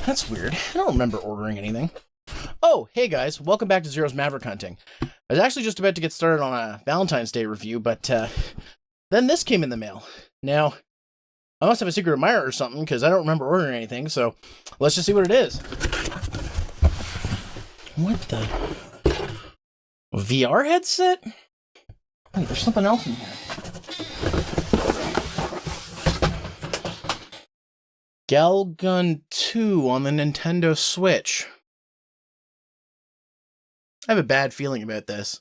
That's weird. I don't remember ordering anything. Oh, hey guys, welcome back to Zero's Maverick Hunting. I was actually just about to get started on a Valentine's Day review, but then this came in the mail. Now, I must have a secret admirer or something, because I don't remember ordering anything, so let's just see what it is. What the? A VR headset? Wait, there's something else in here. Galgun 2 on the Nintendo Switch. I have a bad feeling about this.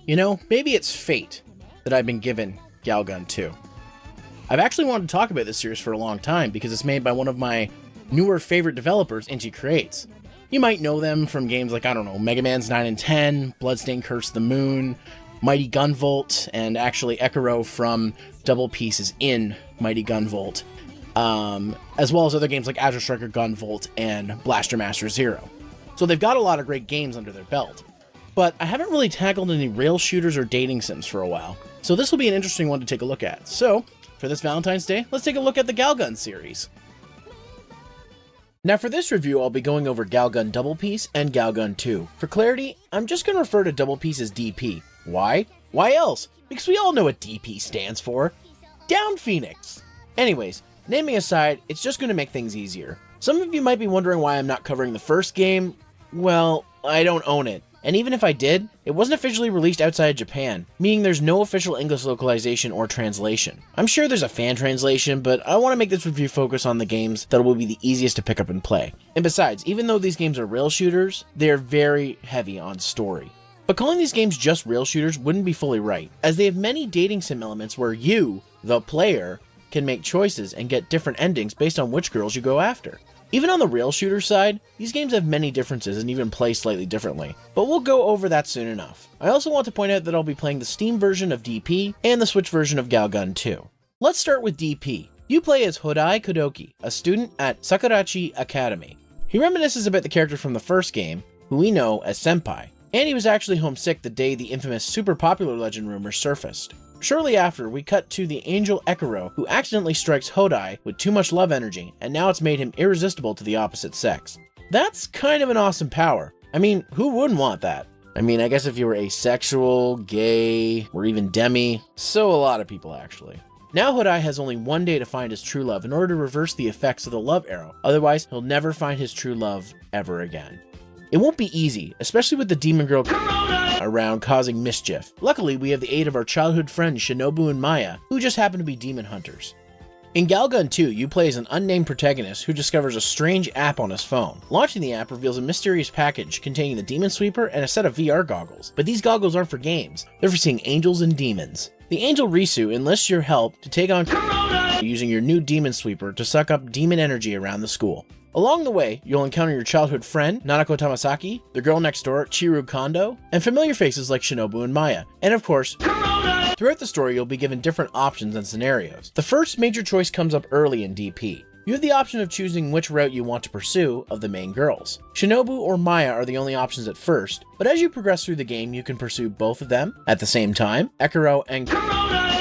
You know, maybe it's fate that I've been given Galgun 2. I've actually wanted to talk about this series for a long time because it's made by one of my newer favorite developers, Inti Creates. You might know them from games like, I don't know, Mega Man's 9 and 10, Bloodstained Curse of the Moon, Mighty Gunvolt, and actually Ekiro from Double Pieces in Mighty Gunvolt, as well as other games like Azure Striker Gunvolt and Blaster Master Zero. So they've got a lot of great games under their belt. But I haven't really tackled any rail shooters or dating sims for a while, so this will be an interesting one to take a look at. So, for this Valentine's Day, let's take a look at the Galgun series. Now for this review, I'll be going over Galgun Double Piece and Galgun 2. For clarity, I'm just going to refer to Double Piece as DP. Why? Why else? Because we all know what DP stands for. Down Phoenix! Anyways, naming aside, it's just going to make things easier. Some of you might be wondering why I'm not covering the first game. Well, I don't own it. And even if I did, it wasn't officially released outside of Japan, meaning there's no official English localization or translation. I'm sure there's a fan translation, but I want to make this review focus on the games that will be the easiest to pick up and play. And besides, even though these games are rail shooters, they're very heavy on story. But calling these games just rail shooters wouldn't be fully right, as they have many dating sim elements where you, the player, can make choices and get different endings based on which girls you go after. Even on the rail shooter side, these games have many differences and even play slightly differently, but we'll go over that soon enough. I also want to point out that I'll be playing the Steam version of DP and the Switch version of Galgun 2. Let's start with DP. You play as Hodai Kodoki, a student at Sakurachi Academy. He reminisces about the character from the first game, who we know as Senpai, and he was actually homesick the day the infamous super popular legend rumor surfaced. Shortly after, we cut to the angel Ekiro, who accidentally strikes Hodai with too much love energy, and now it's made him irresistible to the opposite sex. That's kind of an awesome power. I mean, who wouldn't want that? I mean, I guess if you were asexual, gay, or even demi, so a lot of people actually. Now Hodai has only one day to find his true love in order to reverse the effects of the love arrow, otherwise he'll never find his true love ever again. It won't be easy, especially with the demon girl around causing mischief. Luckily, we have the aid of our childhood friends Shinobu and Maya, who just happen to be demon hunters. In Galgun 2, you play as an unnamed protagonist who discovers a strange app on his phone. Launching the app reveals a mysterious package containing the Demon Sweeper and a set of VR goggles. But these goggles aren't for games, they're for seeing angels and demons. The angel Risu enlists your help to take on using your new Demon Sweeper to suck up demon energy around the school. Along the way, you'll encounter your childhood friend, Nanako Tamasaki, the girl next door, Chiru Kondo, and familiar faces like Shinobu and Maya. And of course, throughout the story, you'll be given different options and scenarios. The first major choice comes up early in DP. You have the option of choosing which route you want to pursue of the main girls. Shinobu or Maya are the only options at first, but as you progress through the game, you can pursue both of them at the same time, Ekiro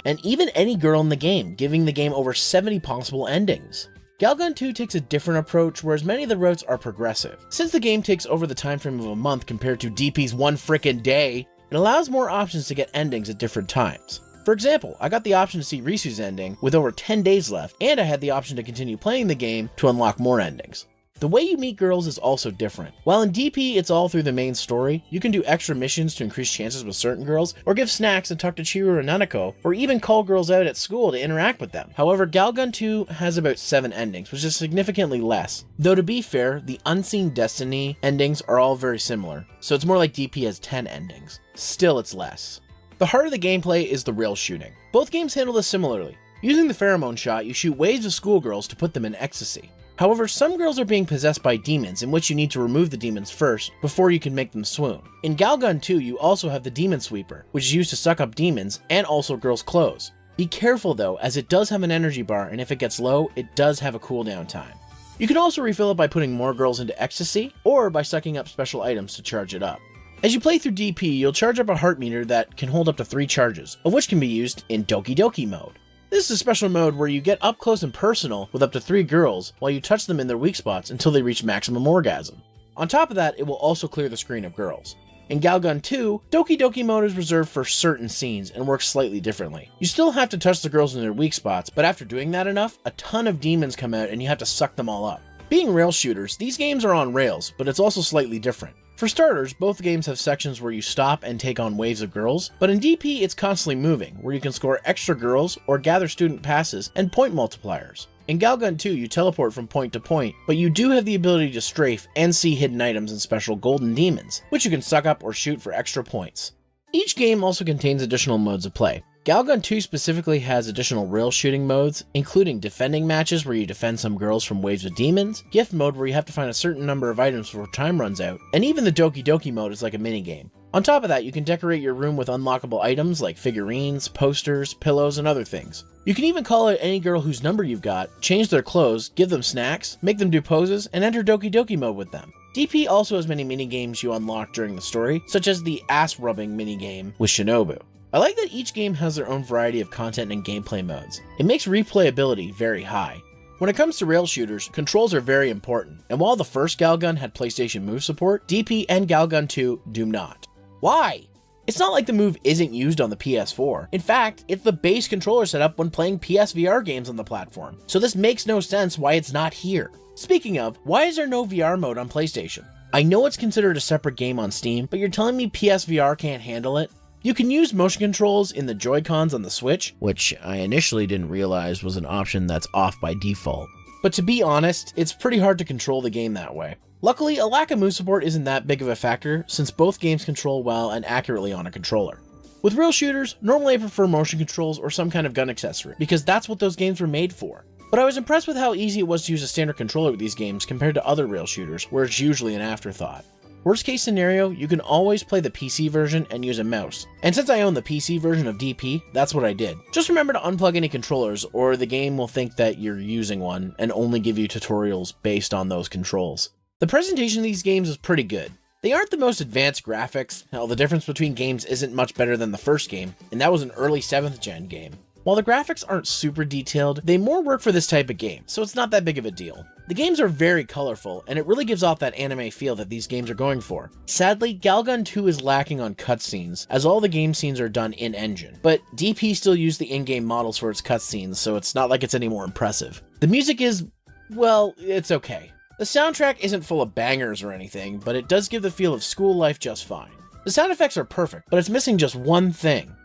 and even any girl in the game, giving the game over 70 possible endings. Galgun 2 takes a different approach, whereas many of the routes are progressive. Since the game takes over the time frame of a month compared to DP's one frickin' day, it allows more options to get endings at different times. For example, I got the option to see Risu's ending with over 10 days left, and I had the option to continue playing the game to unlock more endings. The way you meet girls is also different. While in DP it's all through the main story, you can do extra missions to increase chances with certain girls, or give snacks and talk to Chiru and Nanako, or even call girls out at school to interact with them. However, Galgun 2 has about 7 endings, which is significantly less. Though to be fair, the Unseen Destiny endings are all very similar, so it's more like DP has 10 endings. Still, it's less. The heart of the gameplay is the rail shooting. Both games handle this similarly. Using the pheromone shot, you shoot waves of schoolgirls to put them in ecstasy. However, some girls are being possessed by demons, in which you need to remove the demons first, before you can make them swoon. In Galgun 2, you also have the Demon Sweeper, which is used to suck up demons, and also girls' clothes. Be careful though, as it does have an energy bar, and if it gets low, it does have a cooldown time. You can also refill it by putting more girls into ecstasy, or by sucking up special items to charge it up. As you play through DP, you'll charge up a heart meter that can hold up to 3 charges, of which can be used in Doki Doki mode. This is a special mode where you get up close and personal with up to 3 girls while you touch them in their weak spots until they reach maximum orgasm. On top of that, it will also clear the screen of girls. In Galgun 2, Doki Doki mode is reserved for certain scenes and works slightly differently. You still have to touch the girls in their weak spots, but after doing that enough, a ton of demons come out and you have to suck them all up. Being rail shooters, these games are on rails, but it's also slightly different. For starters, both games have sections where you stop and take on waves of girls, but in DP it's constantly moving, where you can score extra girls or gather student passes and point multipliers. In Galgun 2, you teleport from point to point, but you do have the ability to strafe and see hidden items and special golden demons, which you can suck up or shoot for extra points. Each game also contains additional modes of play. Galgun 2 specifically has additional rail shooting modes, including defending matches where you defend some girls from waves of demons, gift mode where you have to find a certain number of items before time runs out, and even the Doki Doki mode is like a minigame. On top of that, you can decorate your room with unlockable items like figurines, posters, pillows, and other things. You can even call out any girl whose number you've got, change their clothes, give them snacks, make them do poses, and enter Doki Doki mode with them. DP also has many minigames you unlock during the story, such as the ass-rubbing minigame with Shinobu. I like that each game has their own variety of content and gameplay modes. It makes replayability very high. When it comes to rail shooters, controls are very important, and while the first Galgun had PlayStation Move support, DP and Galgun 2 do not. Why? It's not like the Move isn't used on the PS4. In fact, it's the base controller setup when playing PSVR games on the platform, so this makes no sense why it's not here. Speaking of, why is there no VR mode on PlayStation? I know it's considered a separate game on Steam, but you're telling me PSVR can't handle it? You can use motion controls in the Joy-Cons on the Switch, which I initially didn't realize was an option that's off by default. But to be honest, it's pretty hard to control the game that way. Luckily, a lack of move support isn't that big of a factor, since both games control well and accurately on a controller. With rail shooters, normally I prefer motion controls or some kind of gun accessory, because that's what those games were made for. But I was impressed with how easy it was to use a standard controller with these games compared to other rail shooters, where it's usually an afterthought. Worst case scenario, you can always play the PC version and use a mouse. And since I own the PC version of DP, that's what I did. Just remember to unplug any controllers, or the game will think that you're using one and only give you tutorials based on those controls. The presentation of these games is pretty good. They aren't the most advanced graphics. Hell, the difference between games isn't much better than the first game, and that was an early 7th gen game. While the graphics aren't super detailed, they more work for this type of game, so it's not that big of a deal. The games are very colorful, and it really gives off that anime feel that these games are going for. Sadly, Galgun 2 is lacking on cutscenes, as all the game scenes are done in-engine, but DP still used the in-game models for its cutscenes, so it's not like it's any more impressive. The music is, well, it's okay. The soundtrack isn't full of bangers or anything, but it does give the feel of school life just fine. The sound effects are perfect, but it's missing just one thing.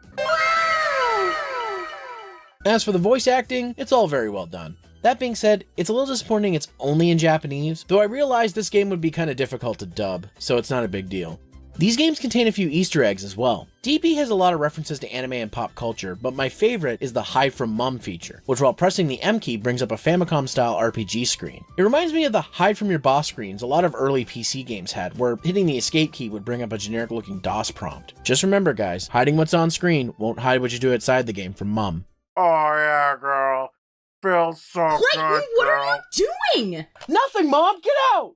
As for the voice acting, it's all very well done. That being said, it's a little disappointing it's only in Japanese, though I realize this game would be kinda difficult to dub, so it's not a big deal. These games contain a few Easter eggs as well. DP has a lot of references to anime and pop culture, but my favorite is the Hide from Mom feature, which while pressing the M key brings up a Famicom-style RPG screen. It reminds me of the Hide from Your Boss screens a lot of early PC games had, where hitting the escape key would bring up a generic-looking DOS prompt. Just remember guys, hiding what's on screen won't hide what you do outside the game from Mom. Oh yeah, girl. Feels so Clayton, good, what girl. are you doing? Nothing, Mom! Get out!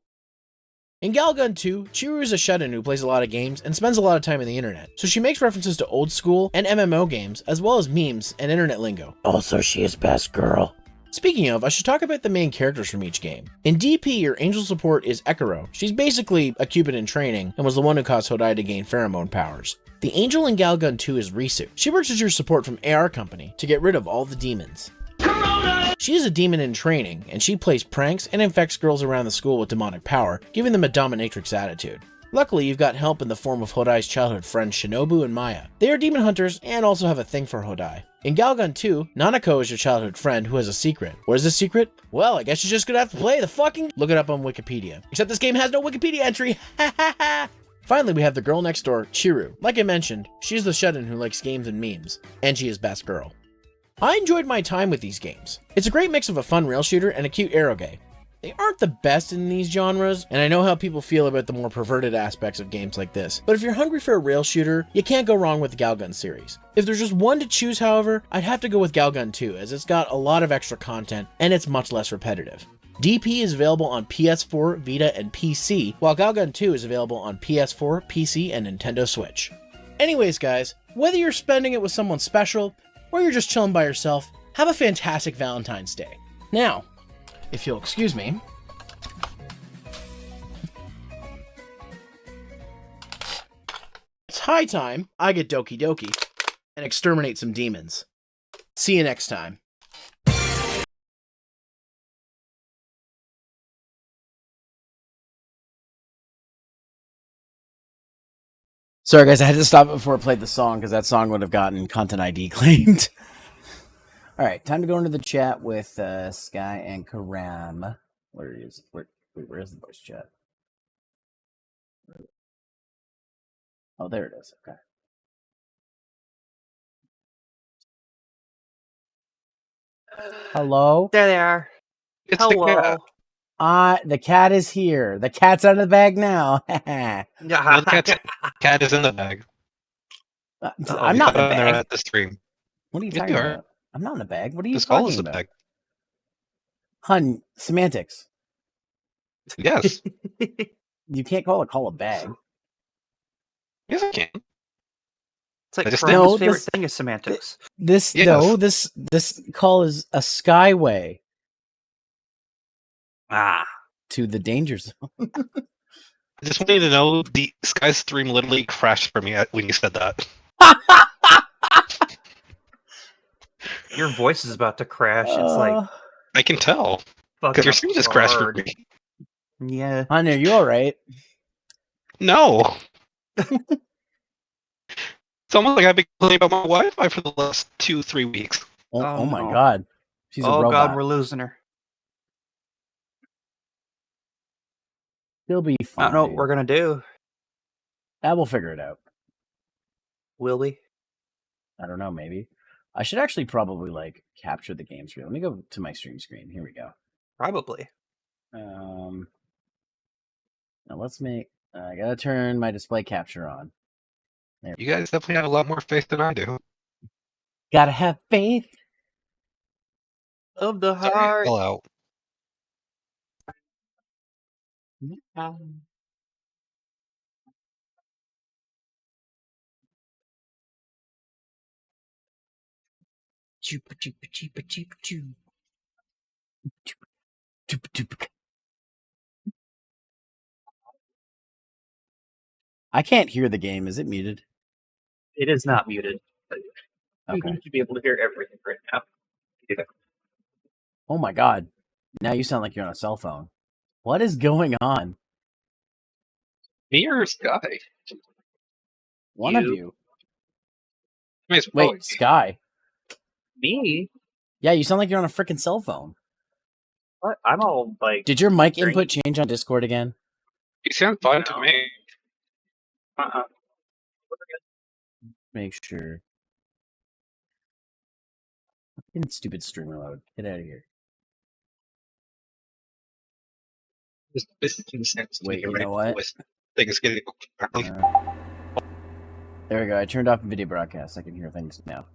In Galgun 2, Chiru is a shut-in who plays a lot of games and spends a lot of time on the internet, so she makes references to old school and MMO games, as well as memes and internet lingo. Also, she is best girl. Speaking of, I should talk about the main characters from each game. In DP, your angel support is Ekiro. She's basically a Cupid in training, and was the one who caused Hodai to gain pheromone powers. The angel in Galgun 2 is Risu. She works as your support from AR Company to get rid of all the demons. She is a demon in training, and she plays pranks and infects girls around the school with demonic power, giving them a dominatrix attitude. Luckily, you've got help in the form of Hodai's childhood friends Shinobu and Maya. They are demon hunters and also have a thing for Hodai. In Galgun 2, Nanako is your childhood friend who has a secret. What is this secret? Well, I guess you're just gonna have to play the fucking... Look it up on Wikipedia. Except this game has no Wikipedia entry, ha ha ha! Finally, we have the girl next door, Chiru. Like I mentioned, she's the shut-in who likes games and memes, and she is best girl. I enjoyed my time with these games. It's a great mix of a fun rail shooter and a cute eroge. They aren't the best in these genres, and I know how people feel about the more perverted aspects of games like this, but if you're hungry for a rail shooter, you can't go wrong with the Galgun series. If there's just one to choose, however, I'd have to go with Galgun 2, as it's got a lot of extra content, and it's much less repetitive. DP is available on PS4, Vita, and PC, while Galgun 2 is available on PS4, PC, and Nintendo Switch. Anyways guys, whether you're spending it with someone special, or you're just chilling by yourself, have a fantastic Valentine's Day. Now, if you'll excuse me, it's high time I get Doki Doki and exterminate some demons. See you next time. Sorry guys, I had to stop it before I played the song because that song would have gotten Content ID claimed. Alright, time to go into the chat with Sky and Karam. Where is the voice chat? Oh, there it is. Okay. Hello? There they are. It's Hello. the cat. The cat is here. The cat's out of the bag now. No, the cat is in the bag. I'm not in the bag. At the stream. What are you Yes, talking you are. about? I'm not in the bag. What are you This call talking is the about? bag. Hun, semantics. Yes. You can't call a call a bag. Yes, I can. It's like I just Karam's No, favorite this- thing is semantics. This Yes. no, this call is a skyway Ah. to the danger zone. I just want you to know the Sky stream literally crashed for me when you said that. Your voice is about to crash. It's like I can tell. fucking Because your stream just crashed for hard. me. Yeah. Hun, are you alright? No. It's almost like I've been complaining about my Wi-Fi for the last 2-3 weeks. Oh my no. god. She's a Oh robot. god, we're losing her. She'll be I fine. don't know what we're gonna do. We'll figure it out. Will we? I don't know, maybe. I should actually probably like capture the game screen. Let me go to my stream screen. Here we go. Probably. Now let's make I gotta turn my display capture on. There. You guys definitely have a lot more faith than I do. Gotta have faith. Of the Sorry, I heart. fell out. I can't hear the game. Is it muted? It is not muted. Okay. You should be able to hear everything right now. Oh my god. Now you sound like you're on a cell phone. What is going on? Me or Sky? One of You. you. I mean, it's probably Wait, Sky. Me? Yeah, you sound like you're on a freaking cell phone. What? I'm all like. Did your mic Great. input change on Discord again? You sound fine to me. Make sure. Fucking stupid streamer mode. Get out of here. This thing sounds to Wait, me you know what? Thing is getting There we go. I turned off video broadcast. I can hear things now.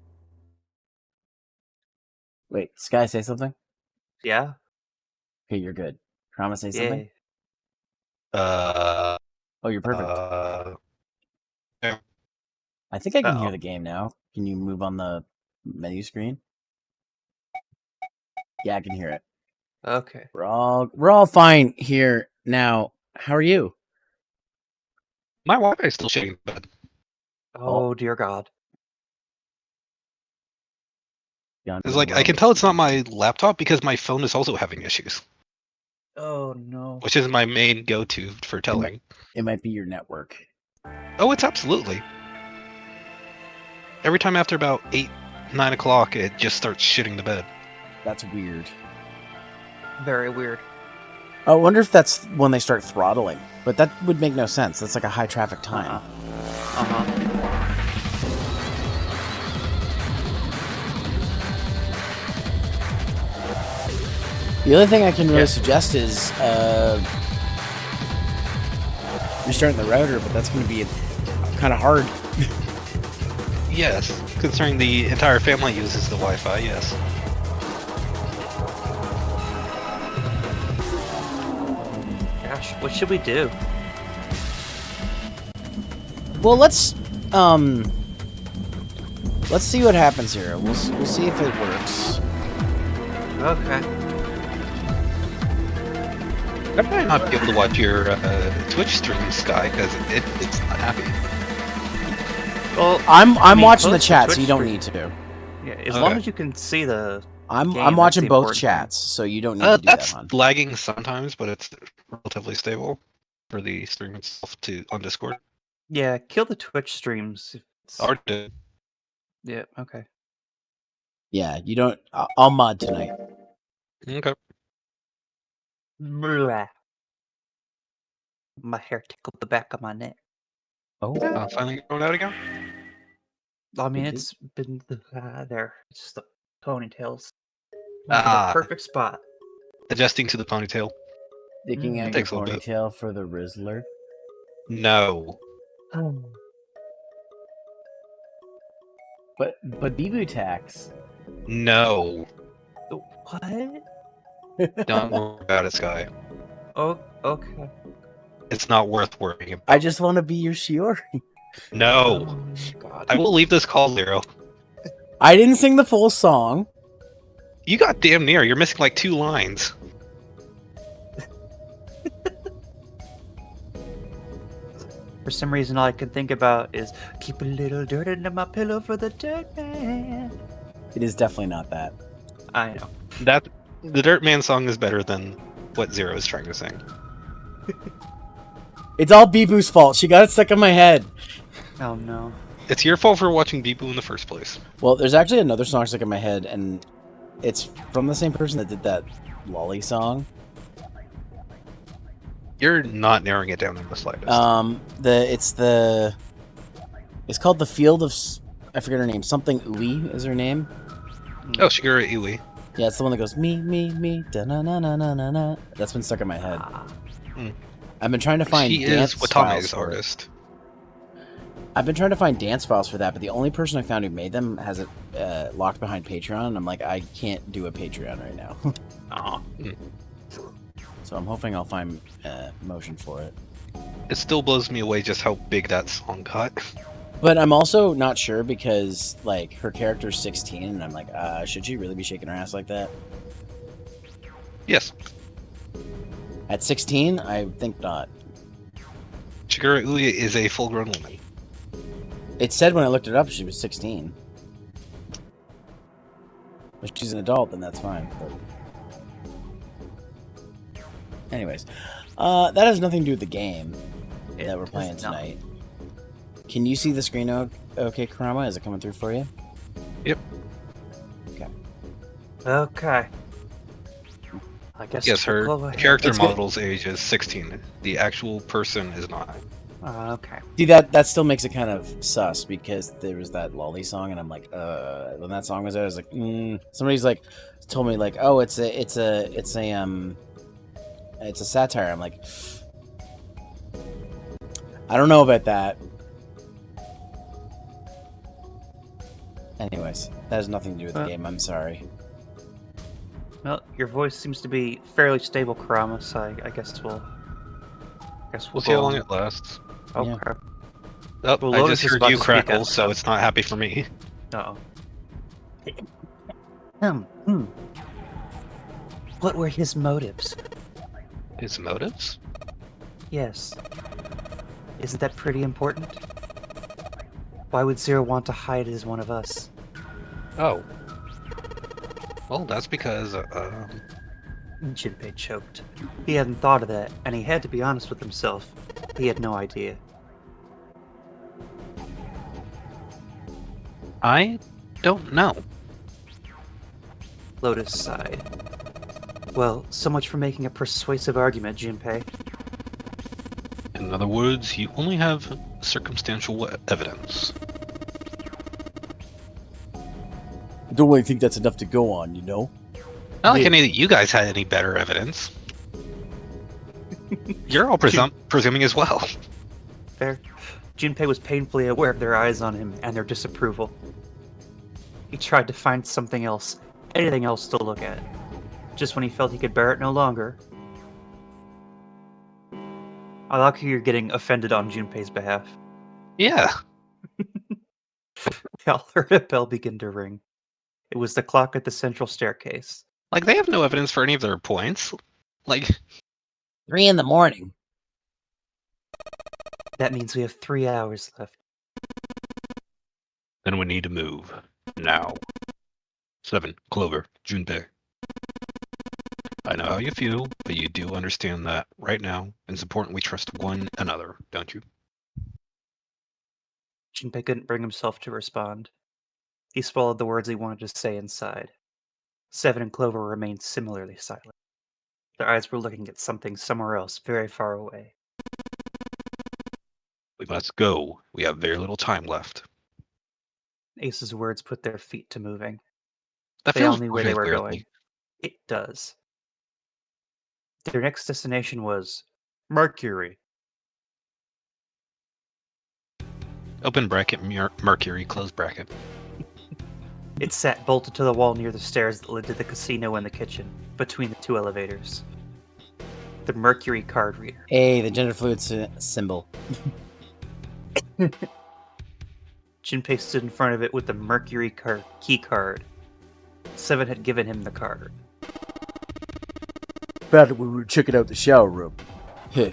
Wait, Sky, say something? Yeah. Okay, you're good. Promise, say something? Yay. Oh, you're perfect. I think I can hear Uh-oh. the game now. Can you move on the menu screen? Yeah, I can hear it. Okay. We're all fine here now. How are you? My Wi-Fi is still shaking, but Oh dear God. it's like I can tell it's not my laptop because my phone is also having issues, Oh no. which is my main go-to for telling. It might be your network. Oh, it's absolutely. Every time after about 8-9 o'clock, it just starts shitting the bed. That's weird. Very weird. I wonder if that's when they start throttling. But that would make no sense. That's like a high traffic time. The other thing I can really suggest is restarting the router, but that's going to be kind of hard. Yes, considering the entire family uses the Wi-Fi, yes. Gosh, what should we do? Well, let's see what happens here. We'll see if it works. Okay. I might not be able to watch your Twitch stream, Sky, because it's not happy. Well, I'm watching the post chat, so Twitch you don't stream. need to. Yeah, as Okay. long as you can see the. I'm Game, watching that's the both important chats, so you don't need to do That's that one. lagging sometimes, but it's relatively stable for the stream itself on Discord. Yeah, kill the Twitch streams. If it's... Already did. Yeah. Okay. Yeah, you don't. I'll mod tonight. Okay. Blah. My hair tickled the back of my neck. Oh, Finally going out again? I mean, Did it's been there. It's just the ponytails. Ah. Perfect spot. Adjusting to the ponytail. sticking out your Takes a little bit. ponytail for the Rizzler. No. But Bibu tax. No. What? Don't worry about it, Sky. Oh, okay. It's not worth worrying about. I just want to be your Shiori. No. God. I will leave this call, Zero. I didn't sing the full song. You got damn near. You're missing like 2 lines. For some reason, all I can think about is keep a little dirt under my pillow for the dirt man. It is definitely not that. I know. The Dirt Man song is better than what Zero is trying to sing. It's all Bibu's fault. She got it stuck in my head. Oh no. It's your fault for watching Bibu in the first place. Well, there's actually another song stuck in my head, and it's from the same person that did that Lolly song. You're not narrowing it down in the slightest. It's called The Field of... I forget her name. Something Ui is her name. Oh, Shigeru Iwai. Yeah, it's the one that goes me, da na na na na na na. That's been stuck in my head. Hmm. I've been trying to find She dance is files Watame's for it. artist. I've been trying to find dance files for that, but the only person I found who made them has it locked behind Patreon. And I'm like, I can't do a Patreon right now. Oh. So I'm hoping I'll find motion for it. It still blows me away just how big that song got. But I'm also not sure because, like, her character's 16, and I'm like, should she really be shaking her ass like that? Yes. At 16, I think not. Shigeru Iwai is a full-grown woman. It said when I looked it up she was 16. If she's an adult, then that's fine. But... anyways, that has nothing to do with the game that we're playing tonight. Can you see the screen okay, Kurama? Is it coming through for you? Yep. Okay. Okay. I guess. Yes, her we'll go ahead. character It's good. model's age is 16. The actual person is not. Okay. See, that still makes it kind of sus because there was that Lolly song, and I'm like, when that song was out, I was like, somebody's like, told me like, oh, it's a satire. I'm like, I don't know about that. Anyways, that has nothing to do with the game. I'm sorry. Well, your voice seems to be fairly stable, Kurama, so I guess we'll We'll see how long it lasts. Okay. Yeah. Oh, Well, I Lotus just is heard about you to speak crackle, up, so so- it's not happy for me. Uh-oh. What were his motives? His motives? Yes. Isn't that pretty important? Why would Zero want to hide as one of us? Oh. Well, that's because, Jinpei choked. He hadn't thought of that, and he had to be honest with himself. He had no idea. I don't know. Lotus sighed. Well, so much for making a persuasive argument, Jinpei. In other words, you only have circumstantial evidence. I don't really think that's enough to go on, you know? Not like Yeah. any of you guys had any better evidence. You're all presuming as well. Fair. Junpei was painfully aware of their eyes on him and their disapproval. He tried to find something else, anything else to look at. Just when he felt he could bear it no longer. I like how you're getting offended on Junpei's behalf. Yeah. They all heard a bell begin to ring. It was the clock at the central staircase. Like, they have no evidence for any of their points. Like, 3 in the morning. That means we have 3 hours left. then we need to move. Now. 7. Clover. Junpei. I know how you feel, but you do understand that right now it's important we trust one another, don't you? Junpei couldn't bring himself to respond. He swallowed the words he wanted to say inside. Seven and Clover remained similarly silent. Their eyes were looking at something somewhere else, very far away. We must go. We have very little time left. Ace's words put their feet to moving. That They all feels knew where they were weirdly. going. It does. Their next destination was Mercury. Open bracket, Mercury, close bracket. It sat bolted to the wall near the stairs that led to the casino and the kitchen, between the 2 elevators. The Mercury card reader. Hey, the gender fluid symbol. Junpei stood in front of it with the Mercury key card. Seven had given him the card. Found it when we were checking out the shower room. Heh.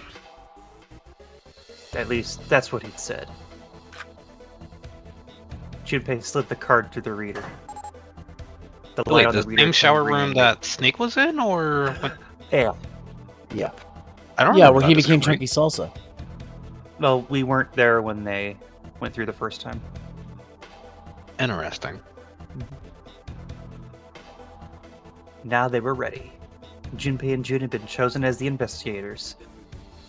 At least, that's what he'd said. Junpei slid the card through the reader. The light Wait, on the the reader same shower turned room green. that Snake was in, or what? Yeah. Yeah. I don't Yeah, remember where he that became discovery. Chunky Salsa. Well, we weren't there when they went through the first time. Interesting. Now they were ready. Junpei and Jun had been chosen as the investigators.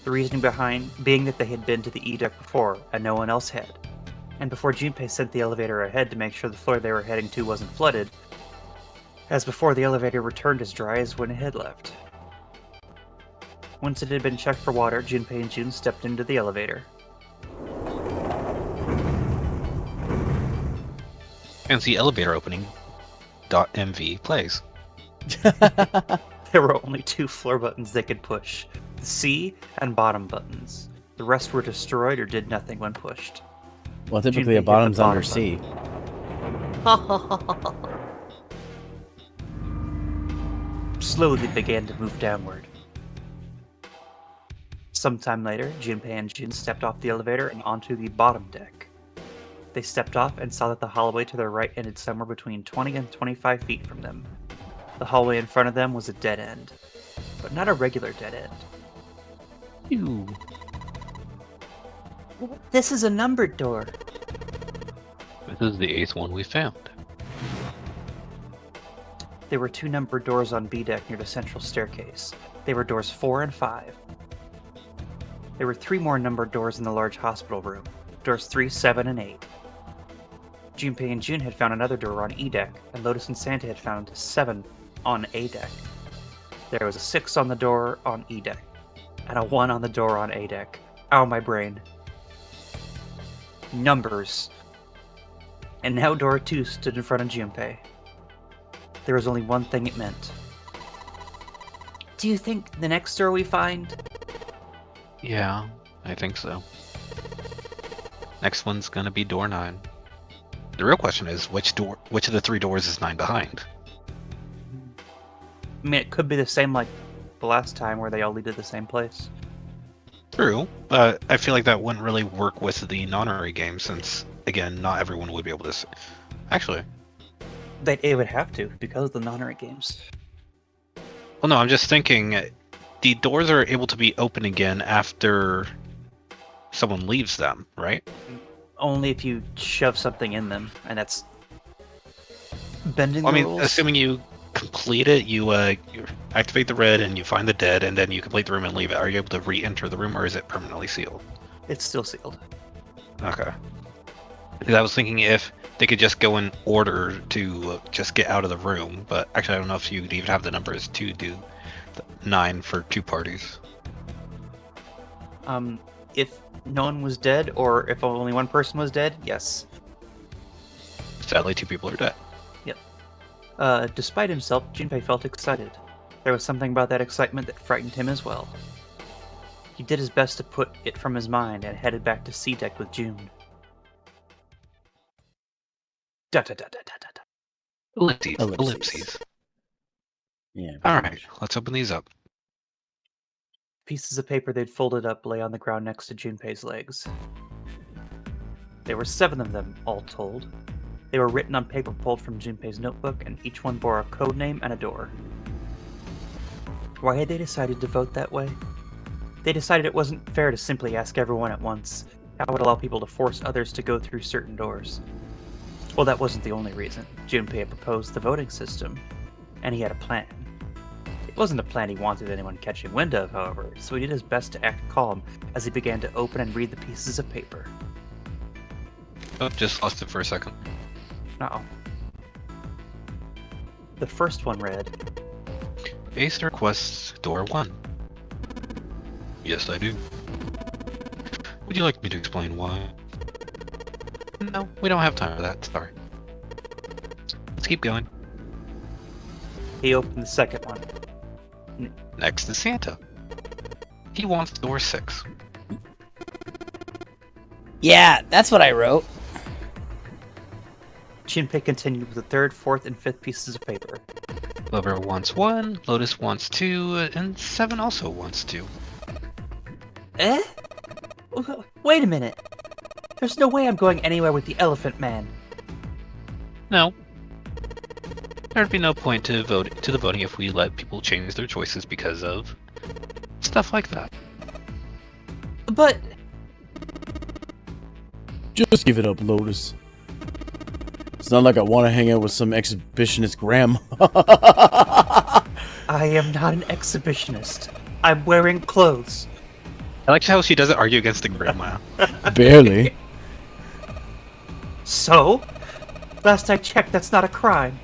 The reasoning behind being that they had been to the E deck before, and no one else had. And before Junpei sent the elevator ahead to make sure the floor they were heading to wasn't flooded, as before the elevator returned as dry as when it had left. Once it had been checked for water, Junpei and Jun stepped into the elevator. Fancy elevator opening. .mv plays. There were only 2 floor buttons they could push, the C and bottom buttons. The rest were destroyed or did nothing when pushed. Well, Junpei typically hit a the bottom's bottom under C. Slowly began to move downward. Sometime later, Junpei and Jun stepped off the elevator and onto the bottom deck. They stepped off and saw that the hallway to their right ended somewhere between 20 and 25 feet from them. The hallway in front of them was a dead end, but not a regular dead end. Ew. This is a numbered door. This is the 8th one we found. There were 2 numbered doors on B deck near the central staircase. They were doors 4 and 5. There were 3 more numbered doors in the large hospital room, doors 3, 7, and 8. Junpei and Jun had found another door on E deck, and Lotus and Santa had found 7 on A deck. There was a 6 on the door on E deck, and a 1 on the door on A deck. Ow, my brain. Numbers. And now door 2 stood in front of Junpei. There was only one thing it meant. Do you think the next door we find? Yeah, I think so. Next one's gonna be door 9. The real question is, which of the 3 doors is 9 behind? I mean, it could be the same like the last time where they all lead to the same place. True, but I feel like that wouldn't really work with the nonary game since, again, not everyone would be able to... Actually, It would have to, because of the non-art games. well, no, I'm just thinking the doors are able to be open again after someone leaves them, right? Only if you shove something in them, and that's bending Well, I the mean, rules. assuming you complete it, you activate the red and you find the dead, and then you complete the room and leave it. Are you able to re-enter the room, or is it permanently sealed? It's still sealed. Okay. Because I was thinking if They could just go in order to just get out of the room, but actually I don't know if you'd even have the numbers to do 9 for 2 parties. If no one was dead, or if only one person was dead, yes. Sadly, 2 people are dead. Despite himself, Junpei felt excited. There was something about that excitement that frightened him as well. He did his best to put it from his mind and headed back to C deck with June. Da-da-da-da-da-da. Ellipses. Ellipses. Ellipses. Yeah. Alright, let's open these up. Pieces of paper they'd folded up lay on the ground next to Junpei's legs. There were 7 of them, all told. They were written on paper pulled from Junpei's notebook, and each one bore a code name and a door. Why had they decided to vote that way? They decided it wasn't fair to simply ask everyone at once. That would allow people to force others to go through certain doors. Well, that wasn't the only reason. Junpei had proposed the voting system, and he had a plan. It wasn't a plan he wanted anyone catching wind of, however, so he did his best to act calm as he began to open and read the pieces of paper. Oh, just lost it for a second. Uh-oh. The first one read, Ace requests door 1. Yes, I do. Would you like me to explain why? No, we don't have time for that, sorry. Let's keep going. he opened the second one. Next is Santa. He wants door 6. Yeah, that's what I wrote. Junpei continued with the third, fourth, and fifth pieces of paper. Clover wants 1, Lotus wants 2, and 7 also wants 2. Eh? Wait a minute. There's no way I'm going anywhere with the Elephant Man. No. There'd be no point to the voting if we let people change their choices because of stuff like that. But Just give it up, Lotus. It's not like I want to hang out with some exhibitionist grandma. I am not an exhibitionist. I'm wearing clothes. I like how she doesn't argue against the grandma. Barely. So? Last I checked, that's not a crime.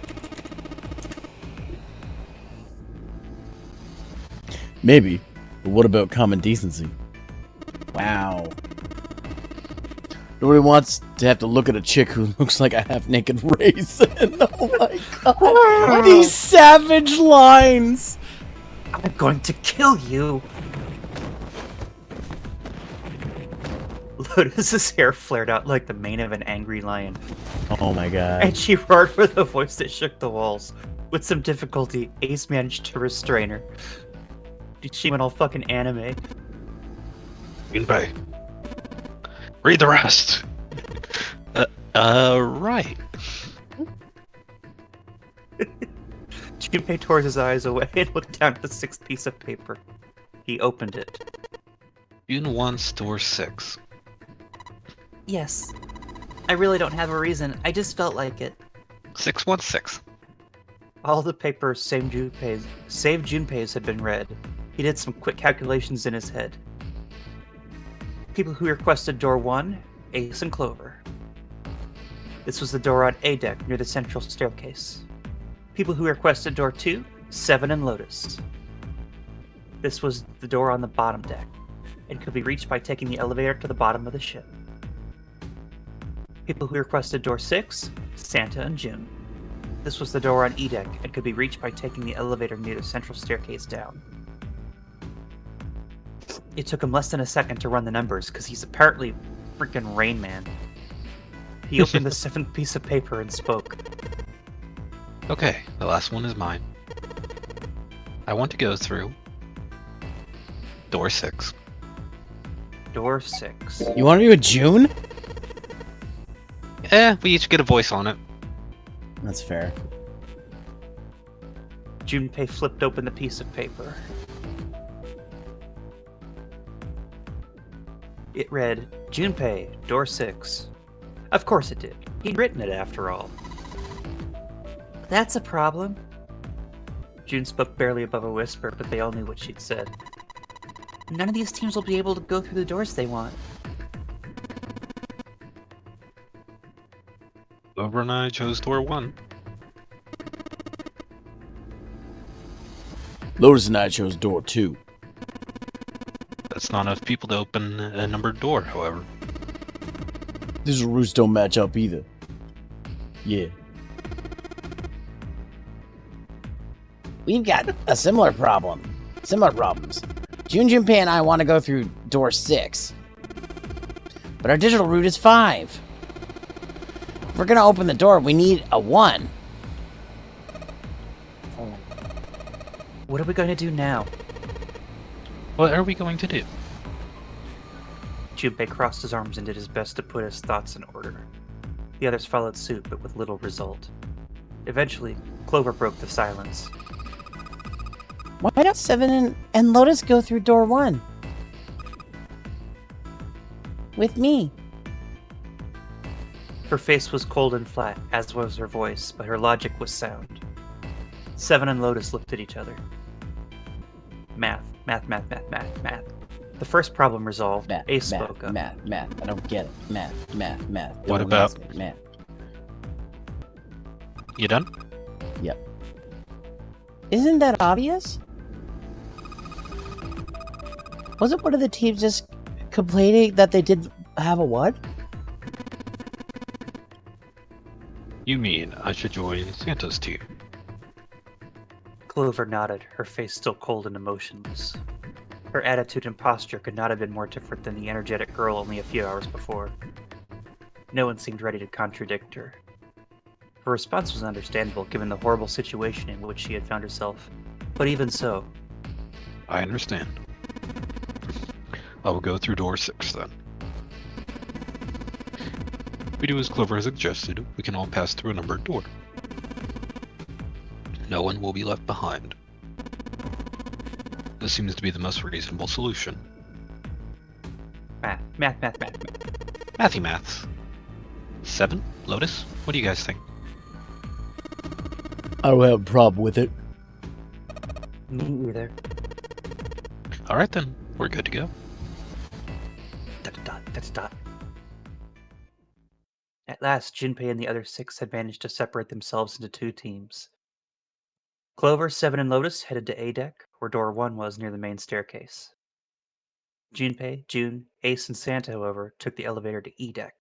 Maybe. But what about common decency? Wow. Nobody wants to have to look at a chick who looks like a half-naked raisin. Oh my god. These savage lines. I'm going to kill you. Lotus's hair flared out like the mane of an angry lion, Oh my god. and she roared with a voice that shook the walls. With some difficulty, Ace managed to restrain her. She went all fucking anime. Junpei. Read the rest. Right. Junpei tore his eyes away and looked down at the sixth piece of paper. He opened it. June wants door 6. Yes. I really don't have a reason. I just felt like it. 6 wants 6. All the papers save Junpei's had been read. He did some quick calculations in his head. People who requested door 1, Ace and Clover. This was the door on A deck near the central staircase. People who requested door 2, 7 and Lotus. This was the door on the bottom deck. It could be reached by taking the elevator to the bottom of the ship. People who requested door 6, Santa and Jim. This was the door on E deck and could be reached by taking the elevator near the central staircase down. It took him less than a second to run the numbers, because he's apparently freaking Rain Man. He opened the seventh piece of paper and spoke. Okay, the last one is mine. I want to go through door 6. Door 6. You want to do a June? We each get a voice on it. That's fair. Junpei flipped open the piece of paper. It read, Junpei, door 6. Of course it did. He'd written it after all. That's a problem. June spoke barely above a whisper, but they all knew what she'd said. None of these teams will be able to go through the doors they want. Whoever Clover and I chose door 1. Lotus and I chose door 2. That's not enough people to open a numbered door, however. Digital roots don't match up either. Yeah. We've got a similar problem. Similar problems. Junpei and I want to go through door 6. But our digital root is 5. If we're gonna open the door, we need a 1. What are we going to do now? What are we going to do? Junpei crossed his arms and did his best to put his thoughts in order. The others followed suit, but with little result. Eventually, Clover broke the silence. Why don't Seven and Lotus go through door 1? With me. Her face was cold and flat, as was her voice, but her logic was sound. Seven and Lotus looked at each other. Math. The first problem resolved, Ace spoke up. Math. I don't get it. Math. What Don't about- ask me. Math. You done? Yep. Isn't that obvious? Wasn't one of the teams just complaining that they didn't have a what? You mean I should join Santa's team? Clover nodded, her face still cold and emotionless. Her attitude and posture could not have been more different than the energetic girl only a few hours before. No one seemed ready to contradict her. Her response was understandable given the horrible situation in which she had found herself, but even so, I understand. I will go through door 6 then. If we do as Clover has suggested, we can all pass through a numbered door. No one will be left behind. This seems to be the most reasonable solution. math. Mathy maths. 7? Lotus? What do you guys think? I don't have a problem with it. Me either. Alright then, we're good to go. Dot. At last, Junpei and the other 6 had managed to separate themselves into 2 teams. Clover, Seven, and Lotus headed to A deck, where door 1 was near the main staircase. Junpei, June, Ace, and Santa, however, took the elevator to E deck.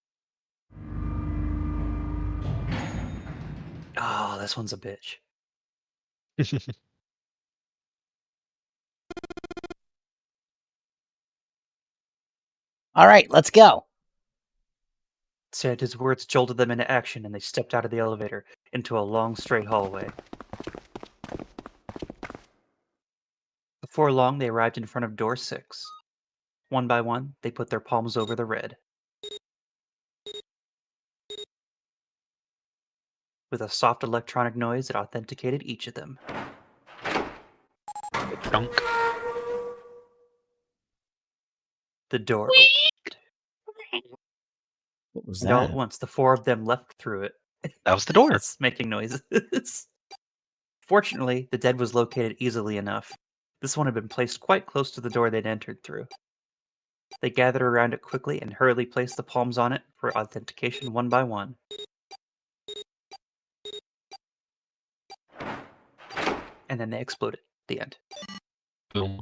Oh, this one's a bitch. All right, let's go. Santa's words jolted them into action, and they stepped out of the elevator into a long, straight hallway. Before long, they arrived in front of door 6. One by one, they put their palms over the red. With a soft electronic noise, it authenticated each of them. Dunk. The door opened. What was And all at that? once, the 4 of them leapt through it. That was the door. It's making noises. Fortunately, the dead was located easily enough. This one had been placed quite close to the door they'd entered through. They gathered around it quickly and hurriedly placed the palms on it for authentication one by one. And then they exploded. The end. Boom.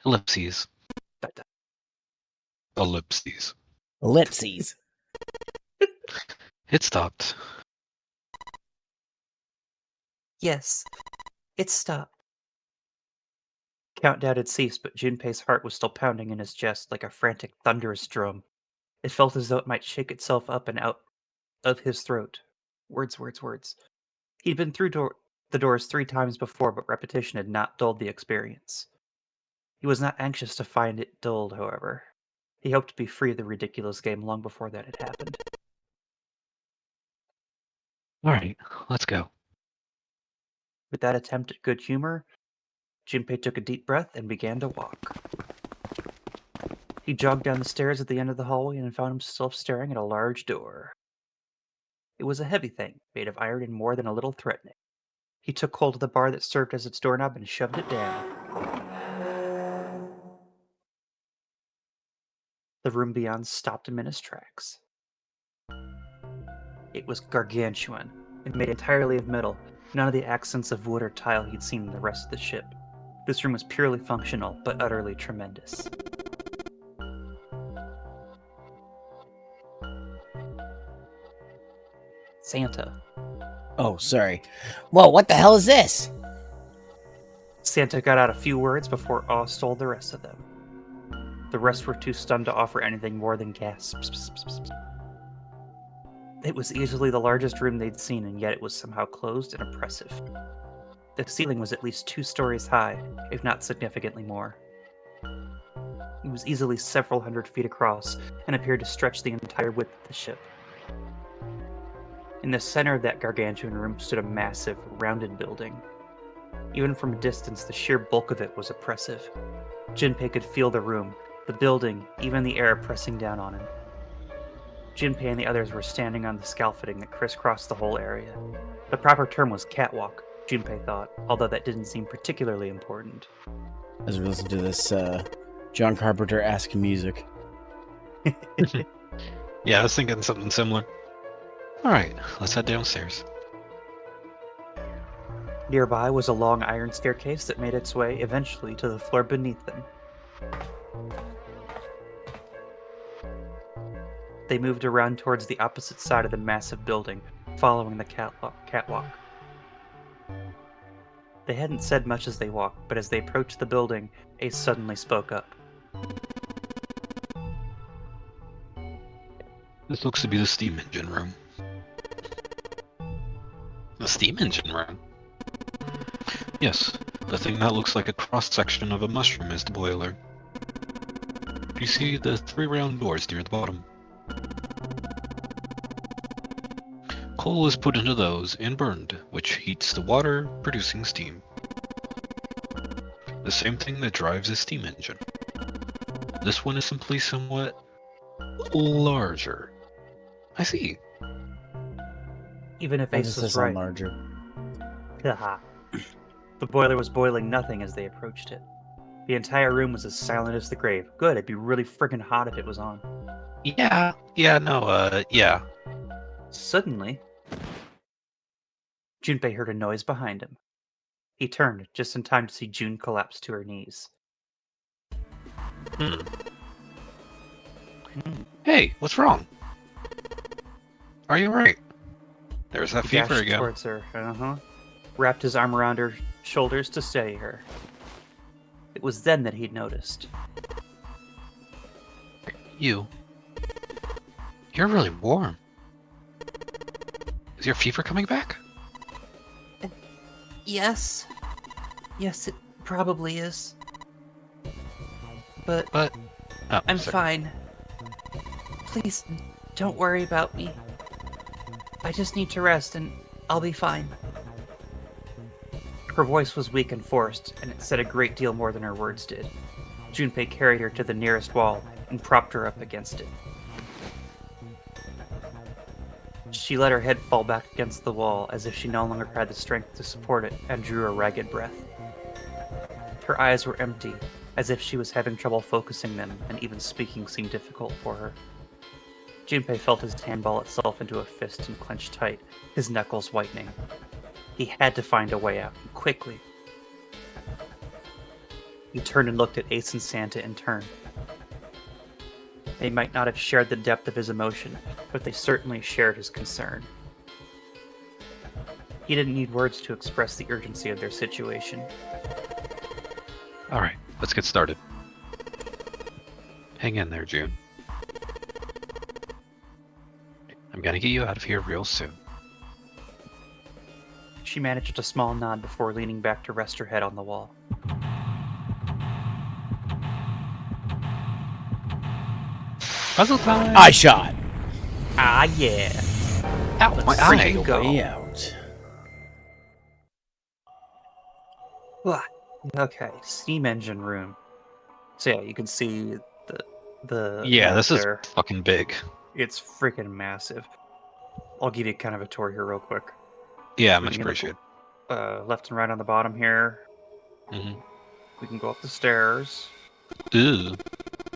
Ellipses. Dot, dot. Ellipses. Ellipses. It stopped. Yes, it stopped. Countdown had ceased, but Junpei's heart was still pounding in his chest like a frantic, thunderous drum. It felt as though it might shake itself up and out of his throat. Words. He'd been through the doors 3 times before, but repetition had not dulled the experience. He was not anxious to find it dulled, however. He hoped to be free of the ridiculous game long before that had happened. Alright, let's go. With that attempt at good humor, Junpei took a deep breath and began to walk. He jogged down the stairs at the end of the hallway and found himself staring at a large door. It was a heavy thing, made of iron and more than a little threatening. He took hold of the bar that served as its doorknob and shoved it down. The room beyond stopped him in his tracks. It was gargantuan and made entirely of metal, none of the accents of wood or tile he'd seen in the rest of the ship. This room was purely functional, but utterly tremendous. Santa. Oh, sorry. Whoa, what the hell is this? Santa got out a few words before awe stole the rest of them. The rest were too stunned to offer anything more than gasps. It was easily the largest room they'd seen, and yet it was somehow closed and oppressive. The ceiling was at least 2 stories high, if not significantly more. It was easily several hundred feet across, and appeared to stretch the entire width of the ship. In the center of that gargantuan room stood a massive, rounded building. Even from a distance, the sheer bulk of it was oppressive. Junpei could feel the room, the building, even the air pressing down on him. Junpei and the others were standing on the scaffolding that crisscrossed the whole area. The proper term was catwalk, Junpei thought, although that didn't seem particularly important. As we listen to this John Carpenter-esque music. Yeah, I was thinking something similar. Alright, let's head downstairs. Nearby was a long iron staircase that made its way eventually to the floor beneath them. They moved around towards the opposite side of the massive building, following the catwalk. They hadn't said much as they walked, but as they approached the building, Ace suddenly spoke up. This looks to be the steam engine room. The steam engine room? Yes, the thing that looks like a cross-section of a mushroom is the boiler. You see the 3 round doors near the bottom. Coal is put into those and burned, which heats the water, producing steam. The same thing that drives a steam engine. This one is simply somewhat larger. I see. Even if Ace was right. Larger. Haha. The boiler was boiling nothing as they approached it. The entire room was as silent as the grave. Good, it'd be really freaking hot if it was on. Yeah. Suddenly, Junpei heard a noise behind him. He turned just in time to see June collapse to her knees. Hey, what's wrong? Are you alright? There's that He fever dashed again. towards her, wrapped his arm around her shoulders to steady her. It was then that he'd noticed. You're really warm. Is your fever coming back? Yes. Yes, it probably is. But Oh, I'm sorry. fine. Please, don't worry about me. I just need to rest and I'll be fine. Her voice was weak and forced, and it said a great deal more than her words did. Junpei carried her to the nearest wall and propped her up against it. She let her head fall back against the wall as if she no longer had the strength to support it and drew a ragged breath. Her eyes were empty, as if she was having trouble focusing them, and even speaking seemed difficult for her. Junpei felt his hand ball itself into a fist and clenched tight, his knuckles whitening. He had to find a way out, and quickly. He turned and looked at Ace and Santa in turn. They might not have shared the depth of his emotion, but they certainly shared his concern. He didn't need words to express the urgency of their situation. Alright, let's get started. Hang in there, June. I'm gonna get you out of here real soon. She managed a small nod before leaning back to rest her head on the wall. Puzzle time! Eye shot. Ah, yeah. Ow, my eye! freaking go. Way out. Okay, steam engine room. So yeah, you can see the Yeah, map this is there. fucking big. It's freaking massive. I'll give you kind of a tour here real quick. Yeah, We much can look, appreciated. left and right on the bottom here. Mm-hmm. We can go up the stairs. Ooh.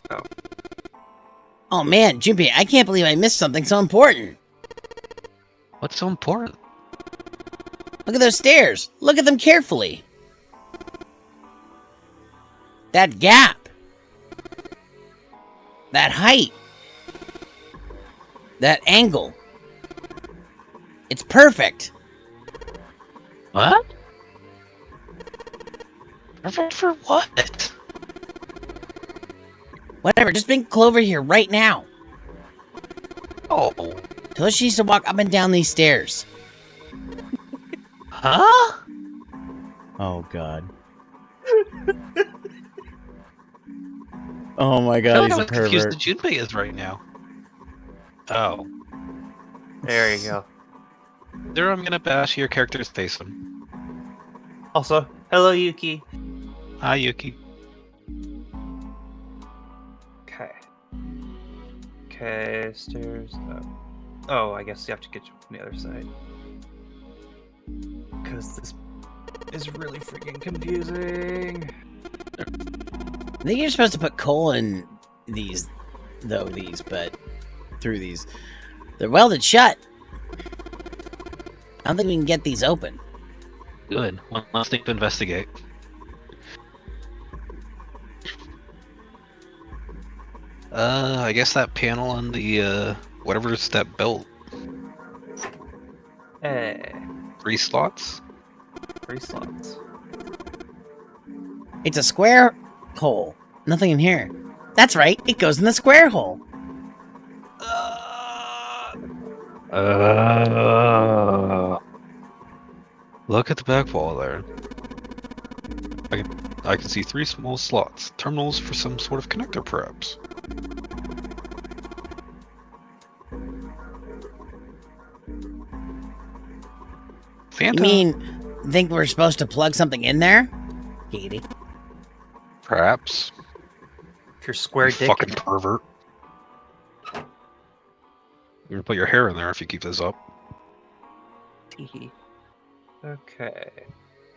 Oh. Oh man, Junpei, I can't believe I missed something so important. What's so important? Look at those stairs. Look at them carefully. That gap. That height. That angle. It's perfect. What? Perfect for what? Whatever, just bring Clover here right now. Oh. Tell her she needs to walk up and down these stairs. Huh? Oh god. Oh my I god, feel he's a like how confused pervert. the Junpei is right now. Oh. There you go. There, I'm gonna bash your character's face in. Also, hello, Yuki. Hi, Yuki. Okay. Okay, stairs up. Oh, I guess you have to get from the other side. Because this is really freaking confusing. I think you're supposed to put coal in these, but through these. They're welded shut. I don't think we can get these open. Good. One last thing to investigate. I guess that panel on the, whatever's that belt. Hey, 3 slots? 3 slots. It's a square hole. Nothing in here. That's right, it goes in the square hole. Look at the back wall there. I can see 3 small slots. Terminals for some sort of connector, perhaps. Fanta? You mean, think we're supposed to plug something in there? Katie. Perhaps. If you're square You dick. fucking pervert. You're gonna put your hair in there if you keep this up. Teehee. Okay.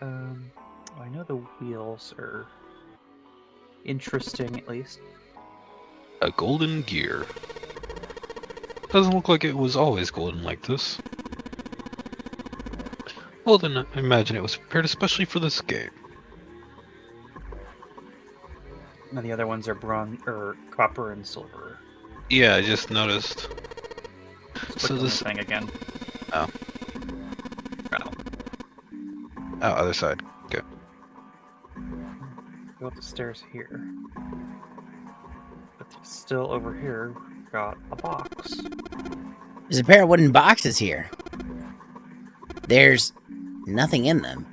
I know the wheels are interesting, at least. A golden gear. Doesn't look like it was always golden like this. Well then, I imagine it was prepared especially for this game. Now the other ones are bronze, or copper and silver. Yeah, I just noticed. Just So click on the this... thing again. Oh. Oh, other side. Okay. Go up the stairs here. But still over here, got a box. There's a pair of wooden boxes here. There's nothing in them.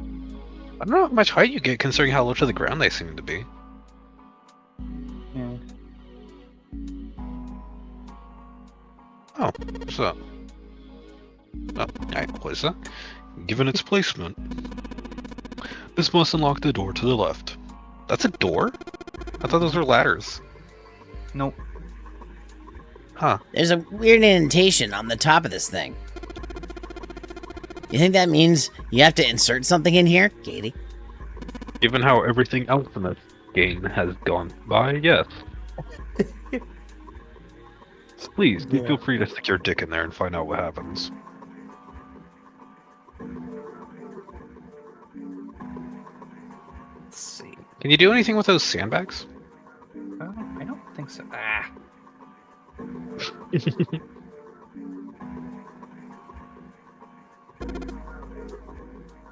I don't know how much height you get considering how low to the ground they seem to be. Yeah. Oh, what's that? Oh, right, what is that? Given its placement, this must unlock the door to the left. That's a door? I thought those were ladders. Nope. Huh. There's a weird indentation on the top of this thing. You think that means you have to insert something in here, Katie? Given how everything else in this game has gone by, yes. Please, do feel free to stick your dick in there and find out what happens. Let's see. Can you do anything with those sandbags? I don't think so. Ah.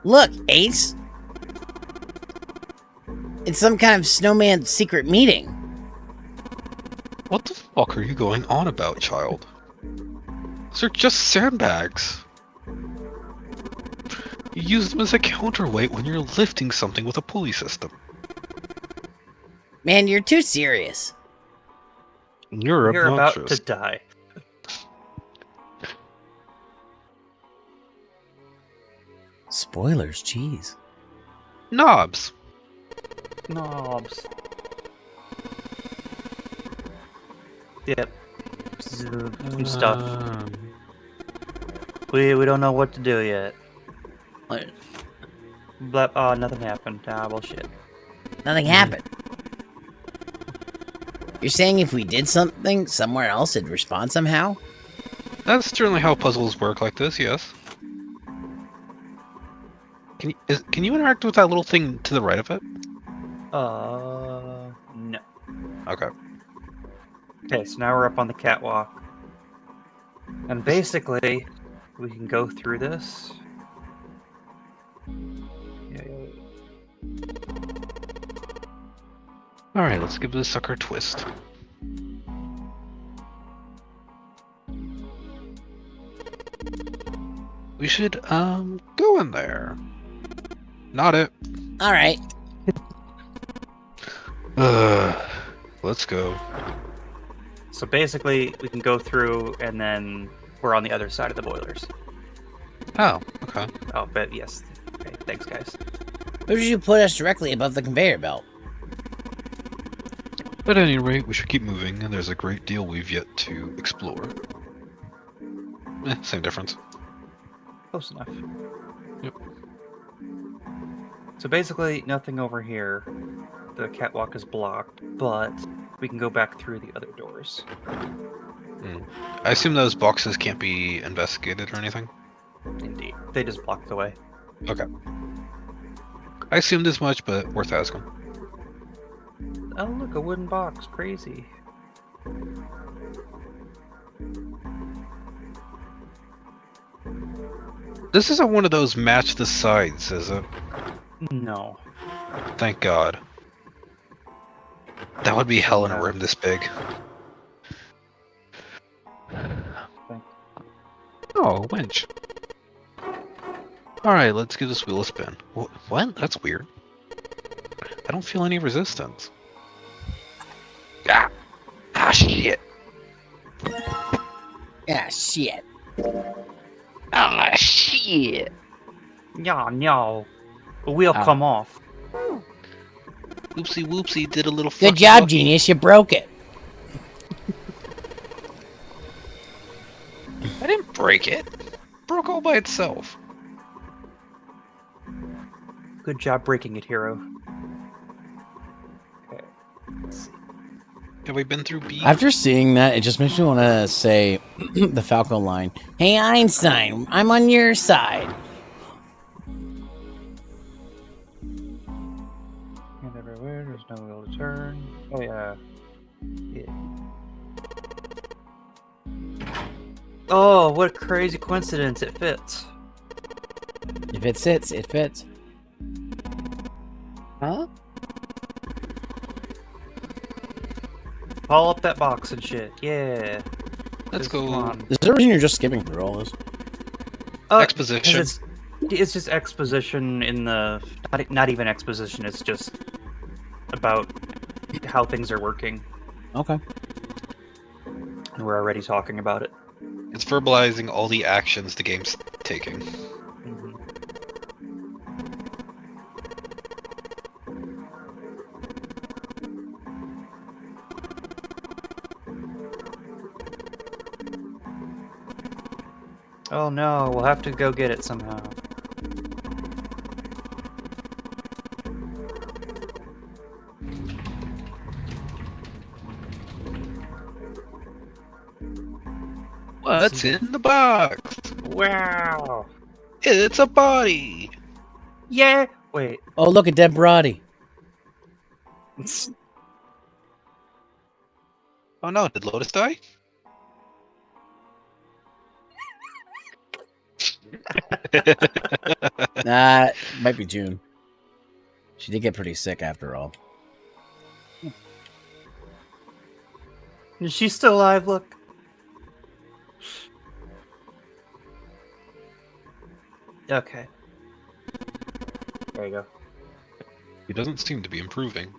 Look, Ace! It's some kind of snowman secret meeting. What the fuck are you going on about, child? Those are just sandbags. You use them as a counterweight when you're lifting something with a pulley system. Man, you're too serious. You're You're about obnoxious. to die. Spoilers, jeez. Knobs. Knobs. Yep. Some stuff. We don't know what to do yet. What? But nothing happened. Ah, bullshit. Nothing happened. You're saying if we did something somewhere else, it'd respond somehow? That's certainly how puzzles work like this, yes. Can you interact with that little thing to the right of it? No. Okay. Okay, so now we're up on the catwalk. And basically, we can go through this. Yay. Alright, let's give this sucker a twist. We should, go in there. Not it. All right. Let's go. So basically, we can go through, and then we're on the other side of the boilers. Oh, okay. Oh, but yes. Okay, thanks, guys. Where did you put us directly above the conveyor belt? At any rate, we should keep moving, and there's a great deal we've yet to explore. Same difference. Close enough. Yep. So basically, nothing over here. The catwalk is blocked, but we can go back through the other doors. I assume those boxes can't be investigated or anything? Indeed. They just blocked the way. Okay. I assumed as much, but worth asking. Oh, look, a wooden box. Crazy. This isn't one of those match the sides, is it? No. Thank God. That would be hell in a room this big. Oh, a winch. Alright, let's give this wheel a spin. What? That's weird. I don't feel any resistance. Ah, shit. Ah, shit. Ah, shit. Yeah, no. The wheel come off. Oopsie whoopsie, did a little Good job, genius. You broke it. I didn't break it. It broke all by itself. Good job breaking it, hero. Okay. Let's see. Have we been through B? After seeing that, it just makes me want to say the Falco line. Hey, Einstein, I'm on your side. And everywhere, there's no wheel to turn. Oh, yeah. Oh, what a crazy coincidence. It fits. If it sits, it fits. Huh? Haul up that box and shit. Yeah. Let's Just go. come on. Is there a reason you're just skipping through all this? Exposition. 'Cause It's just exposition in the... Not even exposition, it's just about how things are working. Okay. And we're already talking about it. It's verbalizing all the actions the game's taking. Mhm. Oh no, we'll have to go get it somehow. What's in the box? Wow! It's a body! Yeah! Wait. Oh, look, a dead body. Oh no, did Lotus die? Might be June. She did get pretty sick after all. Is she still alive? Look. Okay. There you go. He doesn't seem to be improving.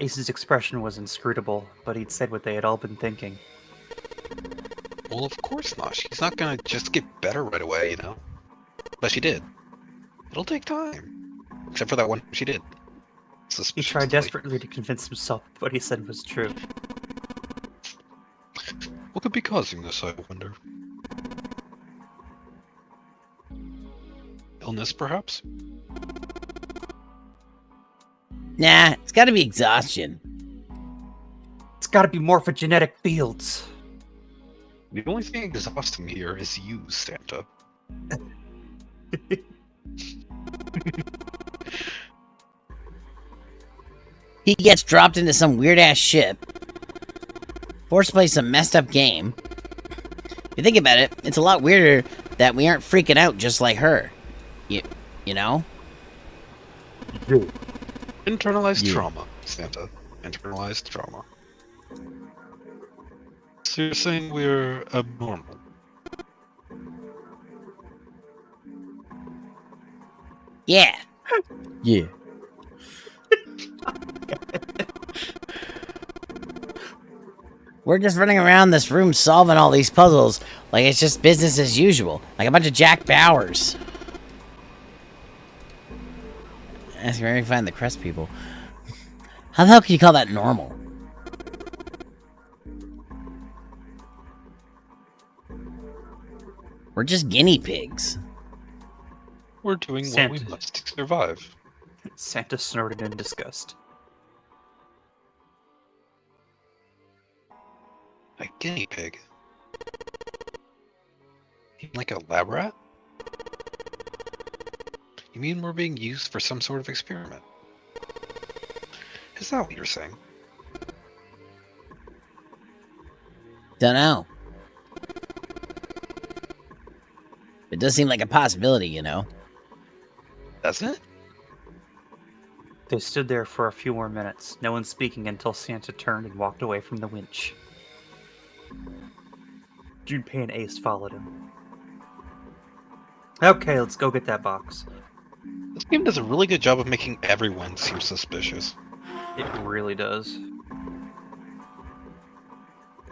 Ace's expression was inscrutable, but he'd said what they had all been thinking. Well, of course not. She's not gonna just get better right away, you know? But she did. It'll take time. Except for that one she did. He Suspicious tried like- desperately to convince himself what he said was true. What could be causing this, I wonder? Illness, perhaps? Nah, it's gotta be exhaustion. It's gotta be morphogenetic fields. The only thing exhausting here is you, Santa. He gets dropped into some weird-ass ship, forced to play some messed-up game. If you think about it, it's a lot weirder that we aren't freaking out just like her. You know? Internalized Yeah. trauma, Santa. Internalized trauma. So you're saying we're abnormal? Yeah. Yeah. We're just running around this room solving all these puzzles like it's just business as usual. Like a bunch of Jack Bowers. Ask where you find the crest people. How the hell can you call that normal? We're just guinea pigs. We're doing what Santa. we must to survive. Santa snorted in disgust. A guinea pig? You mean like a lab rat? You mean we're being used for some sort of experiment? Is that what you're saying? Dunno. It does seem like a possibility, you know? Doesn't it? They stood there for a few more minutes, no one speaking until Santa turned and walked away from the winch. Junpei and Ace followed him. Okay, let's go get that box. This game does a really good job of making everyone seem suspicious. It really does.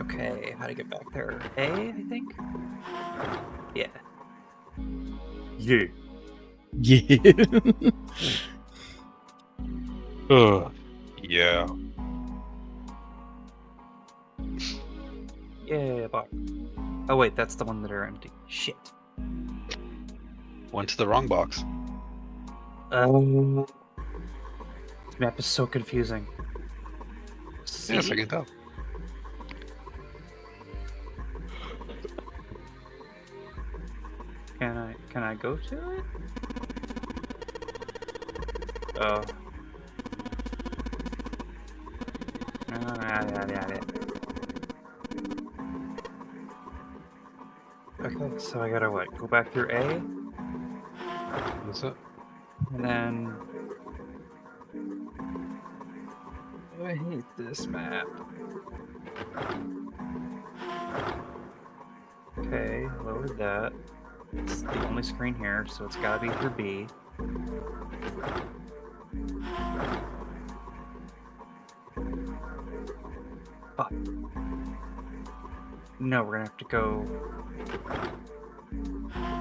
Okay, how to get back there? A, I think? Yeah. Yeah. Yeah. Ugh. Yeah. Yeah, box. Oh wait, that's the one that are empty. Shit. Went to the wrong box. This map is so confusing. Yes, I can tell. Can I go to it? Oh. Yeah. Okay, so I gotta what? Go back through A, That's it. and then. Oh, I hate this map. Okay, lowered that. It's the only screen here, so it's gotta be through B. Fuck. No, we're gonna have to go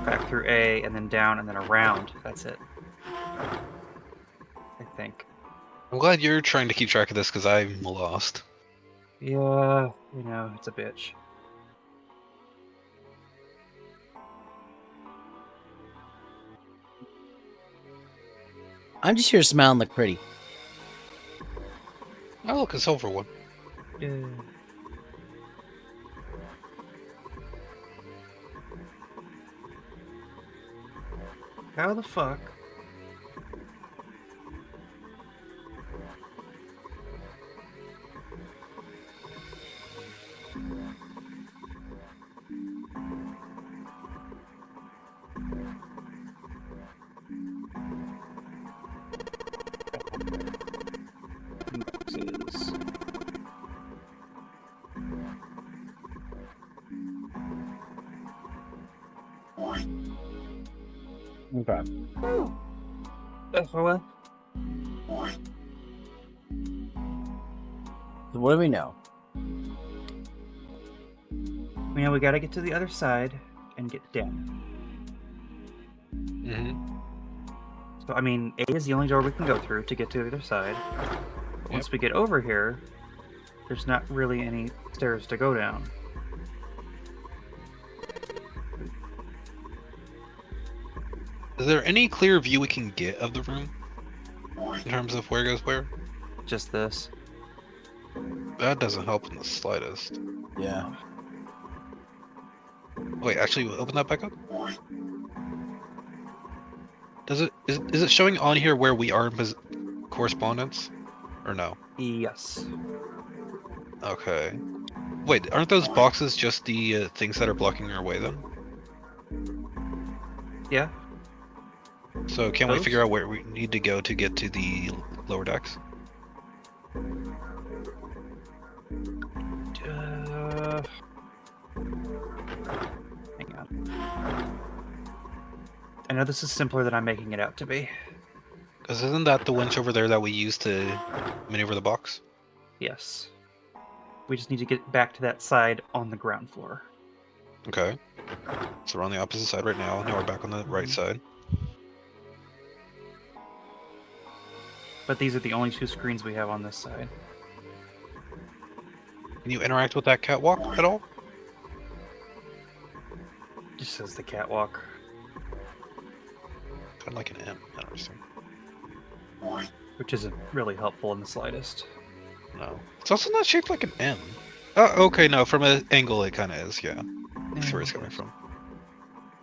back through A and then down and then around. That's it. I think. I'm glad you're trying to keep track of this because I'm lost. Yeah, you know, it's a bitch. I'm just here to smile and look pretty. Oh, look, a silver one. Yeah. How the fuck? Boxes. Okay. What? So what do we know? You know, we gotta get to the other side and get down. Mm-hmm. So, I mean, A is the only door we can go through to get to the other side. But once we get over here, there's not really any stairs to go down. Is there any clear view we can get of the room? In terms of where goes where? Just this. That doesn't help in the slightest. Yeah. Wait, actually, open that back up. Is it showing on here where we are in correspondence, or no? Yes. Okay. Wait, aren't those boxes just the things that are blocking our way then? Yeah. So can't we Those? figure out where we need to go to get to the lower decks? Hang on. I know this is simpler than I'm making it out to be. Because isn't that the winch over there that we use to maneuver the box? Yes. We just need to get back to that side on the ground floor. Okay. So we're on the opposite side right now. Now we're back on the right side. But these are the only 2 screens we have on this side. Can you interact with that catwalk at all? Just says the catwalk. Kind of like an M. Interesting. Which isn't really helpful in the slightest. No. It's also not shaped like an M. Oh, okay, no. From an angle, it kind of is, yeah. That's where it's coming from.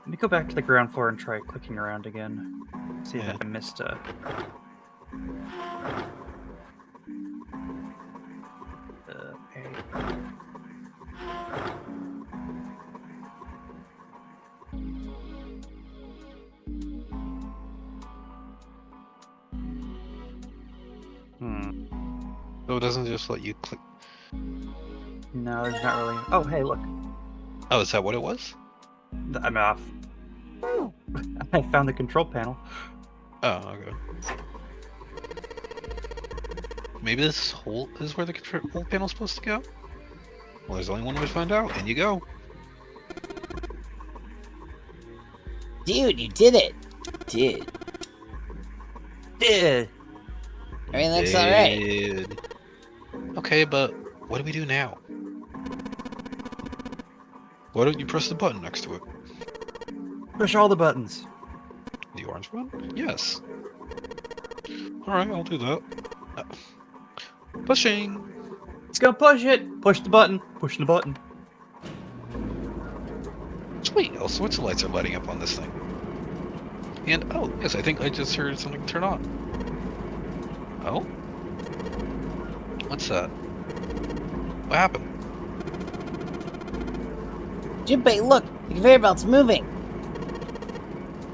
Let me go back to the ground floor and try clicking around again. See Yeah. if I missed a... A. So it doesn't just let you click. No, there's not really... Oh, hey, look. Oh, is that what it was? I'm off. I found the control panel. Oh, okay. Maybe this hole is where the control panel's supposed to go? Well, there's only one way to find out, and you go. Dude, you did it. Dude. Yeah. Everything looks alright. Dude. Okay, but what do we do now? Why don't you press the button next to it? Push all the buttons. The orange one? Yes. Alright, I'll do that. Pushing! Let's go push it. Push the button. Push the button. Sweet, all sorts of lights are lighting up on this thing. And, oh, yes, I think I just heard something turn on. Oh? What's that? What happened? Junpei, look! The conveyor belt's moving!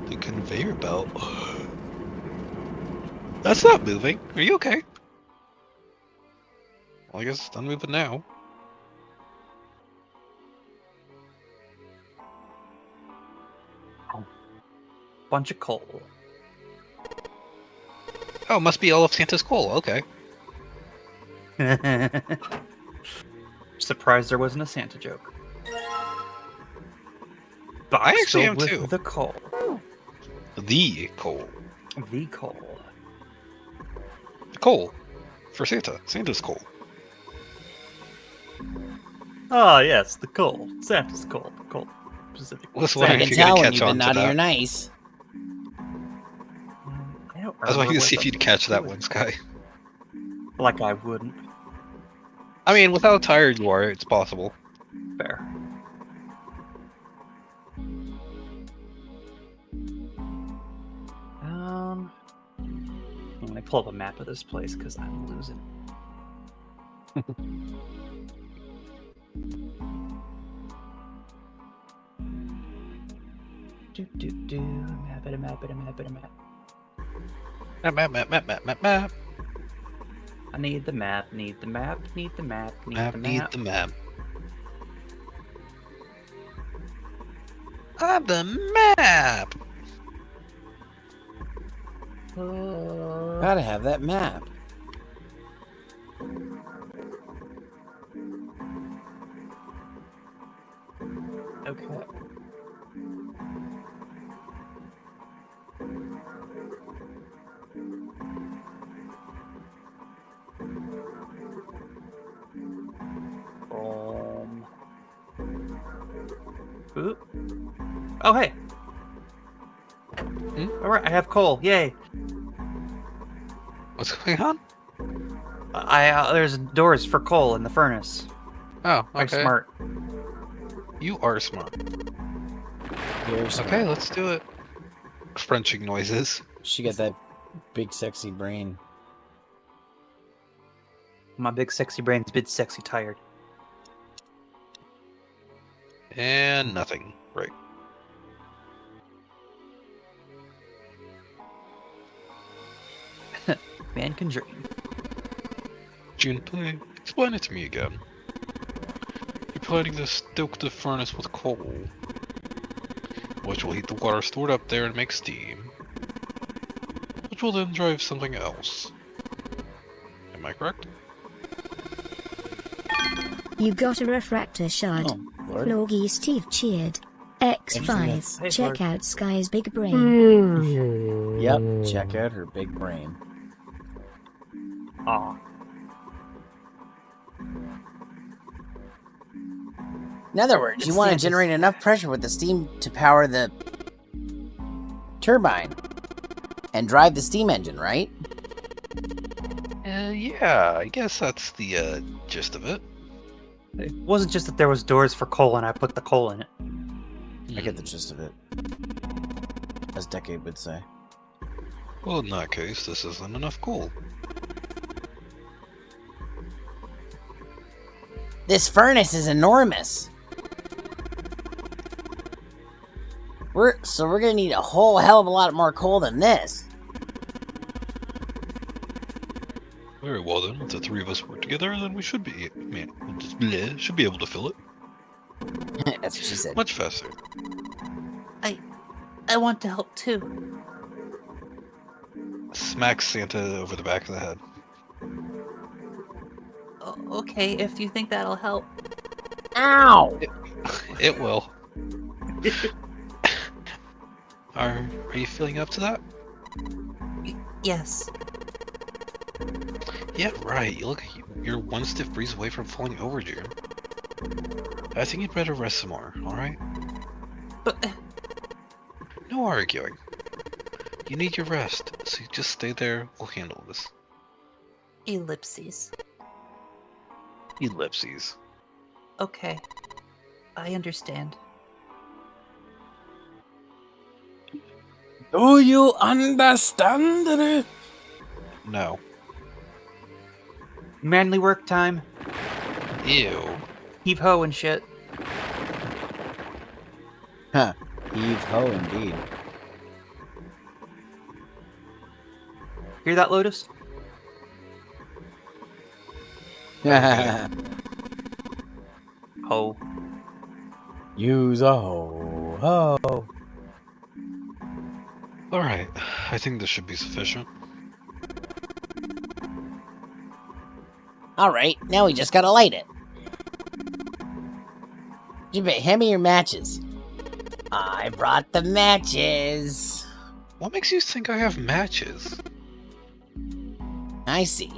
The conveyor belt? That's not moving. Are you okay? Well, I guess it's done moving now. Bunch of coal. Oh, must be all of Santa's coal. Okay. Surprised there wasn't a Santa joke. Box I actually filled am with too. The coal. The coal. The coal. Coal. For Santa. Santa's coal. Ah, yes, the coal. Santa's coal. Coal. Specific. Well, that's I why can if you're tell gonna when catch you've been on to naughty or that. nice. I don't I was waiting remember to see what if you'd the- catch that one, Sky. Like I wouldn't. I mean, with how tired you are, it's possible. Fair. I'm gonna pull up a map of this place because I'm losing. Do map it, a map it, a map it, a map. Map. I need the map, need the map, need the map, need the Need map. the map. On the map! Gotta have that map. Okay. Oop. Oh, hey. Alright, I have coal. Yay. What's going on? There's doors for coal in the furnace. Oh, I'm okay. smart. You are smart. Very Okay, smart. let's do it. Frenching noises. She got that big sexy brain. My big sexy brain's big sexy tired. And nothing. Right. Man can dream. Junpei, explain it to me again. You're planning to stoke the furnace with coal, which will heat the water stored up there and make steam, which will then drive something else. Am I correct? You got a refractor shard. Oh, Lord. Floggy Steve cheered. X5. Hey, Check Lord. out Sky's big brain. Yep, check out her big brain. Aw. In other words, you It's want to Santa's. generate enough pressure with the steam to power the turbine and drive the steam engine, right? Yeah, I guess that's the gist of it. It wasn't just that there was doors for coal and I put the coal in it. I get the gist of it. As Decade would say. Well, in that case, this isn't enough coal. This furnace is enormous. We're gonna need a whole hell of a lot more coal than this. Very well then, if the three of us work together, then we should be, should be able to fill it That's what she said. much faster. I want to help too. Smack Santa over the back of the head. Okay, if you think that'll help. Ow! It will. Are you feeling up to that? Yes. Yeah, right. You look, you're one stiff breeze away from falling over, June. I think you'd better rest some more, alright? But No arguing. You need your rest, so you just stay there, we'll handle this. ellipses. Ellipses. Okay. I understand. Do you understand it? No. Manly work time. Ew. Heave ho and shit. Huh. Heave ho indeed. Hear that, Lotus? Ho. Use a ho ho. Alright, I think this should be sufficient. Alright, now we just gotta light it. Jinbei, hand me your matches. I brought the matches. What makes you think I have matches? I see.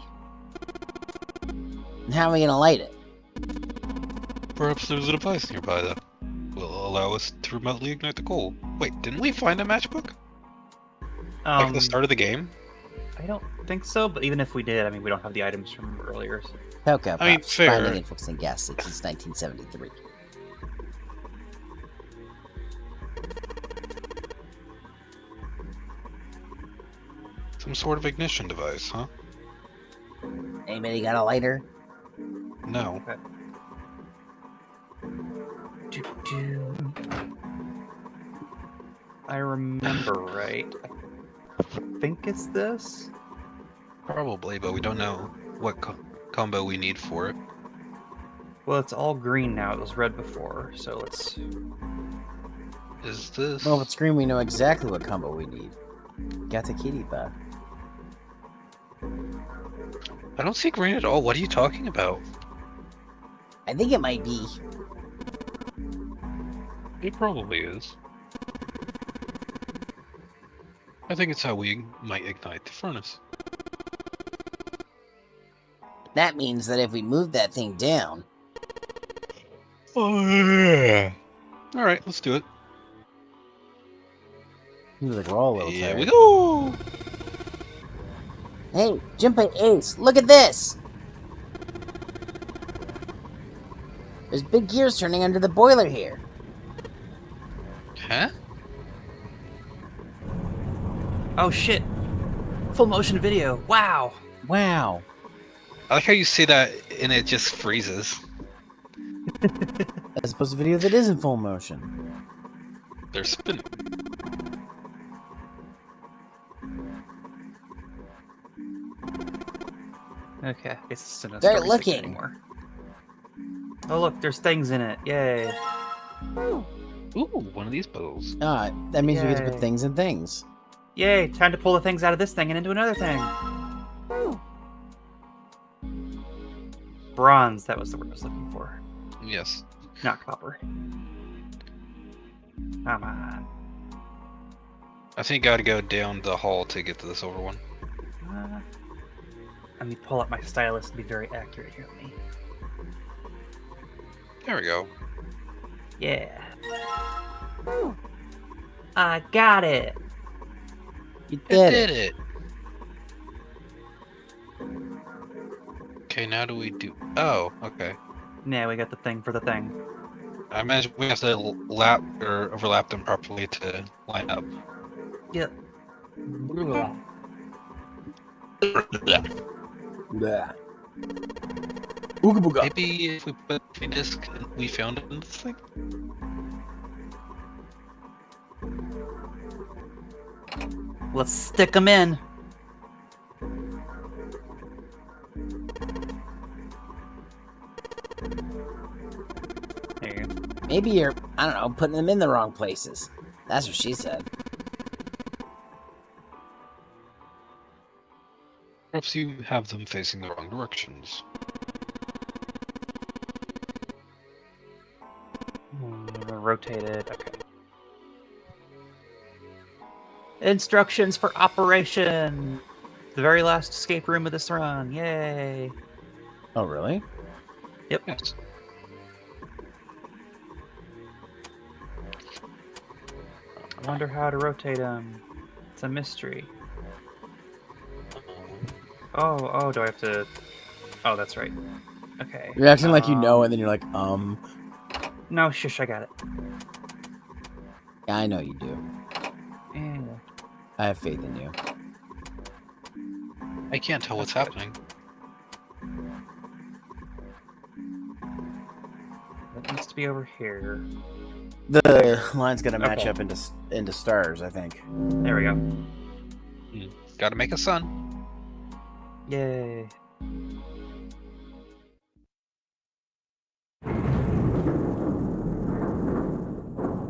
And how are we gonna light it? Perhaps there's a device nearby that will allow us to remotely ignite the coal. Wait, didn't we find a matchbook? Like at the start of the game? I don't think so, but even if we did, I mean, we don't have the items from earlier. So. Cocoa I mean, Puffs, fair. finding and fixing gas since 1973. Some sort of ignition device, huh? Anybody got a lighter? No. Do-do. I remember right. I think it's this. Probably, but we don't know what combo we need for it. Well, it's all green now. It was red before, so let's. Is this... Well, if it's green, we know exactly what combo we need. Got the kitty buff. I don't see green at all. What are you talking about? I think it might be. It probably is. I think it's how we might ignite the furnace. That means that if we move that thing down, Oh, yeah. Alright, let's do it. seems like we're all a little Here tired. we go! Hey, Junpei Ace, look at this! There's big gears turning under the boiler here. Huh? Oh shit! Full motion video. Wow. Wow. I like how you say that and it just freezes. As opposed to video that is in full motion. They're spinning. Okay, I guess it's not a Start story segment looking. anymore. Oh look, there's things in it. Yay. Ooh, one of these puzzles. That means we get to put Yay. things in things. Yay, time to pull the things out of this thing and into another thing. Bronze, that was the word I was looking for. Yes. Not copper. Come on. I think you gotta go down the hall to get to the silver one. Let me pull up my stylus and be very accurate here. With me. There we go. Yeah. I got it. You I did did it. it. Okay, now do we do... Oh, okay. Yeah, we got the thing for the thing. I imagine we have to lap or overlap them properly to line up. Yep. Blah. Ooga booga. Maybe if we put a disc we found it in this thing? Let's stick them in. There you go. Maybe you're, I don't know, putting them in the wrong places. That's what she said. Perhaps you have them facing the wrong directions. Rotate it. Okay. Instructions for operation. The very last escape room of this run. Yay. Oh, really? Yep. Yes. I wonder how to rotate them. It's a mystery. Oh, do I have to... Oh, that's right. Okay. You're acting like you know, and then you're like, No, shush, I got it. Yeah, I know you do. Yeah. I have faith in you. I can't tell what's That's good. happening. That needs to be over here. The line's gonna match Okay. up into stars, I think. There we go. Gotta make a sun. Yay.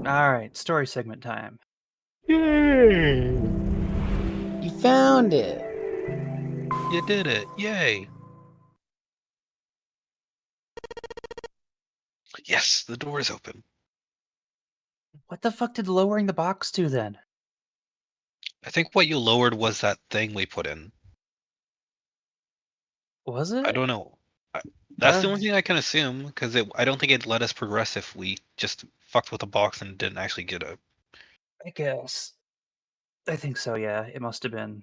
Alright, story segment time. You found it. You did it! Yay! Yes, the door is open. What the fuck did lowering the box do then? I think what you lowered was that thing we put in. Was it? I don't know. That's the Uh, only thing I can assume, because I don't think it let us progress if we just fucked with the box and didn't actually get it. I guess. I think so, yeah. It must have been.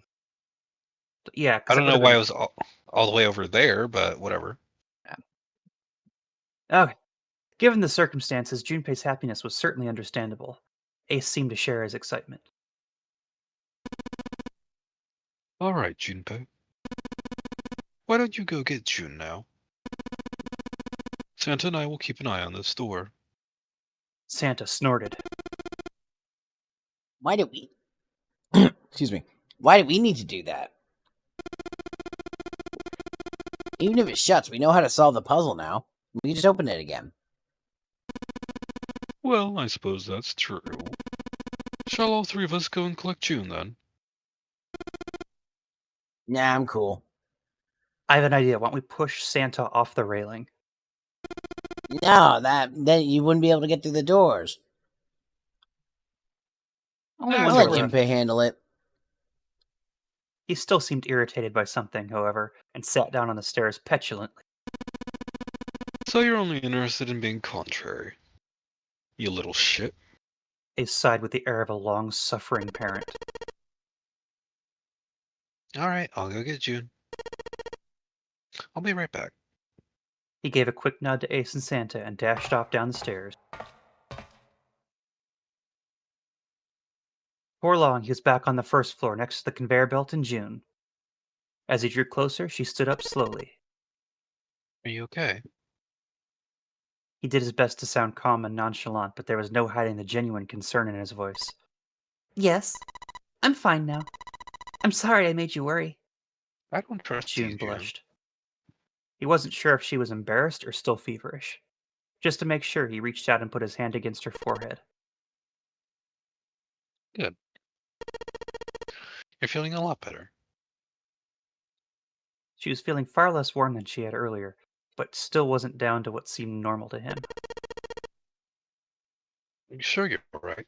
Yeah, I because don't know why it was all the way over there, but whatever. Okay. Given the circumstances, Junpei's happiness was certainly understandable. Ace seemed to share his excitement. All right, Junpei. Why don't you go get June now? Santa and I will keep an eye on this door. Santa snorted. Why did we? Excuse me. Why do we need to do that? Even if it shuts, we know how to solve the puzzle now. We can just open it again. Well, I suppose that's true. Shall all three of us go and collect June then? Nah, I'm cool. I have an idea. Why don't we push Santa off the railing? No, then you wouldn't be able to get through the doors. Only I'll I'll one let door. Junpei handle it. He still seemed irritated by something, however, and sat down on the stairs petulantly. So you're only interested in being contrary. You little shit. Ace sighed with the air of a long-suffering parent. Alright, I'll go get June. I'll be right back. He gave a quick nod to Ace and Santa and dashed off down the stairs. Before long, he was back on the first floor next to the conveyor belt in June. As he drew closer, she stood up slowly. Are you okay? He did his best to sound calm and nonchalant, but there was no hiding the genuine concern in his voice. Yes, I'm fine now. I'm sorry I made you worry. I don't trust you, June June. blushed. He wasn't sure if she was embarrassed or still feverish. Just to make sure, he reached out and put his hand against her forehead. Good. You're feeling a lot better. She was feeling far less warm than she had earlier, but still wasn't down to what seemed normal to him. I'm sure you're alright.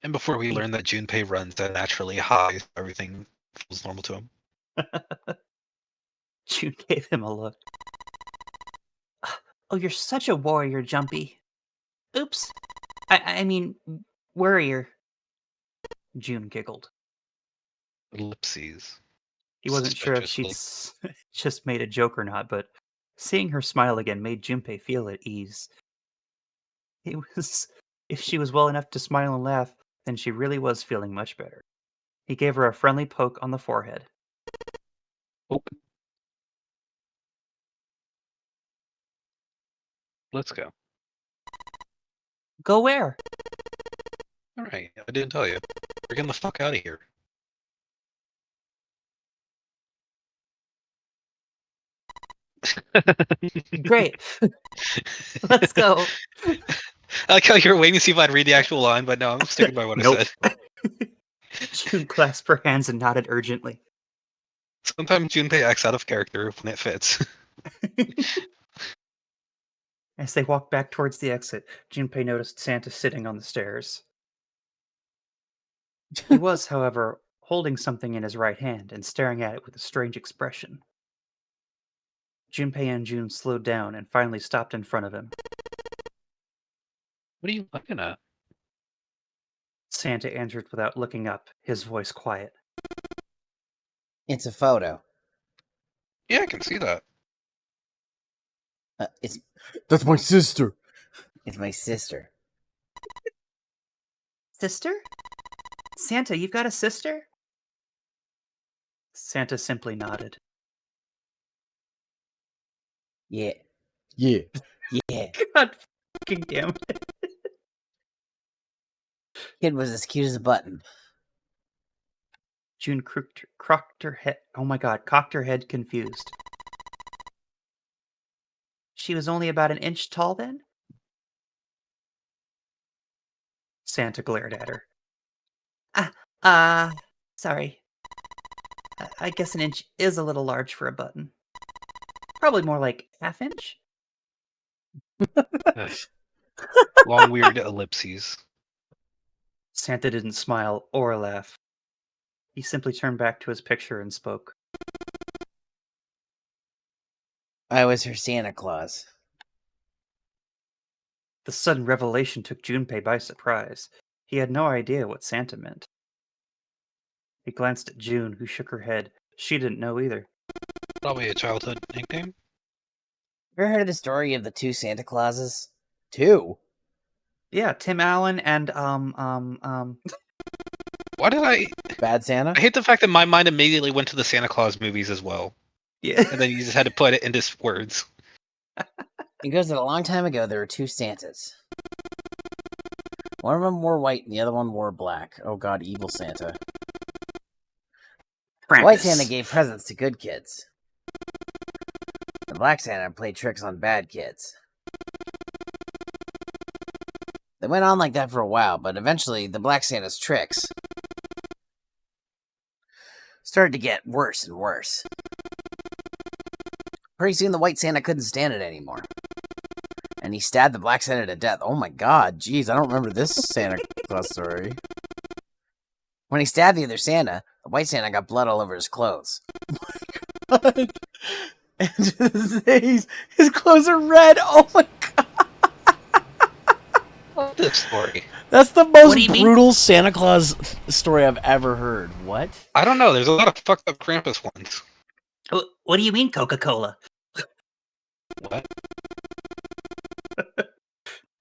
And before we He- learn that Junpei runs at naturally high, everything feels normal to him. June gave him a look. Oh, you're such a warrior, Jumpy. Oops. I mean, worrier. June giggled. Ellipses. He wasn't sure if Suspicious she'd just made a joke or not, but seeing her smile again made Junpei feel at ease. If she was well enough to smile and laugh, then she really was feeling much better. He gave her a friendly poke on the forehead. Oh. Let's go. Go where? Alright, I didn't tell you. We're getting the fuck out of here. Great. Let's go. I like how you were waiting to see if I'd read the actual line, but no, I'm sticking by what Nope. I said. June clasped her hands and nodded urgently. Sometimes Junpei acts out of character when it fits. As they walked back towards the exit, Junpei noticed Santa sitting on the stairs. He was, however, holding something in his right hand and staring at it with a strange expression. Junpei and June slowed down and finally stopped in front of him. What are you looking at? Santa answered without looking up, his voice quiet. It's a photo. Yeah, I can see that. It's That's my sister. my sister. Sister? Santa, you've got a sister? Santa simply nodded. Yeah. Yeah. Yeah. God fucking damn it. Kid was as cute as a button. June cocked her head. Oh my god, cocked her head confused. She was only about an inch tall then? Santa glared at her. Sorry. I guess an inch is a little large for a button. Probably more like half inch? Long, weird ellipses. Santa didn't smile or laugh. He simply turned back to his picture and spoke. I was her Santa Claus. The sudden revelation took Junpei by surprise. He had no idea what Santa meant. He glanced at June, who shook her head. She didn't know either. Probably a childhood nickname. Ever heard of the story of the two Santa Clauses? Two? Yeah, Tim Allen and Why did I Bad Santa? hate the fact that my mind immediately went to the Santa Claus movies as well. yeah. And then you just had to put it into words. It goes that a long time ago there were two Santas. One of them wore white and the other one wore black. Oh god, evil Santa. White Santa gave presents to good kids. The black Santa played tricks on bad kids. They went on like that for a while, but eventually the black Santa's tricks started to get worse and worse. Pretty soon the white Santa couldn't stand it anymore. And he stabbed the black Santa to death. Oh my god, jeez, I don't remember this Santa Claus story. When he stabbed the other Santa, the white Santa got blood all over his clothes. And to this day, his clothes are red. Oh my god. What's this story? That's the What most do you mean? brutal Santa Claus story I've ever heard. What? I don't know. There's a lot of fucked up Krampus ones. What do you mean, Coca-Cola? What?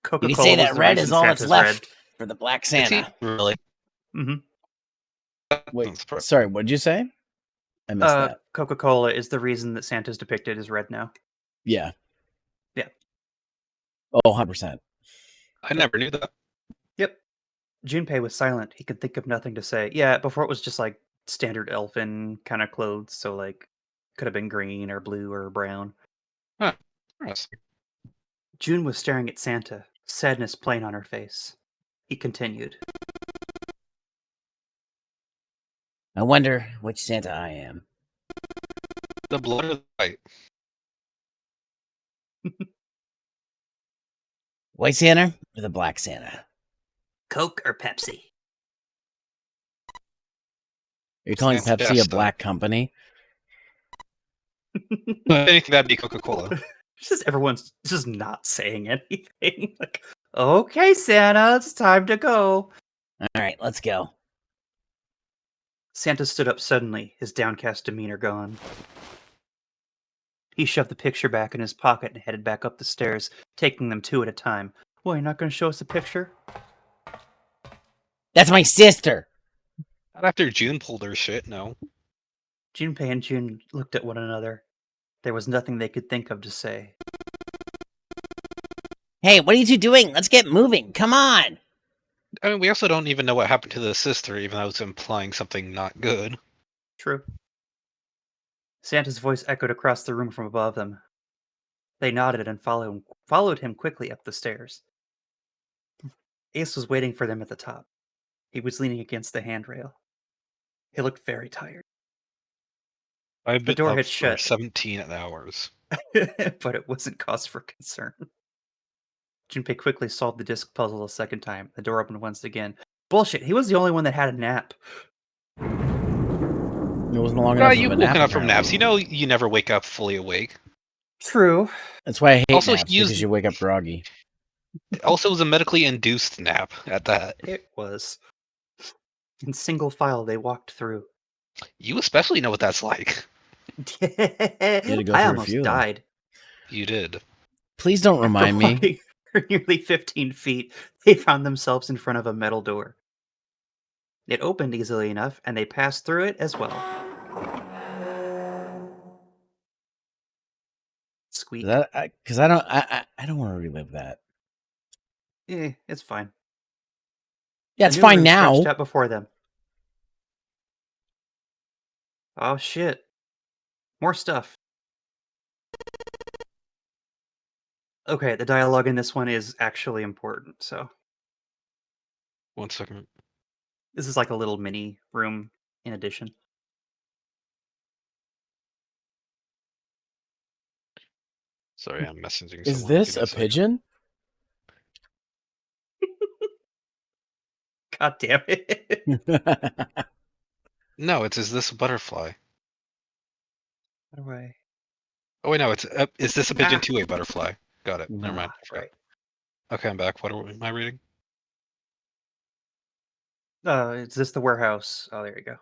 Coca-Cola You could say was that the red reason is all that's Santa's left red. for the black Is he Santa. really? Wait, sorry, what did you say? I missed that. Coca-Cola is the reason that Santa's depicted as red now. Yeah. Yeah. Oh, 100%. I never knew that. Yep. Junpei was silent. He could think of nothing to say. Yeah, before it was just like standard elfin kind of clothes, so like could have been green or blue or brown. Huh. Interesting. June was staring at Santa, sadness plain on her face. He continued. I wonder which Santa I am. The blood or the white? White Santa or the Black Santa? Coke or Pepsi? You're calling Santa Pepsi a Fiesta. black company? I think that'd be Coca-Cola. It's just everyone's just not saying anything. Like, okay, Santa, it's time to go. All right, let's go. Santa stood up suddenly, his downcast demeanor gone. He shoved the picture back in his pocket and headed back up the stairs, taking them two at a time. Well, you're not going to show us the picture? That's my sister. Not after June pulled her shit, no. Junpei and June looked at one another. There was nothing they could think of to say. Hey, what are you two doing? Let's get moving. Come on. I mean, we also don't even know what happened to the sister, even though it's implying something not good. True. Santa's voice echoed across the room from above them. They nodded and followed him quickly up the stairs. Ace was waiting for them at the top. He was leaning against the handrail. He looked very tired. I've The been door up had for shut. 17 hours. But it wasn't cause for concern. Junpei quickly solved the disc puzzle a second time. The door opened once again. Bullshit, he was the only one that had a nap. It wasn't long enough You've of a nap, woken up from naps. apparently. You know you never wake up fully awake. True. That's why I hate Also, naps, he was- because you wake up groggy. Also, it was a medically induced nap at that. It was. In single file, they walked through. You especially know what that's like. I to go through a almost few of them. died. You did. Please don't remind me. Walking for nearly 15 feet, they found themselves in front of a metal door. It opened easily enough, and they passed through it as well. Squeak. Because I don't want to relive that. It's fine. Yeah, A it's new fine room now. stretched out before them. Oh shit! More stuff. Okay, the dialogue in this one is actually important. So 1 second. this is like a little mini room in addition. Sorry, I'm messaging Is someone. this Give me a second. pigeon? God damn it! No, it's is this a butterfly? How do I? Oh wait, no, it's is this a pigeon Ah. to a butterfly? Got it. Never mind. Ah, I forgot. right. Okay, I'm back. What am I reading? Is this the warehouse? Oh, there you go.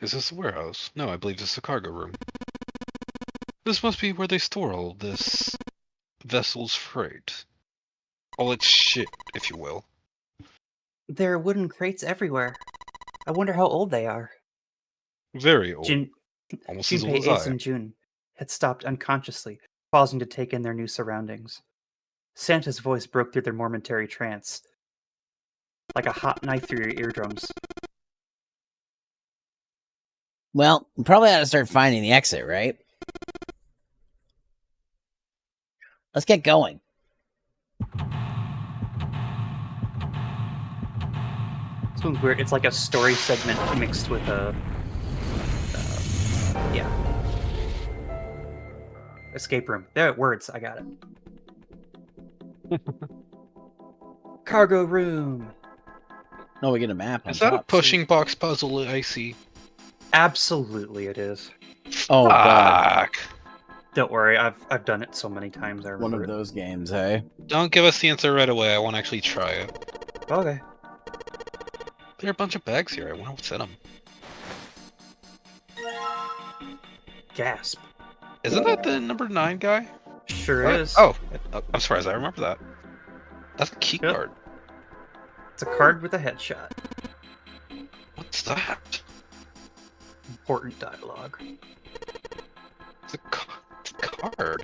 Is this a warehouse? No, I believe this is a cargo room. This must be where they store all this vessel's freight. All its shit, if you will. There are wooden crates everywhere. I wonder how old they are. Very old. Jun- Almost as old Junpei, as Ace, I. and June had stopped unconsciously, pausing to take in their new surroundings. Santa's voice broke through their momentary trance, like a hot knife through your eardrums. Well, we probably ought to start finding the exit, right? Let's get going. This one's weird. It's like a story segment mixed with a... yeah. Escape room. There, words. I got it. Cargo room. No, we get a map on Is that a top, too. pushing box puzzle I see? Absolutely, it is. Oh, God. Fuck. Don't worry, I've done it so many times. I One remember of those games, hey? Don't give us the answer right away. I want to actually try it. it. Okay. There are a bunch of bags here. I wonder what's in them. Gasp. Isn't that the number 9 guy? Sure What? is. Oh, I'm surprised I remember that. That's a key Yep. card. It's a card with a headshot. What's that? Important dialogue. It's a card.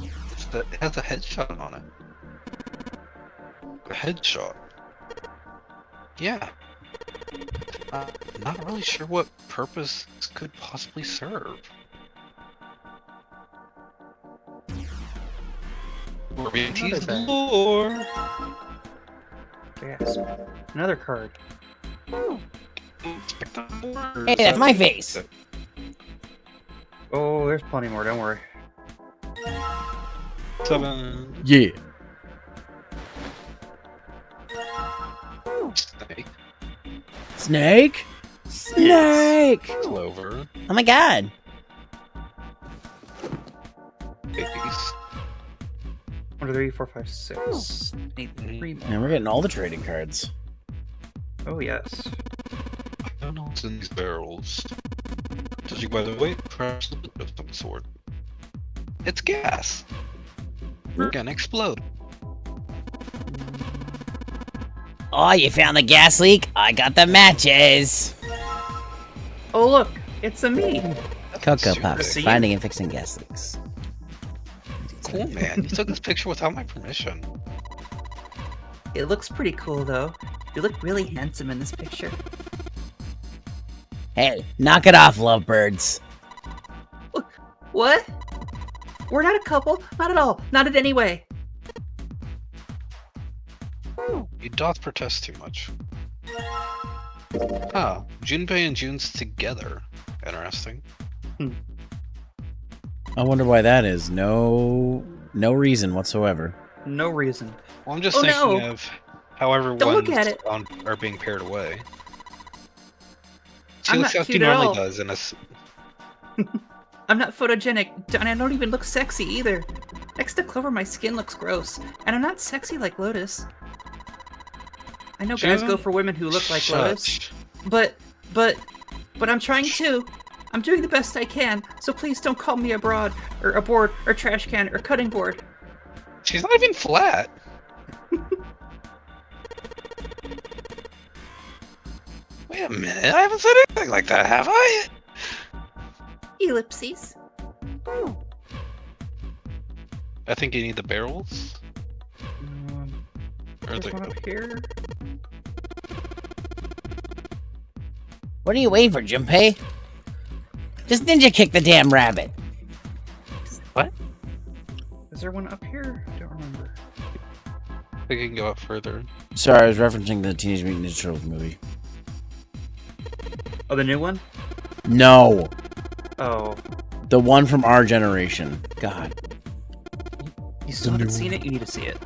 It has a headshot on it. A headshot. Yeah. Not really sure what purpose this could possibly serve. We're being teased bad. more. Gasp. Another card. Hey, that's my face. Oh, there's plenty more, don't worry. 7. Yeah. Snake. Snake? Snake! Clover. Oh my god. Ace. 1, 2, 3, 4, 5, 6. Need 3 more. And we're getting all the trading cards. Oh, yes. I don't know what's in these barrels. Judging by the weight, perhaps a liquid of some sort. It's gas. We're gonna explode. Oh, you found the gas leak? I got the matches. Oh, look! It's a me! Cocoa Super Puffs, sick. finding and fixing gas leaks. Cool, man. You took this picture without my permission. It looks pretty cool, though. You look really handsome in this picture. Hey, knock it off, lovebirds. What? We're not a couple. Not at all. Not in any way. You doth protest too much. Ah, Junpei and June's together. Interesting. I wonder why that is. No reason whatsoever. No reason. Well, I'm just Oh, thinking no. of how everyone's Don't look at it. are being paired away. She I'm looks not how she cute at normally all. does in I'm not photogenic, and I don't even look sexy either. Next to Clover, my skin looks gross, and I'm not sexy like Lotus. I know guys go for women who look like Lotus, but I'm trying to. I'm doing the best I can, so please don't call me a broad, or a board, or trash can, or cutting board. She's not even flat. Wait a minute, I haven't said anything like that, have I? Ellipses. I think you need the barrels. Or There's one up here. What are you waiting for, Junpei? Just ninja kick the damn rabbit. Is there one up here? I don't remember. I think you can go up further. Sorry, I was referencing the Teenage Mutant Ninja Turtles movie. Oh, the new one? No, Oh. the one from our generation. God, You still haven't seen it? You need to see it.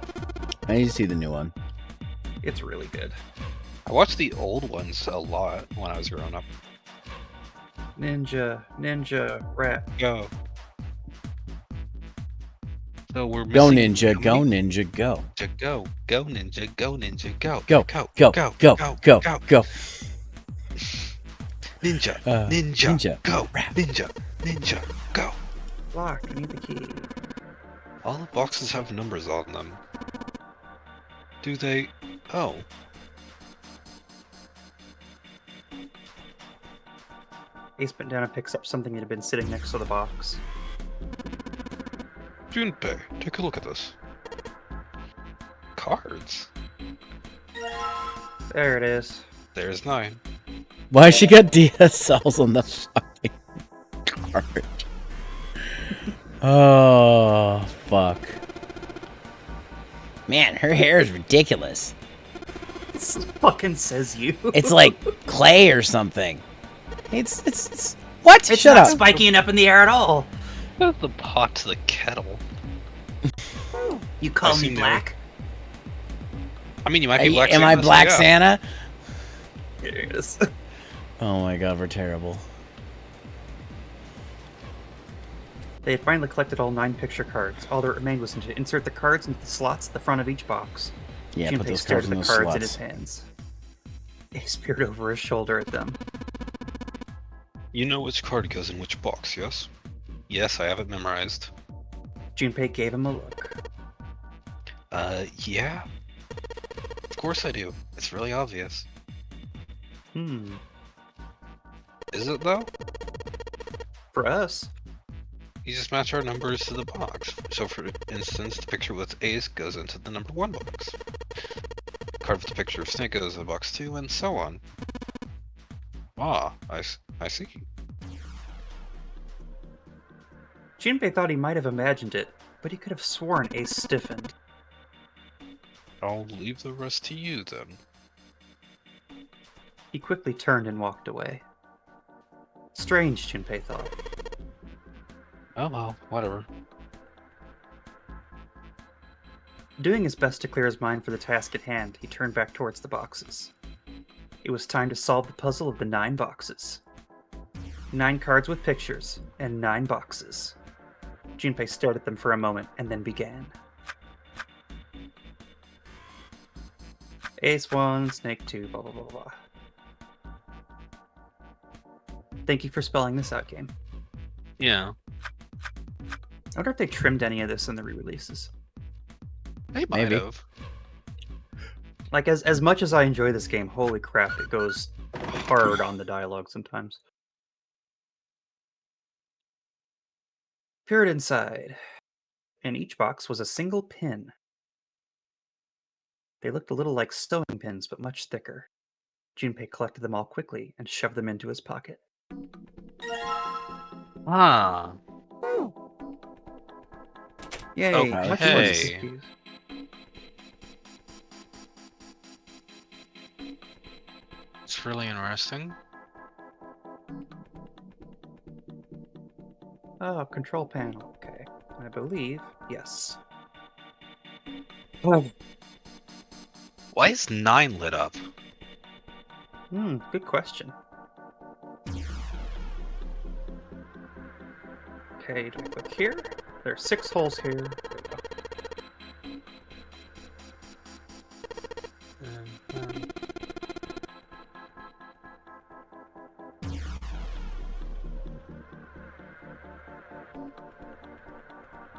I need to see the new one. It's really good. I watched the old ones a lot when I was growing up. Ninja, rat. Go. So we're Go missing ninja, how go many- ninja, go. Go ninja, go ninja, go. Go, go, go, go, go, go, go. Ninja, Uh, ninja, ninja, go, rap. ninja, ninja, go. Lock, I need the key. All the boxes have numbers on them. Do they? Oh. Ace bent down and picks up something that had been sitting next to the box. Junpei, take a look at this. Cards. There it is. There's 9. Why she got DSLs on the fucking card? Oh, fuck. Man, her hair is ridiculous. This fucking says you. It's like clay or something. It's what? It's Shut not up. spiking up in the air at all. That's the pot to the kettle. You call I me see no- black? I mean, you might be Black Am I Santa, so Black yeah. Santa? Here it is. Oh my god, we're terrible. They had finally collected all 9 picture cards. All that remained was to insert the cards into the slots at the front of each box. Yeah, put Junpei those stared cards at in the those cards in his slots. hands. Ace peered over his shoulder at them. You know which card goes in which box, yes? Yes, I have it memorized. Junpei gave him a look. Yeah. Of course I do. It's really obvious. Is it though? For us. You just match our numbers to the box. So for instance, the picture with Ace goes into the number 1 box. The card with the picture of Snake goes in box 2, and so on. Ah, I see. Junpei thought he might have imagined it, but he could have sworn Ace stiffened. I'll leave the rest to you then. He quickly turned and walked away. Strange, Junpei thought. Oh well, whatever. Doing his best to clear his mind for the task at hand, he turned back towards the boxes. It was time to solve the puzzle of the 9 boxes. 9 cards with pictures, and 9 boxes. Junpei stared at them for a moment, and then began. Ace 1, Snake 2, blah blah blah blah. Thank you for spelling this out, game. Yeah. I wonder if they trimmed any of this in the re-releases. They might Maybe. have. Like, as much as I enjoy this game, holy crap, it goes hard on the dialogue sometimes. Peered inside. In each box was a single pin. They looked a little like sewing pins, but much thicker. Junpei collected them all quickly and shoved them into his pocket. Ah. Yay! Okay. Much more CPUs. It's really interesting. Oh, control panel. Okay. I believe, yes. Why is 9 lit up? Good question. Okay, do I click here? There are 6 holes here. There we go.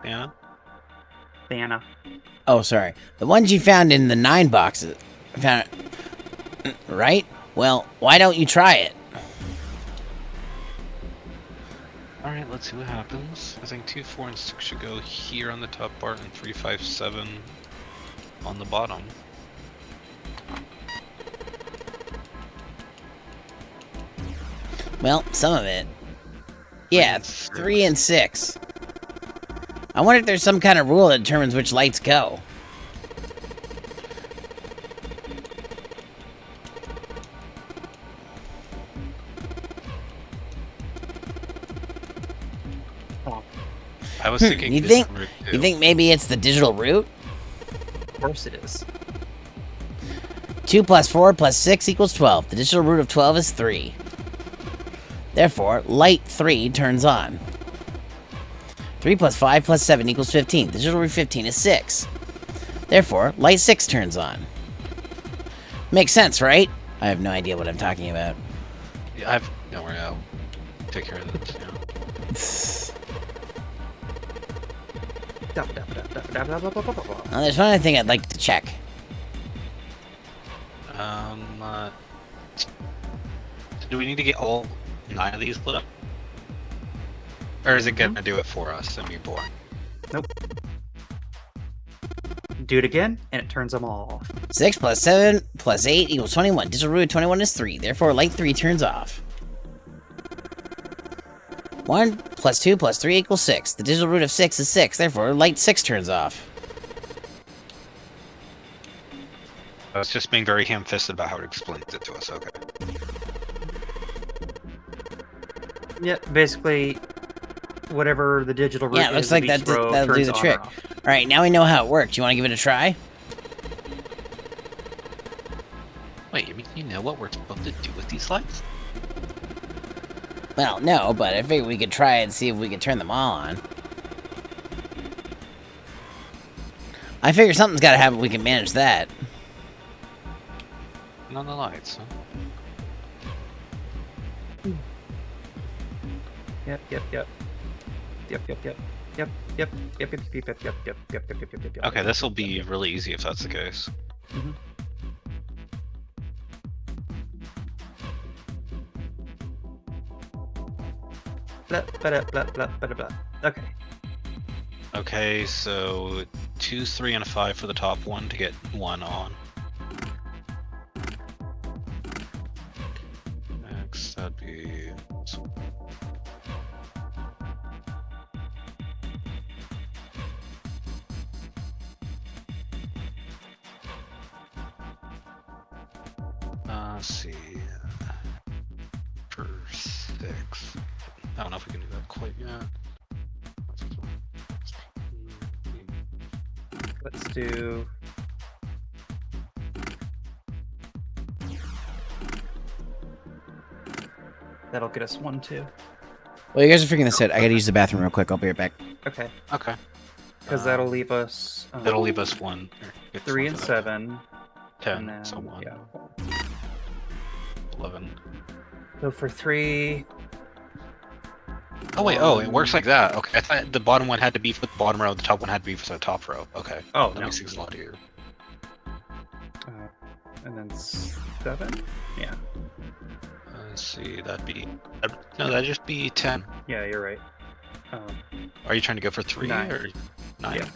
Yeah. Diana. Oh, sorry. The ones you found in the 9 boxes. Found it. Right? Well, why don't you try it? Alright, let's see what happens. I think 2, 4, and 6 should go here on the top bar and 3, 5, 7 on the bottom. Well, some of it. Yeah, and 6. 3 and 6. I wonder if there's some kind of rule that determines which lights go. I was thinking You this think? route You too. think maybe it's the digital route? Of course it is. 2 plus 4 plus 6 equals 12. The digital root of 12 is 3. Therefore, light 3 turns on. 3 plus 5 plus 7 equals 15. The digital root of 15 is 6. Therefore, light 6 turns on. Makes sense, right? I have no idea what I'm talking about. Yeah, I've no worry, I'll take care of this. Yeah. Now, there's one other thing I'd like to check. Do we need to get all 9 of these lit up? Or is it gonna do it for us and be boring? Nope. Do it again, and it turns them all off. 6 plus 7 plus 8 equals 21. Digital root of 21 is 3. Therefore, light 3 turns off. 1 plus 2 plus 3 equals 6. The digital root of 6 is 6. Therefore, light 6 turns off. I was just being very ham-fisted about how it explains it to us, okay. Yep, basically, whatever the digital root Yeah, it looks is like of each row that'll do turns the on or trick. off. Alright, now we know how it works. You want to give it a try? Wait, you mean you know what we're supposed to do with these lights? Well, no, but I figured we could try it and see if we could turn them all on. I figure something's got to happen. We can manage that. And on the lights, huh? Yep. Okay, this will be really easy if that's the case. blah, blah, blah, blah, blah, blah. Okay. Okay, so 2, 3, and a 5 for the top one to get 1 on. Next, that'd be... let's see. For 6. I don't know if we can do that quite yet. Let's do. That'll get us 1, 2. Well, you guys are figuring this out. I gotta use the bathroom real quick. I'll be right back. Okay. Okay. Because that'll leave us. That'll leave us 1. 3 and 7. 10, And then, so 1. Yeah. 11. Go for 3. Oh wait, oh, it works like that. Okay, I thought the bottom one had to be for the bottom row, the top one had to be for the top row. Okay. Oh, that no. makes things a lot easier. And then 7? Yeah. Let's see, that'd be... no, that'd just be 10. Yeah, you're right. Are you trying to go for 3 9. or 9? Yeah.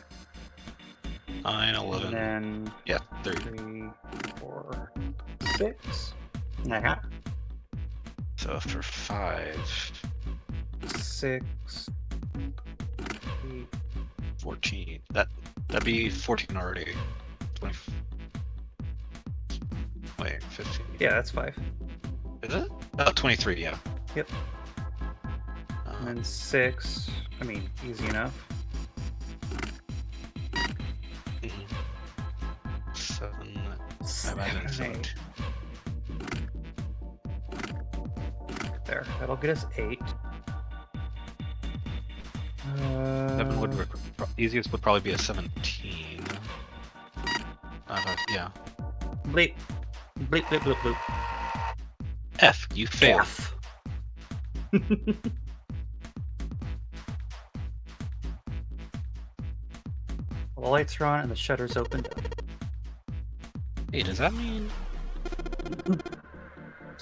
9, 11. And then Yeah, 3. 3, 4, 6. Uh-huh. So for 5, 6. 8. 14. That'd be 14 already. 20. Wait, 15. Yeah, that's 5. Is it? Oh, 23, yeah. Yep. And then 6. I mean, easy enough. 7. I 7, imagine it's 8. There. That'll get us 8. 7 would easiest would probably be a 17. Yeah. Bleep. Bleep, bleep, bleep, bleep. F, you failed. F. The lights are on and the shutters opened up. Hey, does that mean?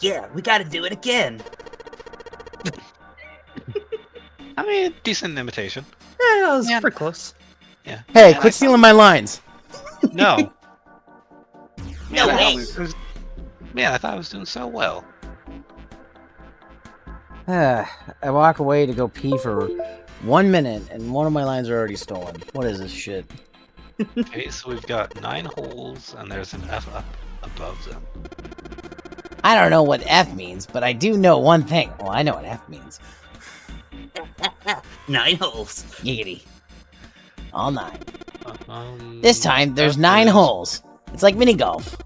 Yeah, we gotta do it again. I mean, decent imitation. Yeah, that was Yeah. pretty close. Yeah. Hey, And quit stealing my lines. No. No Man, way. Man, I thought I was doing so well. I walk away to go pee for 1 minute, and one of my lines are already stolen. What is this shit? Okay, so we've got 9 holes, and there's an F up above them. I don't know what F means, but I do know one thing. Well, I know what F means. 9 holes. Giggity. All 9. This time, there's 9 is- holes. It's like mini golf.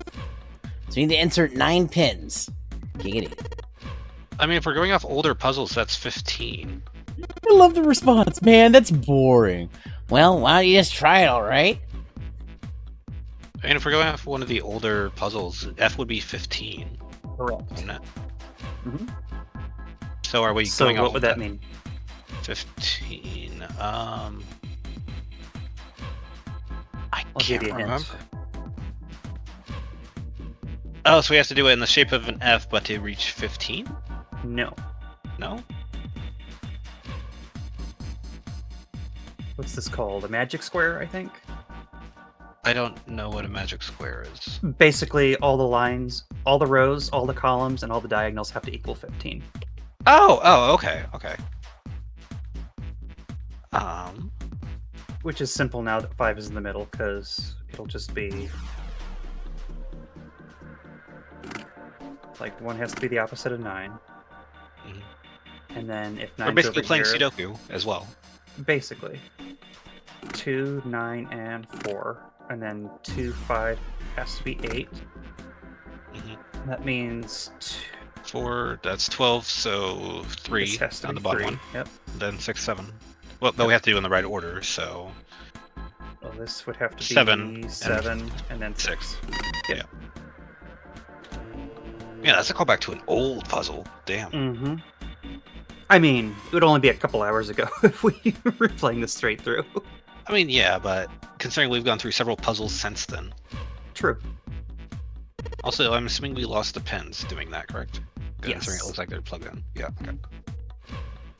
So you need to insert 9 pins. Giggity. I mean, if we're going off older puzzles, that's 15. I love the response, man. That's boring. Well, why don't you just try it, alright? I mean, if we're going off one of the older puzzles, F would be 15. Correct. Wouldn't it? Mhm. So are we So going what off would that mean? 15. I I'll give can't you a hint. remember. Oh, so we have to do it in the shape of an F, but to reach 15? No. No? What's this called? A magic square, I think? I don't know what a magic square is. Basically, all the lines, all the rows, all the columns, and all the diagonals have to equal 15. Oh, okay. Which is simple now that 5 is in the middle, because it'll just be... Like, 1 has to be the opposite of 9. Mhm. And then if 9's We're basically over playing here, Sudoku as well. Basically. 2, 9, and 4. And then 2, 5 has to be 8. Mhm. That means 4, that's 12, so 3 this has to on be the bottom 3. one. Yep. Then 6, 7. Well, but we have to do it in the right order, so Well, this would have to be 7 7 and then 6. 6. Yeah, that's a callback to an old puzzle. Damn. Mm-hmm. I mean, it would only be a couple hours ago if we were playing this straight through. I mean, yeah, but considering we've gone through several puzzles since then. True. Also, I'm assuming we lost the pins doing that, correct? Yes. Considering it looks like they're plugged in. Yeah, okay.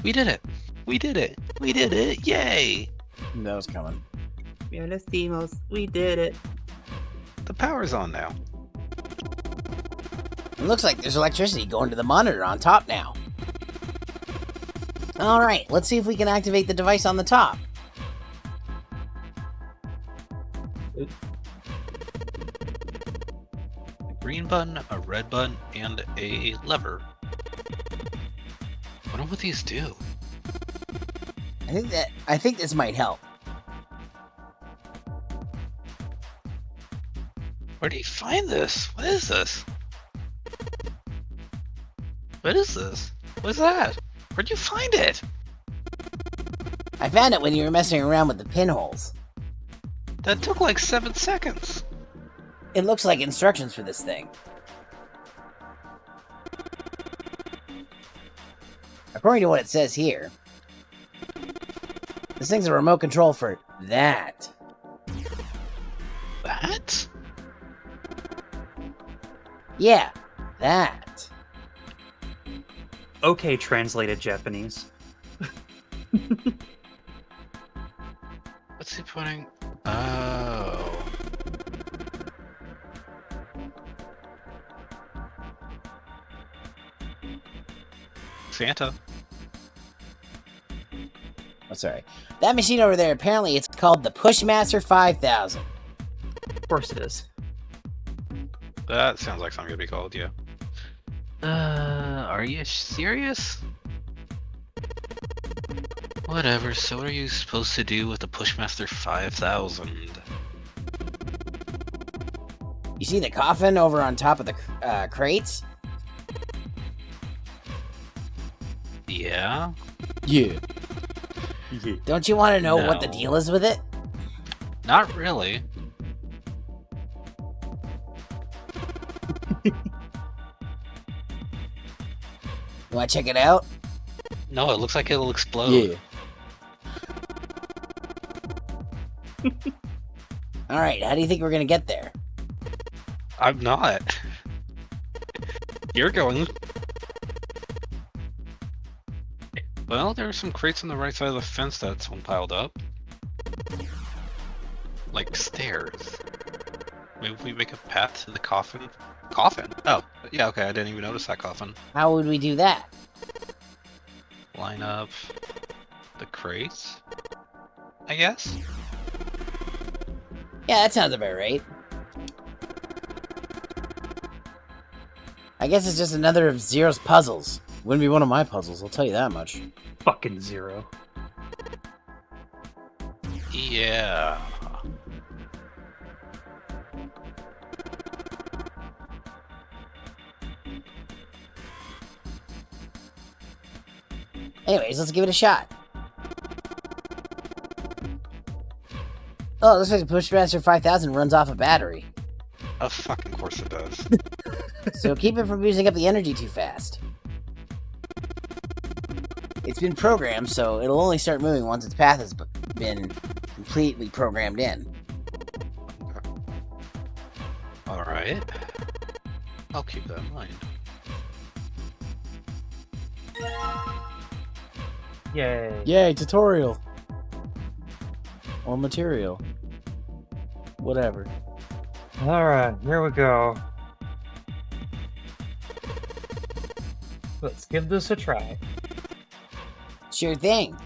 We did it! We did it! We did it! Yay! That was coming. Yeah, we did it. The power's on now. It looks like there's electricity going to the monitor on top now. Alright, let's see if we can activate the device on the top. A green button, a red button, and a lever. I wonder what these do. I think this might help. Where do you find this? What is this? What is this? What's that? Where'd you find it? I found it when you were messing around with the pinholes. That took like 7 seconds. It looks like instructions for this thing. According to what it says here, this thing's a remote control for that. That? Yeah, that. Okay, translated Japanese. What's he putting? Oh. Santa. Oh, sorry. That machine over there, apparently it's called the Pushmaster 5000. Of course it is. That sounds like something to be called, yeah. Are you serious? Whatever, so what are you supposed to do with the Pushmaster 5000? You see the coffin over on top of the crates? Yeah? Yeah. Don't you want to know what the No. deal is with it? Not really. You want to check it out? No, it looks like it'll explode. Yeah. Alright, how do you think we're gonna get there? I'm not. You're going. Well, there are some crates on the right side of the fence that's one piled up. Like stairs. Maybe if we make a path to the coffin. Coffin? Oh, yeah, okay, I didn't even notice that coffin. How would we do that? Line up the crates, I guess? Yeah, that sounds about right. I guess it's just another of Zero's puzzles. Wouldn't be one of my puzzles, I'll tell you that much. Fucking Zero. Yeah. Anyways, let's give it a shot. Oh, it looks like the Pushmaster 5000 runs off a battery. Of fucking course it does. So keep it from using up the energy too fast. It's been programmed, so it'll only start moving once its path has been completely programmed in. Alright. I'll keep that in mind. Yay. Yay, tutorial! Or material. Whatever. Alright, here we go. Let's give this a try. Sure thing.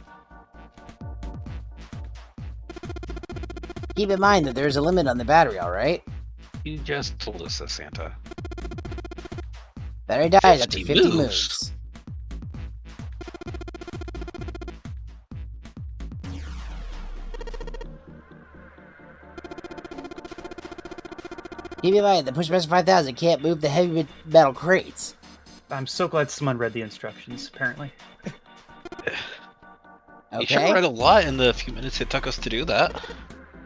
Keep in mind that there's a limit on the battery, alright? You just told us this, Santa. Battery dies after 50 50 moves. moves. Keep in mind, the Pushmaster 5000 can't move the heavy metal crates. I'm so glad someone read the instructions, apparently. You sure Okay? read a lot in the few minutes it took us to do that.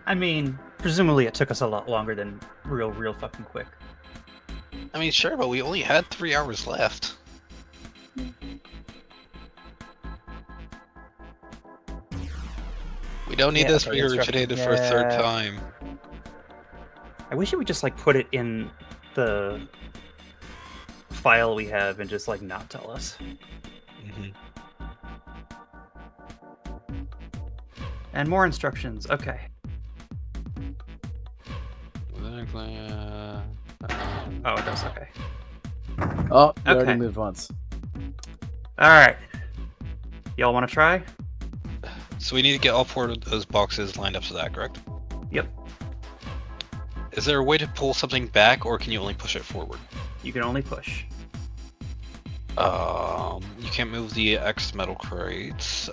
I mean, presumably it took us a lot longer than real fucking quick. I mean, sure, but we only had 3 hours left. We don't need Yeah, this okay, instructions. regurgitated for a third Yeah. time. I wish it would just like put it in the file we have and just like not tell us. Mhm. And more instructions. Okay. Oh, it does. Okay. Oh, you already Okay. moved once. All right. Y'all want to try? So we need to get all 4 of those boxes lined up to that, correct? Yep. Is there a way to pull something back, or can you only push it forward? You can only push. You can't move the X metal crates.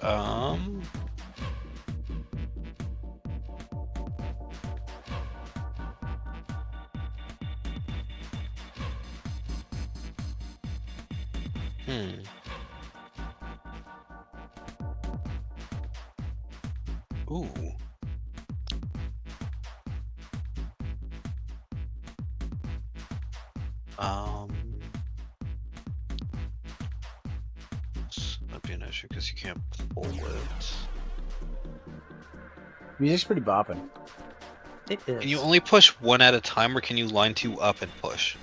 Ooh. That'd be an issue because you can't pull it. Music's pretty bopping. It is. Can you only push 1 at a time, or can you line 2 up and push?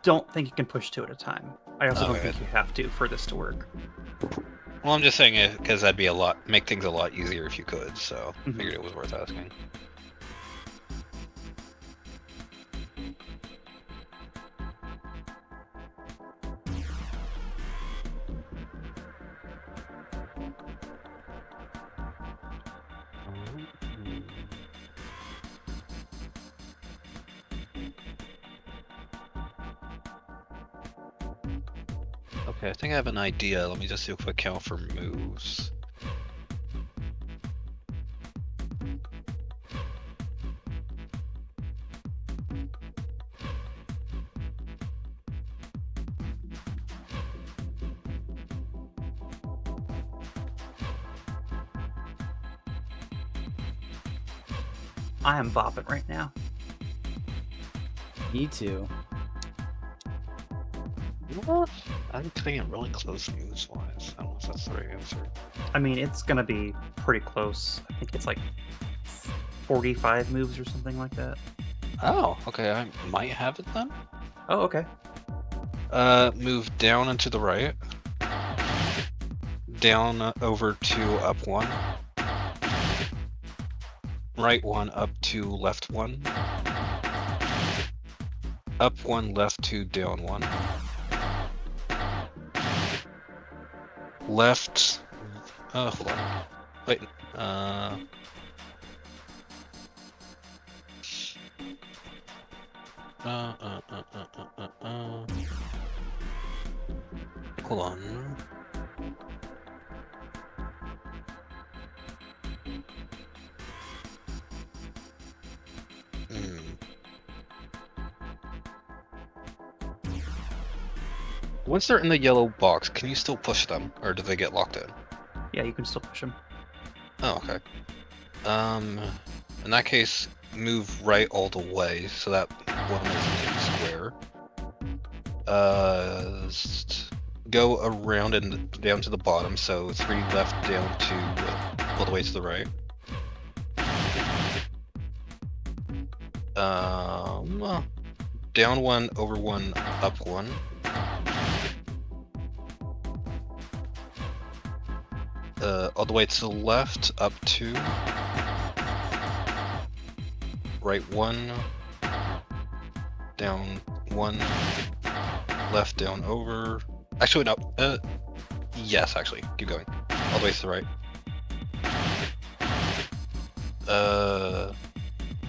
Don't think you can push 2 at a time. I also don't Okay. think you have to for this to work. Well, I'm just saying it because that'd be make things a lot easier if you could. So Mhm. figured it was worth asking. Okay, I think I have an idea. Let me just do a quick count for moves. I am bopping right now. Me too. I'm getting really close moves wise. I don't know if that's the right answer. I mean, it's gonna be pretty close. I think it's like 45 moves or something like that. Oh, okay. I might have it then. Oh, okay. Move down and to the right. Down over to up 1. Right 1 up to left 1. Up 1 left 2 down 1. Left. Hold on. Wait. Hold on. Once they're in the yellow box, can you still push them, or do they get locked in? Yeah, you can still push them. Oh, okay. In that case, move right all the way, so that one is in the square. Go around and down to the bottom, so 3 left down to all the way to the right. Down 1, over 1, up 1. All the way to the left, up 2. Right 1. Down 1. Left down over. Actually, no. Yes, actually. Keep going. All the way to the right.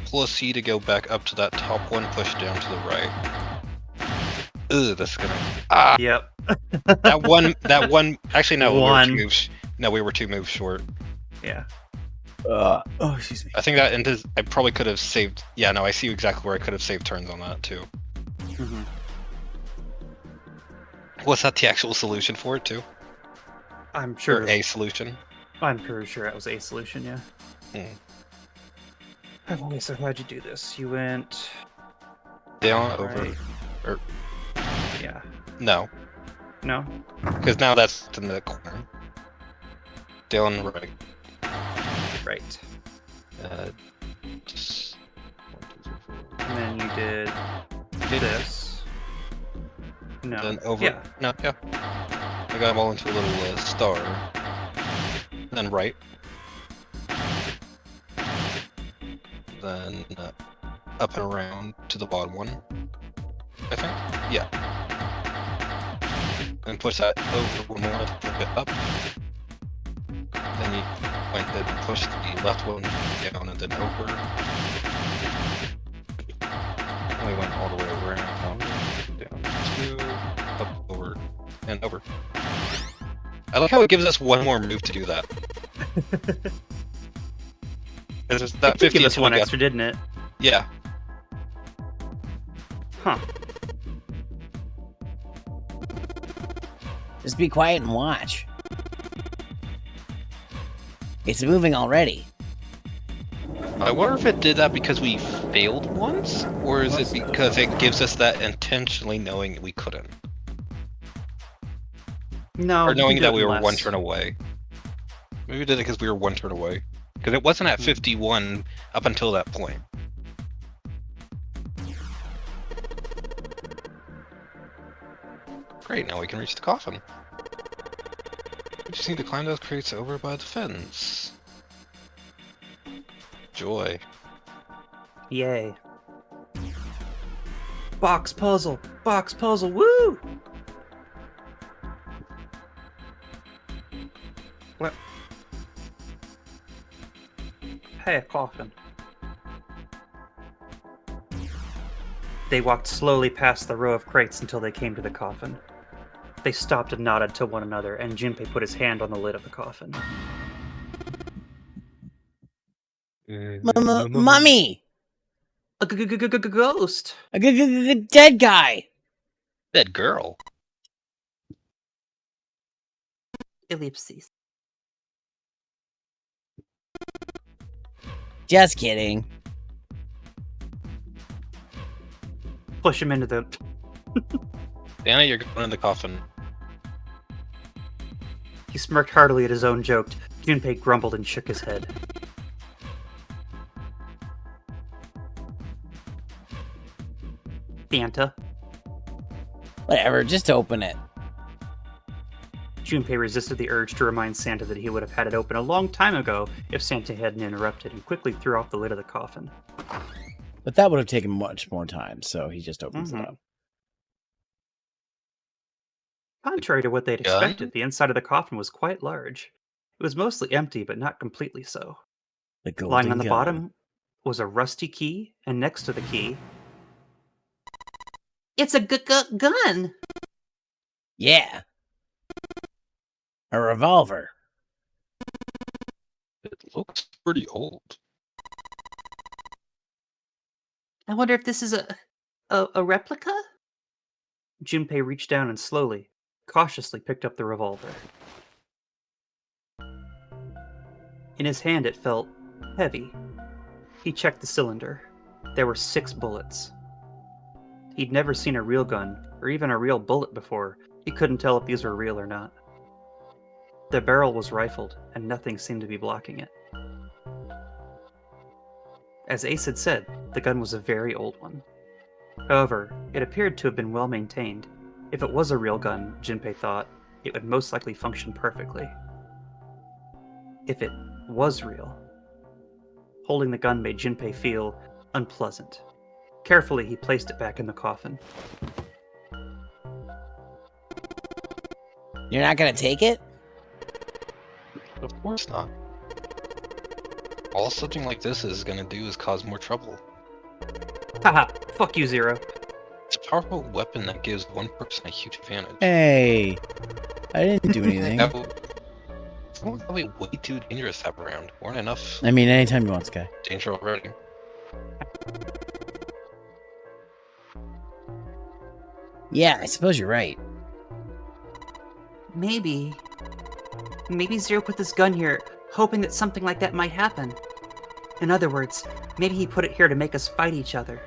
Pull a C to go back up to that top one, push down to the right. Ugh, that's gonna... Yep. That one, actually no, we were One. 2 moves. No, we were 2 moves short. Yeah. Oh, excuse me. I think that ended, I probably could have saved, yeah, no, I see exactly where I could have saved turns on that too. Mm-hmm. Was that the actual solution for it too? I'm sure. Or a solution? I'm pretty sure that was a solution. Yeah. Hmm. Okay, so how'd you do this? You went Down, over, right. or... Yeah. No, No. because now that's in the corner. Down, right. Right. Just... 1, 2, 3, 4. And then you did this. No. Then over. Yeah. No, yeah. the eyeball into a little star. Then right. Then up and around to the bottom one. I think? Yeah. And push that over one more, flip it up. Then you went and push the left one down and then over. And we went all the way around, down, two, up, over, and over. I like how it gives us one more move to do that. It's just that It did 50 give us until one we got- extra, didn't it? Yeah. Huh. Just be quiet and watch. It's moving already. I wonder if it did that because we failed once, or is it because it gives us that intentionally knowing we couldn't, No. or you knowing can do that it we were less. one turn away? Maybe we did it because we were one turn away, because it wasn't at 51 up until that point. Great, now we can reach the coffin. We just need to climb those crates over by the fence. Joy. Yay. Box puzzle! Box puzzle! Woo! What? Hey, a coffin. They walked slowly past the row of crates until they came to the coffin. They stopped and nodded to one another, and Junpei put his hand on the lid of the coffin. Mummy! A ghost! A dead guy! Dead girl. Ellipses. Just kidding. Push him into the... Dana, you're going in the coffin. He smirked heartily at his own joke. Junpei grumbled and shook his head. Santa. Whatever, just open it. Junpei resisted the urge to remind Santa that he would have had it open a long time ago if Santa hadn't interrupted, and quickly threw off the lid of the coffin. But that would have taken much more time, so he just opens it Mhm. up. Contrary to what they'd Gun? expected, the inside of the coffin was quite large. It was mostly empty, but not completely so. The golden Lying on the gun. bottom was a rusty key, and next to the key, It's a gun. Yeah. A revolver. It looks pretty old. I wonder if this is a replica? Junpei reached down and slowly, cautiously picked up the revolver. In his hand it felt heavy. He checked the cylinder. There were 6 bullets. He'd never seen a real gun, or even a real bullet before. He couldn't tell if these were real or not. The barrel was rifled, and nothing seemed to be blocking it. As Ace had said, the gun was a very old one. However, it appeared to have been well maintained. If it was a real gun, Junpei thought, it would most likely function perfectly. If it was real. Holding the gun made Junpei feel unpleasant. Carefully, he placed it back in the coffin. You're not gonna take it? Of course not. All something like this is gonna do is cause more trouble. Haha, fuck you, Zero. It's a powerful weapon that gives one person a huge advantage. Hey. I didn't do anything. It's probably way too dangerous to have around. Weren't enough I mean, anytime you want, Sky. danger already. Yeah, I suppose you're right. Maybe Zero put this gun here, hoping that something like that might happen. In other words, maybe he put it here to make us fight each other.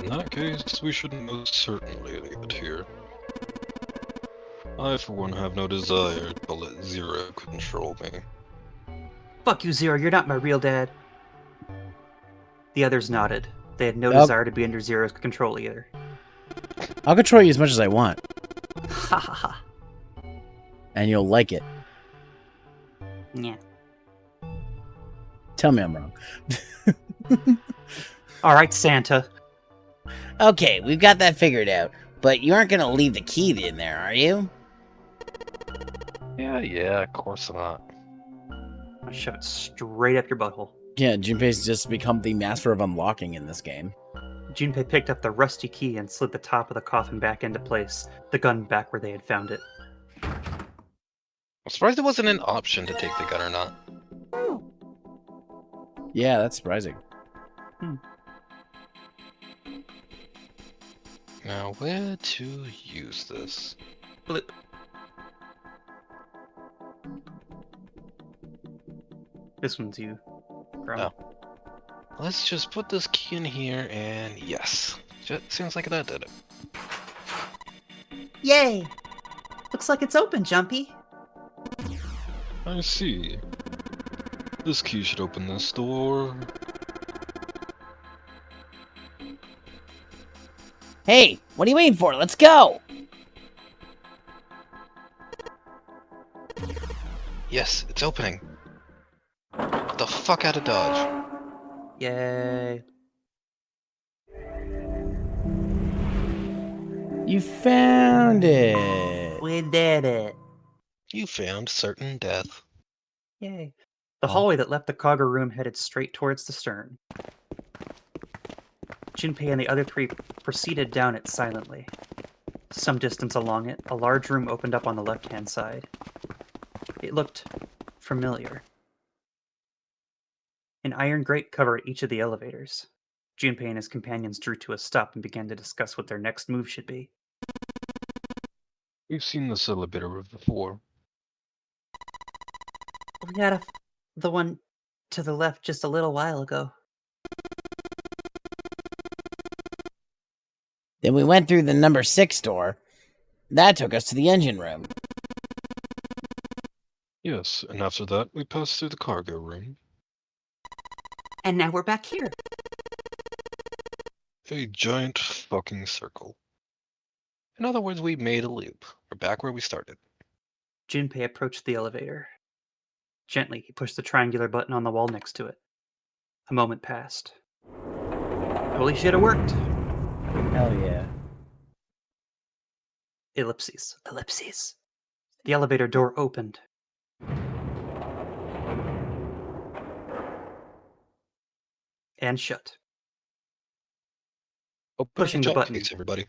In that case, we should most certainly leave it here. I, for one, have no desire to let Zero control me. Fuck you, Zero, you're not my real dad. The others nodded. They had no Nope. desire to be under Zero's control either. I'll control you as much as I want. Ha ha ha. and you'll like it. Yeah. Tell me I'm wrong. All right, Santa. Okay, we've got that figured out. But you aren't gonna leave the key in there, are you? Yeah, of course not. I'll shove it straight up your butthole. Yeah, Junpei's just become the master of unlocking in this game. Junpei picked up the rusty key and slid the top of the coffin back into place, the gun back where they had found it. I'm surprised it wasn't an option to take the gun or not. Yeah, that's surprising. Now, where to use this? Blip. This one's you. Oh. Let's just put this key in here, and yes. Seems like that did it. Yay! Looks like it's open, Jumpy. I see. This key should open this door. Hey, what are you waiting for? Let's go! Yes, it's opening. Get the fuck out of Dodge. Yay. You found it! We did it. You found certain death. Yay. The hallway that left the cargo room headed straight towards the stern. Junpei and the other three proceeded down it silently. Some distance along it, a large room opened up on the left-hand side. It looked familiar. An iron grate covered each of the elevators. Junpei and his companions drew to a stop and began to discuss what their next move should be. We've seen this elevator before. We got the one to the left just a little while ago. Then we went through the number 6 door. That took us to the engine room. Yes, and after that, we passed through the cargo room. And now we're back here. A giant fucking circle. In other words, we made a loop. We're back where we started. Junpei approached the elevator. Gently, he pushed the triangular button on the wall next to it. A moment passed. Holy shit, it worked! Hell yeah. Ellipses. Ellipses. The elevator door opened. And shut. Pushing the button. Thanks, everybody.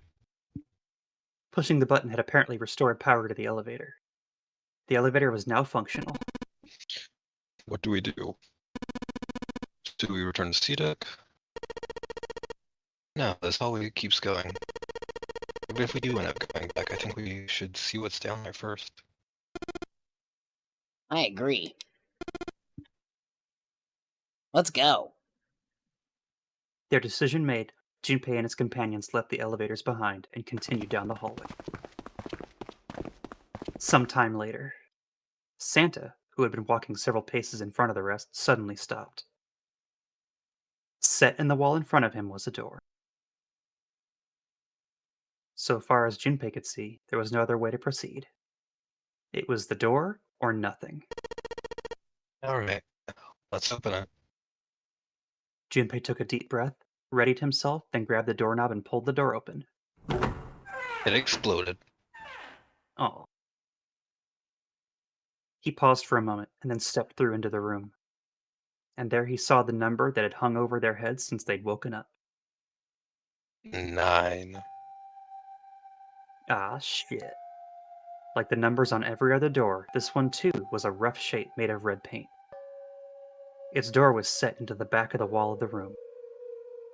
Pushing the button had apparently restored power to the elevator. The elevator was now functional. What do we do? Do we return to C-Deck? No, this hallway keeps going. Even if we do end up going back, I think we should see what's down there first. I agree. Let's go. Their decision made, Junpei and his companions left the elevators behind and continued down the hallway. Some time later, Santa, who had been walking several paces in front of the rest, suddenly stopped. Set in the wall in front of him was a door. So far as Junpei could see, there was no other way to proceed. It was the door or nothing. Alright, let's open it. Junpei took a deep breath, readied himself, then grabbed the doorknob and pulled the door open. It exploded. Oh. He paused for a moment and then stepped through into the room. And there he saw the number that had hung over their heads since they'd woken up. 9. Ah, shit. Like the numbers on every other door, this one too was a rough shape made of red paint. Its door was set into the back of the wall of the room.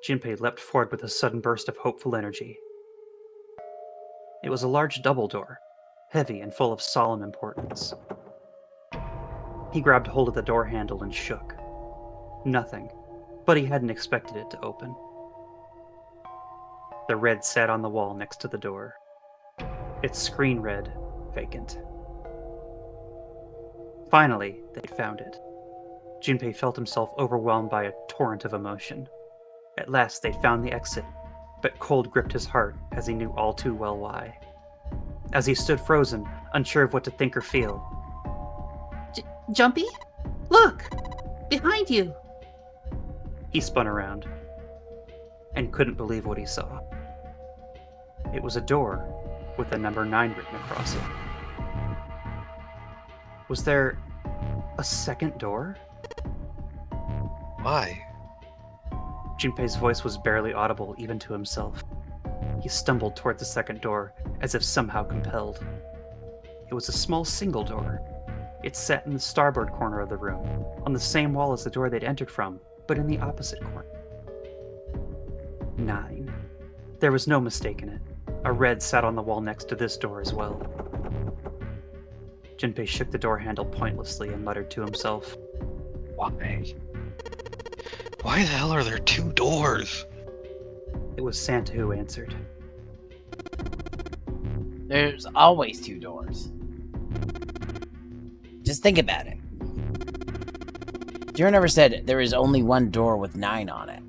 Junpei leapt forward with a sudden burst of hopeful energy. It was a large double door, heavy and full of solemn importance. He grabbed hold of the door handle and shook. Nothing, but he hadn't expected it to open. The red sat on the wall next to the door. Its screen read, vacant. Finally, they'd found it. Junpei felt himself overwhelmed by a torrent of emotion. At last they'd found the exit, but cold gripped his heart as he knew all too well why. As he stood frozen, unsure of what to think or feel. Jumpy? Look! Behind you! He spun around and couldn't believe what he saw. It was a door with the number 9 written across it. Was there a second door? Why? Junpei's voice was barely audible even to himself. He stumbled toward the second door, as if somehow compelled. It was a small single door. It sat in the starboard corner of the room, on the same wall as the door they'd entered from, but in the opposite corner. 9. There was no mistake in it. A red sat on the wall next to this door as well. Junpei shook the door handle pointlessly and muttered to himself, Why? Why the hell are there 2 doors? It was Santa who answered. There's always 2 doors. Just think about it. Jiro never said there is only one door with 9 on it.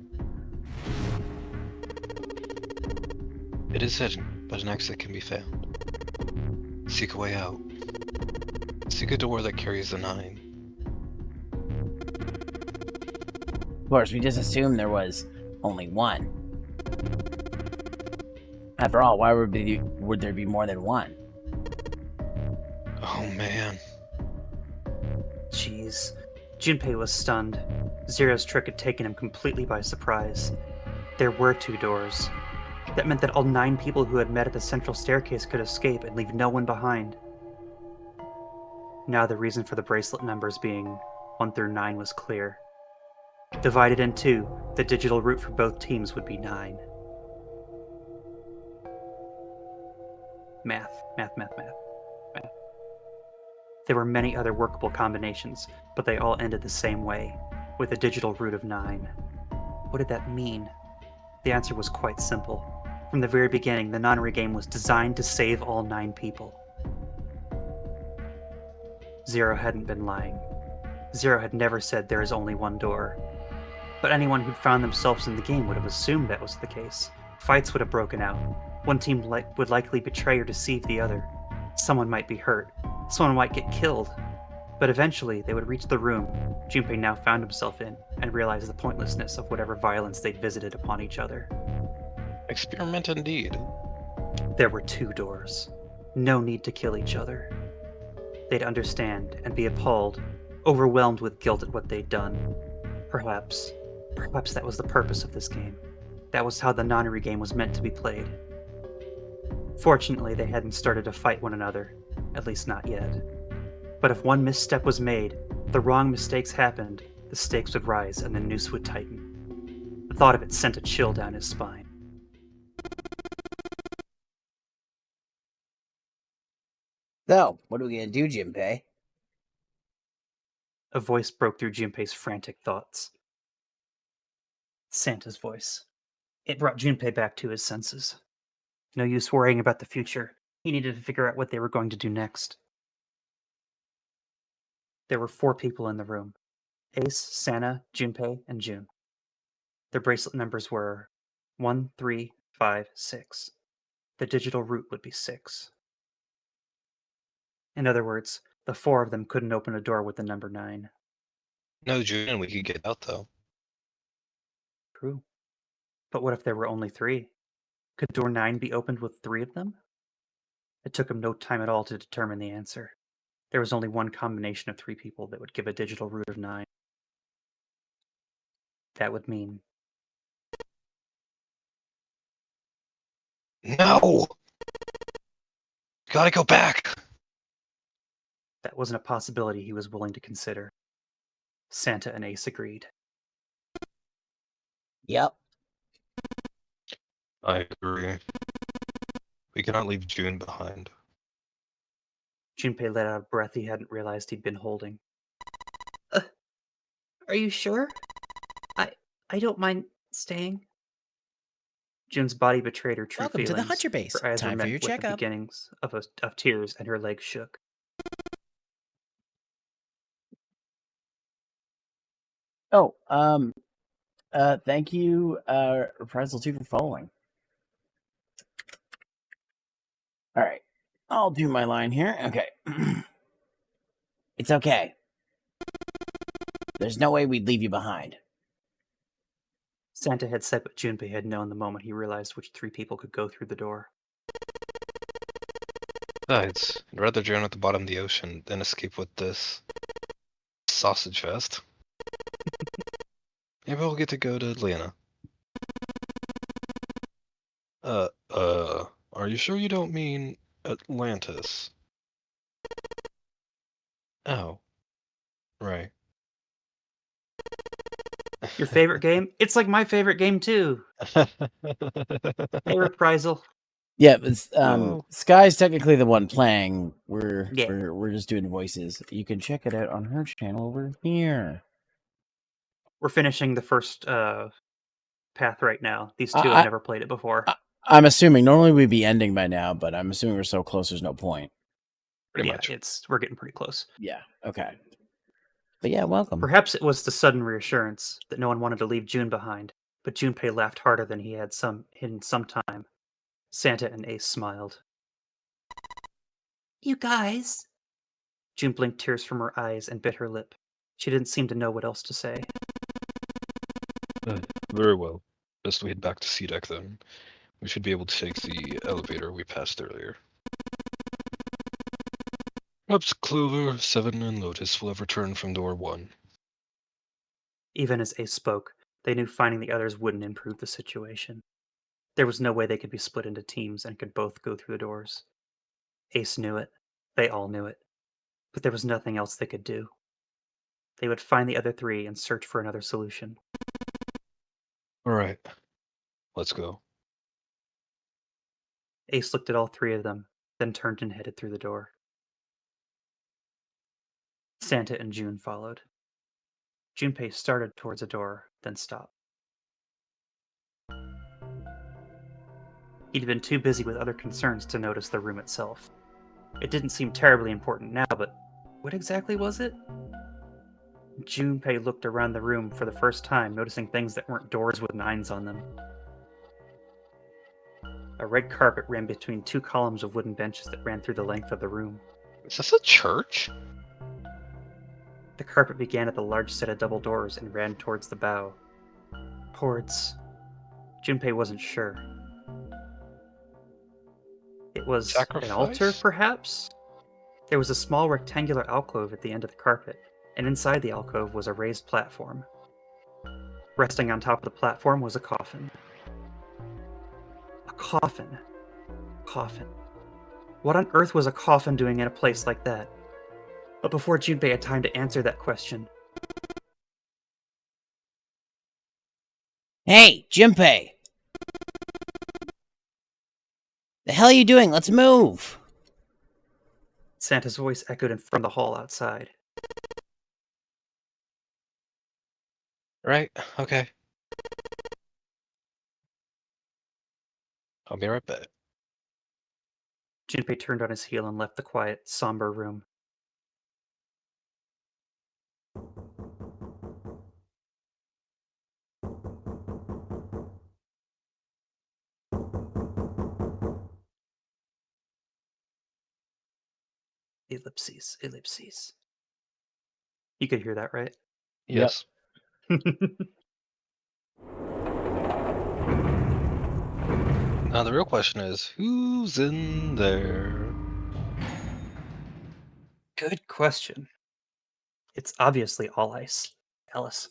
It is hidden, but an exit can be found. Seek a way out. Seek a door that carries a 9. Of course, we just assumed there was only one. After all, why would there be more than one? Oh man. Jeez. Junpei was stunned. Zero's trick had taken him completely by surprise. There were 2 doors. That meant that all 9 people who had met at the central staircase could escape and leave no one behind. Now the reason for the bracelet numbers being 1 through 9 was clear. Divided in 2, the digital route for both teams would be 9. Math. There were many other workable combinations, but they all ended the same way, with a digital root of 9. What did that mean? The answer was quite simple. From the very beginning, the nonary game was designed to save all 9 people. Zero hadn't been lying. Zero had never said there is only one door. But anyone who'd found themselves in the game would have assumed that was the case. Fights would have broken out. One team would likely betray or deceive the other. Someone might be hurt. Someone might get killed. But eventually, they would reach the room Junpei now found himself in and realize the pointlessness of whatever violence they'd visited upon each other. Experiment indeed. There were 2 doors. No need to kill each other. They'd understand and be appalled, overwhelmed with guilt at what they'd done. Perhaps that was the purpose of this game. That was how the nonary game was meant to be played. Fortunately, they hadn't started to fight one another, at least not yet. But if one misstep was made, the wrong mistakes happened, the stakes would rise and the noose would tighten. The thought of it sent a chill down his spine. So, what are we gonna do, Junpei? A voice broke through Junpei's frantic thoughts. Santa's voice. It brought Junpei back to his senses. No use worrying about the future. He needed to figure out what they were going to do next. There were 4 people in the room. Ace, Santa, Junpei, and June. Their bracelet numbers were 1, 3, 5, 6. The digital root would be 6. In other words, the 4 of them couldn't open a door with the number 9. No, June, we could get out though. True. But what if there were only 3? Could door 9 be opened with 3 of them? It took him no time at all to determine the answer. There was only one combination of 3 people that would give a digital root of 9. That would mean... No! Gotta go back! That wasn't a possibility he was willing to consider. Santa and Ace agreed. Yep. I agree. We cannot leave June behind. Junpei let out a breath he hadn't realized he'd been holding. Are you sure? I don't mind staying. June's body betrayed her true Welcome to feelings. the Hunter Base. Her eyes were Time for met your with the checkup. beginnings of tears, and her legs shook. Oh, thank you, Reprisal 2 for following. Alright. I'll do my line here. Okay. It's okay. There's no way we'd leave you behind. Santa had said what Junpei had known the moment he realized which 3 people could go through the door. Besides, I'd rather drown at the bottom of the ocean than escape with this sausage fest. Maybe we'll get to go to Atlanta. Are you sure you don't mean Atlantis? Oh, right. Your favorite game? It's like my favorite game too. Hey, Reprisal. Yeah, but Oh. Sky's technically the one playing. We're Yeah. we're just doing voices. You can check it out on her channel over here. We're finishing the first path right now. These 2 I- have never played it before. I'm assuming normally we'd be ending by now, but I'm assuming we're so close. There's no point. Pretty yeah, much. we're getting pretty close. Yeah. Okay. But yeah, welcome. Perhaps it was the sudden reassurance that no one wanted to leave June behind, but Junpei laughed harder than he had in some time. Santa and Ace smiled. You guys. June blinked tears from her eyes and bit her lip. She didn't seem to know what else to say. Very well. Best we head back to C deck then. We should be able to take the elevator we passed earlier. Perhaps Clover, Seven, and Lotus will have returned from door 1. Even as Ace spoke, they knew finding the others wouldn't improve the situation. There was no way they could be split into teams and could both go through the doors. Ace knew it. They all knew it. But there was nothing else they could do. They would find the other 3 and search for another solution. Alright. Let's go. Ace looked at all 3 of them, then turned and headed through the door. Santa and June followed. Junpei started towards a door, then stopped. He'd been too busy with other concerns to notice the room itself. It didn't seem terribly important now, but what exactly was it? Junpei looked around the room for the first time, noticing things that weren't doors with 9s on them. A red carpet ran between 2 columns of wooden benches that ran through the length of the room. Is this a church? The carpet began at the large set of double doors and ran towards the bow. Towards... Junpei wasn't sure. It was Sacrifice? an altar, perhaps? There was a small rectangular alcove at the end of the carpet, and inside the alcove was a raised platform. Resting on top of the platform was a coffin. A coffin. Coffin. What on earth was a coffin doing in a place like that? But before Junpei had time to answer that question... Hey, Junpei! The hell are you doing? Let's move! Santa's voice echoed from the hall outside. Right, okay. I'll be right back. Junpei turned on his heel and left the quiet, somber room. Ellipses, ellipses. You could hear that, right? Yes. Now the real question is, who's in there? Good question. It's obviously all ice. Alice.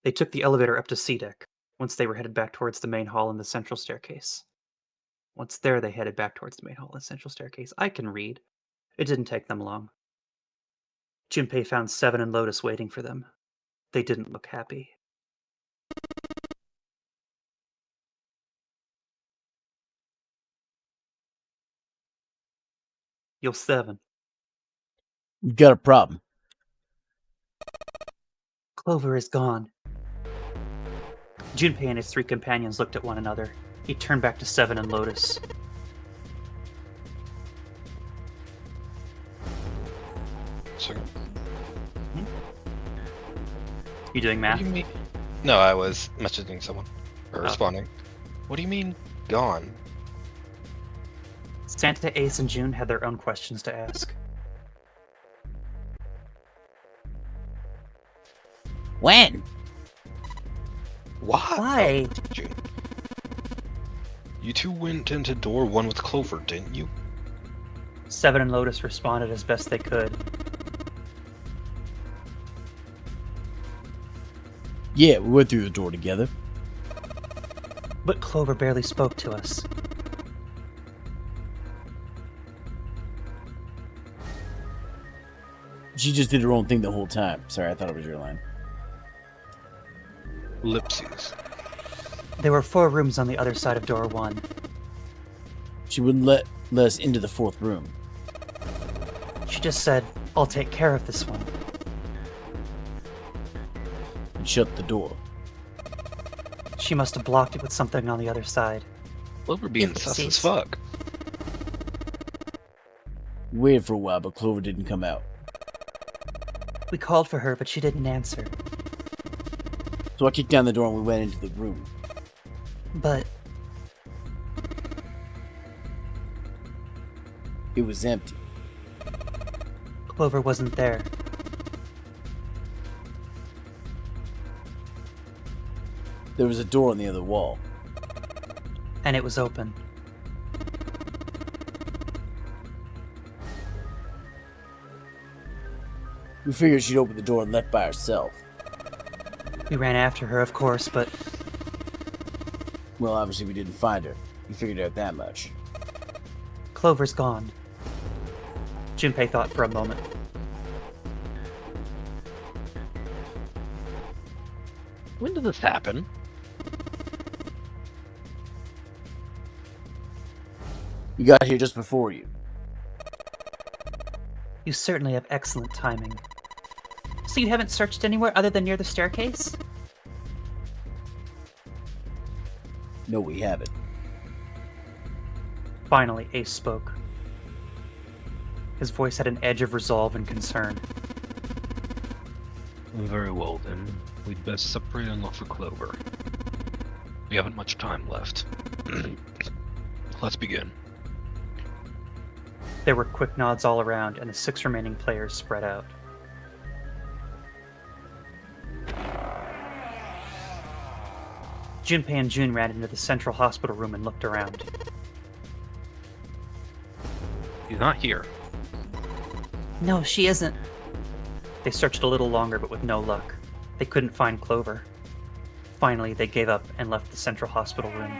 They took the elevator up to C deck. Once they were headed back towards the main hall and the central staircase. Once there, they headed back towards the main hall and central staircase. I can read. It didn't take them long. Junpei found Seven and Lotus waiting for them. They didn't look happy. Yo, Seven. You've got a problem. Clover is gone. Junpei and his 3 companions looked at one another. He turned back to Seven and Lotus. So, You doing what math? do you mean? No, I was messaging someone. Or Oh. responding. What do you mean, gone? Santa, Ace, and June had their own questions to ask. When? Why? June. You two went into door 1 with Clover, didn't you? Seven and Lotus responded as best they could. Yeah, we went through the door together. But Clover barely spoke to us. She just did her own thing the whole time. Sorry, I thought it was your line. Ellipses. There were 4 rooms on the other side of door 1. She wouldn't let us into the 4th room. She just said, "I'll take care of this one." And shut the door. She must have blocked it with something on the other side. Clover being sus as fuck. We waited for a while, but Clover didn't come out. We called for her, but she didn't answer. So I kicked down the door and we went into the room. But It was empty. Clover wasn't there. There was a door on the other wall. And it was open. We figured she'd open the door and left by herself. We ran after her, of course, but Well, obviously we didn't find her. We figured out that much. Clover's gone. Junpei thought for a moment. When did this happen? We got here just before you. You certainly have excellent timing. So you haven't searched anywhere other than near the staircase? No, we haven't. Finally, Ace spoke. His voice had an edge of resolve and concern. Very well then. We'd best separate and look for Clover. We haven't much time left. Let's begin. There were quick nods all around, and the 6 remaining players spread out. Junpei and June ran into the central hospital room and looked around. He's not here. No, she isn't. They searched a little longer, but with no luck. They couldn't find Clover. Finally, they gave up and left the central hospital room.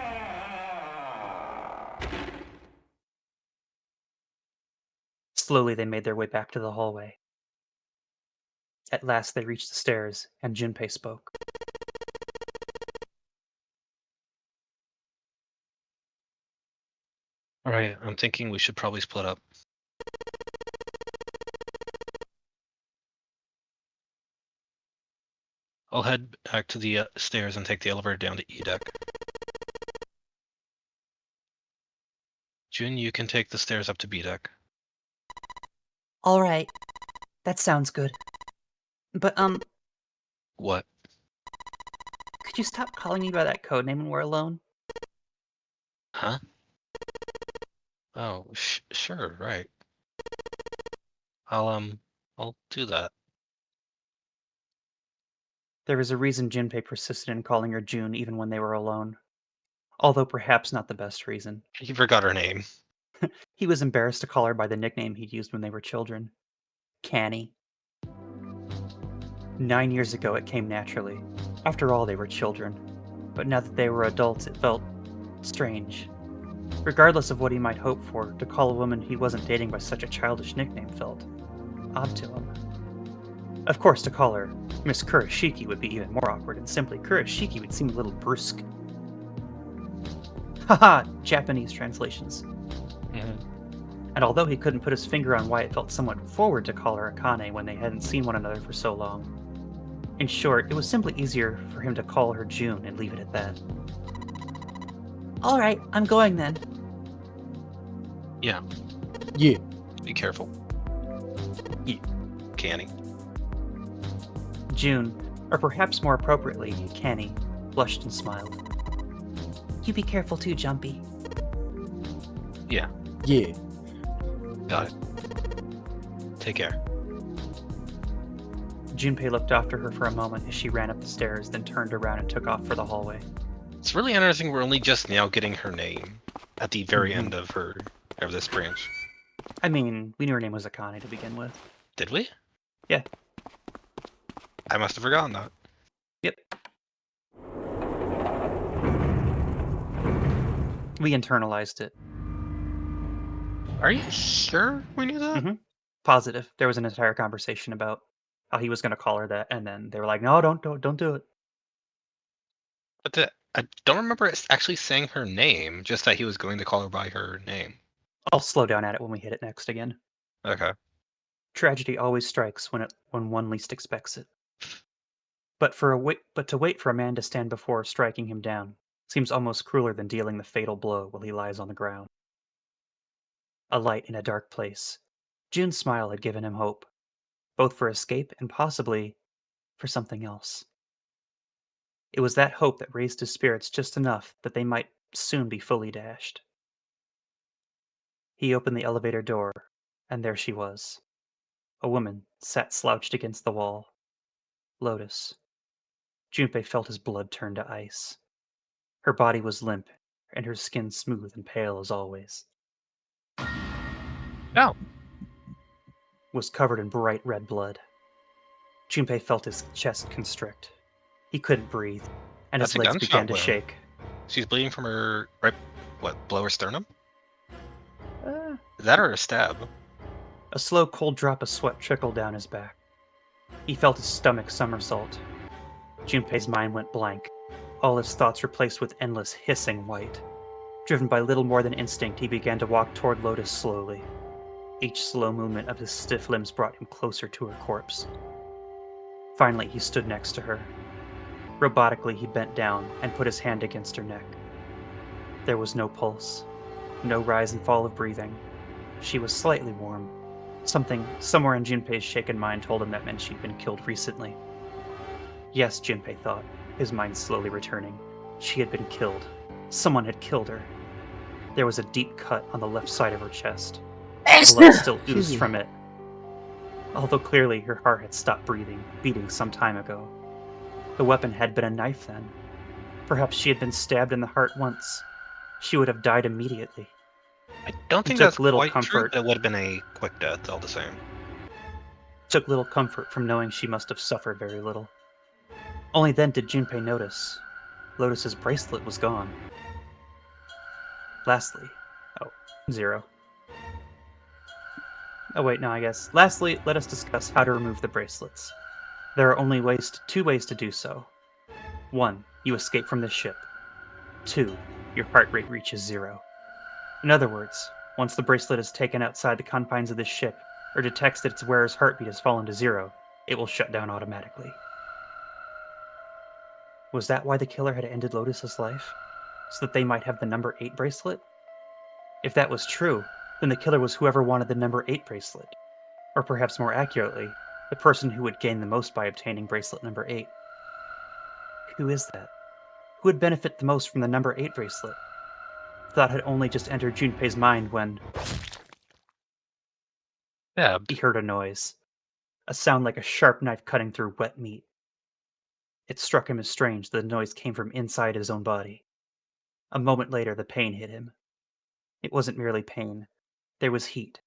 Slowly, they made their way back to the hallway. At last, they reached the stairs, and Junpei spoke. Alright, I'm thinking we should probably split up. I'll head back to the stairs and take the elevator down to E deck. Jun, you can take the stairs up to B deck. All right. That sounds good. But, What? could you stop calling me by that code name when we're alone? Huh? Oh, sure, right. I'll do that. There was a reason Junpei persisted in calling her June even when they were alone. Although perhaps not the best reason. He forgot her name. He was embarrassed to call her by the nickname he'd used when they were children. Canny. 9 years ago, it came naturally. After all, they were children. But now that they were adults, it felt strange. Regardless of what he might hope for, to call a woman he wasn't dating by such a childish nickname felt odd to him. Of course, to call her Miss Kurashiki would be even more awkward, and simply Kurashiki would seem a little brusque. Haha, Japanese translations. And although he couldn't put his finger on why it felt somewhat forward to call her Akane when they hadn't seen one another for so long. In short, it was simply easier for him to call her June and leave it at that. All right, I'm going then. Yeah, Yeah. be careful. Yeah. Canny. June, or perhaps more appropriately, Canny, blushed and smiled. You be careful too, Jumpy. Yeah, Yeah. Got it. Take care. Junpei looked after her for a moment as she ran up the stairs, then turned around and took off for the hallway. It's really interesting we're only just now getting her name at the very Mhm. end of this branch. I mean, we knew her name was Akane to begin with. Did we? Yeah. I must have forgotten that. Yep. We internalized it. Are you sure we knew that? Mhm. Positive. There was an entire conversation about how he was going to call her that, and then they were like, "No, don't do it." But I don't remember it actually saying her name, just that he was going to call her by her name. I'll slow down at it when we hit it next again. Okay. Tragedy always strikes when one least expects it. But to wait for a man to stand before striking him down seems almost crueler than dealing the fatal blow while he lies on the ground. A light in a dark place. June's smile had given him hope, both for escape and possibly for something else. It was that hope that raised his spirits just enough that they might soon be fully dashed. He opened the elevator door, and there she was. A woman sat slouched against the wall. Lotus. Junpei felt his blood turn to ice. Her body was limp, and her skin smooth and pale as always. Oh. Was covered in bright red blood. Junpei felt his chest constrict. He couldn't breathe, and That's his a legs gunshot began to wound. shake. She's bleeding from her below her sternum? Uh, Is that or a stab? A slow, cold drop of sweat trickled down his back. He felt his stomach somersault. Junpei's mind went blank, all his thoughts replaced with endless hissing white. Driven by little more than instinct, he began to walk toward Lotus slowly. Each slow movement of his stiff limbs brought him closer to her corpse. Finally, he stood next to her. Robotically, he bent down and put his hand against her neck. There was no pulse, no rise and fall of breathing. She was slightly warm. Something somewhere in Junpei's shaken mind told him that meant she'd been killed recently. Yes, Junpei thought, his mind slowly returning. She had been killed. Someone had killed her. There was a deep cut on the left side of her chest. Blood still oozed from it. Although clearly her heart had stopped beating some time ago. The weapon had been a knife then. Perhaps she had been stabbed in the heart once. She would have died immediately. I don't He think took that's little quite true, comfort. but it would have been a quick death all the same. Took little comfort from knowing she must have suffered very little. Only then did Junpei notice. Lotus's bracelet was gone. Lastly, Zero. Oh wait, no, I guess. Lastly, let us discuss how to remove the bracelets. There are only two ways to do so. 1. You escape from this ship. 2. Your heart rate reaches 0. In other words, once the bracelet is taken outside the confines of this ship, or detects that its wearer's heartbeat has fallen to 0, it will shut down automatically. Was that why the killer had ended Lotus's life? So that they might have the number 8 bracelet? If that was true, then the killer was whoever wanted the number 8 bracelet. Or perhaps more accurately, the person who would gain the most by obtaining bracelet number 8. Who is that? Who would benefit the most from the number 8 bracelet? The thought had only just entered Junpei's mind when Stabbed. he heard a noise. A sound like a sharp knife cutting through wet meat. It struck him as strange that the noise came from inside his own body. A moment later, the pain hit him. It wasn't merely pain. There was heat.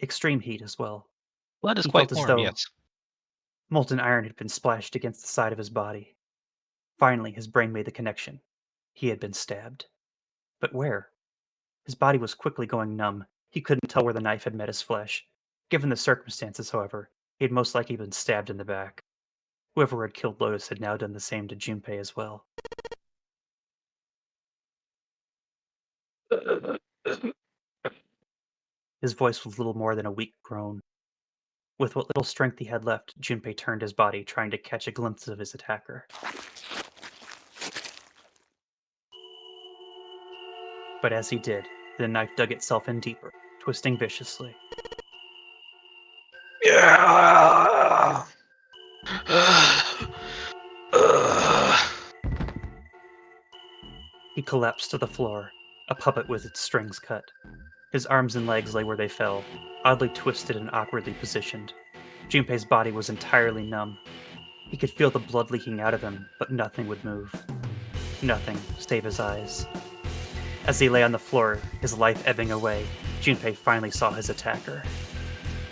Extreme heat as well. Blood is He quite felt as warm, though yes. molten iron had been splashed against the side of his body. Finally, his brain made the connection. He had been stabbed. But where? His body was quickly going numb. He couldn't tell where the knife had met his flesh. Given the circumstances, however, he had most likely been stabbed in the back. Whoever had killed Lotus had now done the same to Junpei as well. His voice was little more than a weak groan. With what little strength he had left, Junpei turned his body, trying to catch a glimpse of his attacker. But as he did, the knife dug itself in deeper, twisting viciously. Yeah. He collapsed to the floor, a puppet with its strings cut. His arms and legs lay where they fell, oddly twisted and awkwardly positioned. Junpei's body was entirely numb. He could feel the blood leaking out of him, but nothing would move. Nothing, save his eyes. As he lay on the floor, his life ebbing away, Junpei finally saw his attacker.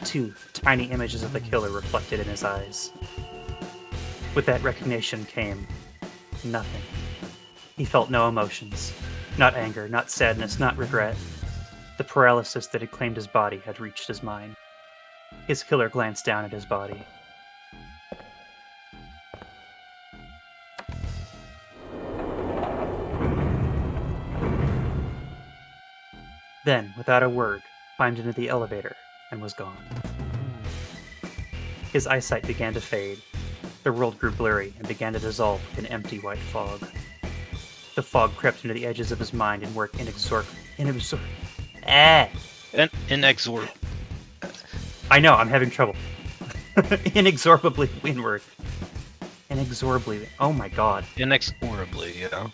2 tiny images of the killer reflected in his eyes. With that recognition came nothing. He felt no emotions. Not anger, not sadness, not regret. The paralysis that had claimed his body had reached his mind. His killer glanced down at his body. Then, without a word, climbed into the elevator and was gone. His eyesight began to fade. The world grew blurry and began to dissolve in empty white fog. The fog crept into the edges of his mind and worked Inexorable. I know, I'm having trouble. Inexorably windward. Inexorably. Oh my god. Inexorably, you know?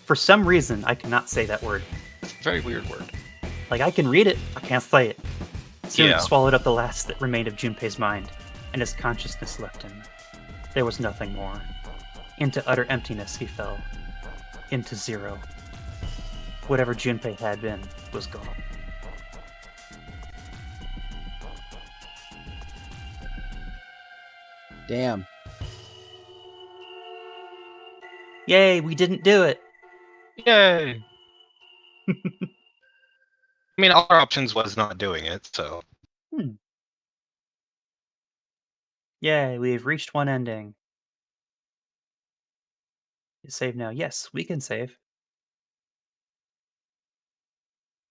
For some reason, I cannot say that word. It's a very weird word. Like, I can read it, I can't say it. Soon Yeah. it swallowed up the last that remained of Junpei's mind, and his consciousness left him. There was nothing more. Into utter emptiness he fell. Into zero. Whatever Junpei had been was gone. Damn. Yay, we didn't do it! Yay! I mean, all our options was not doing it, so... Yay, we've reached one ending. Save now. Yes, we can save.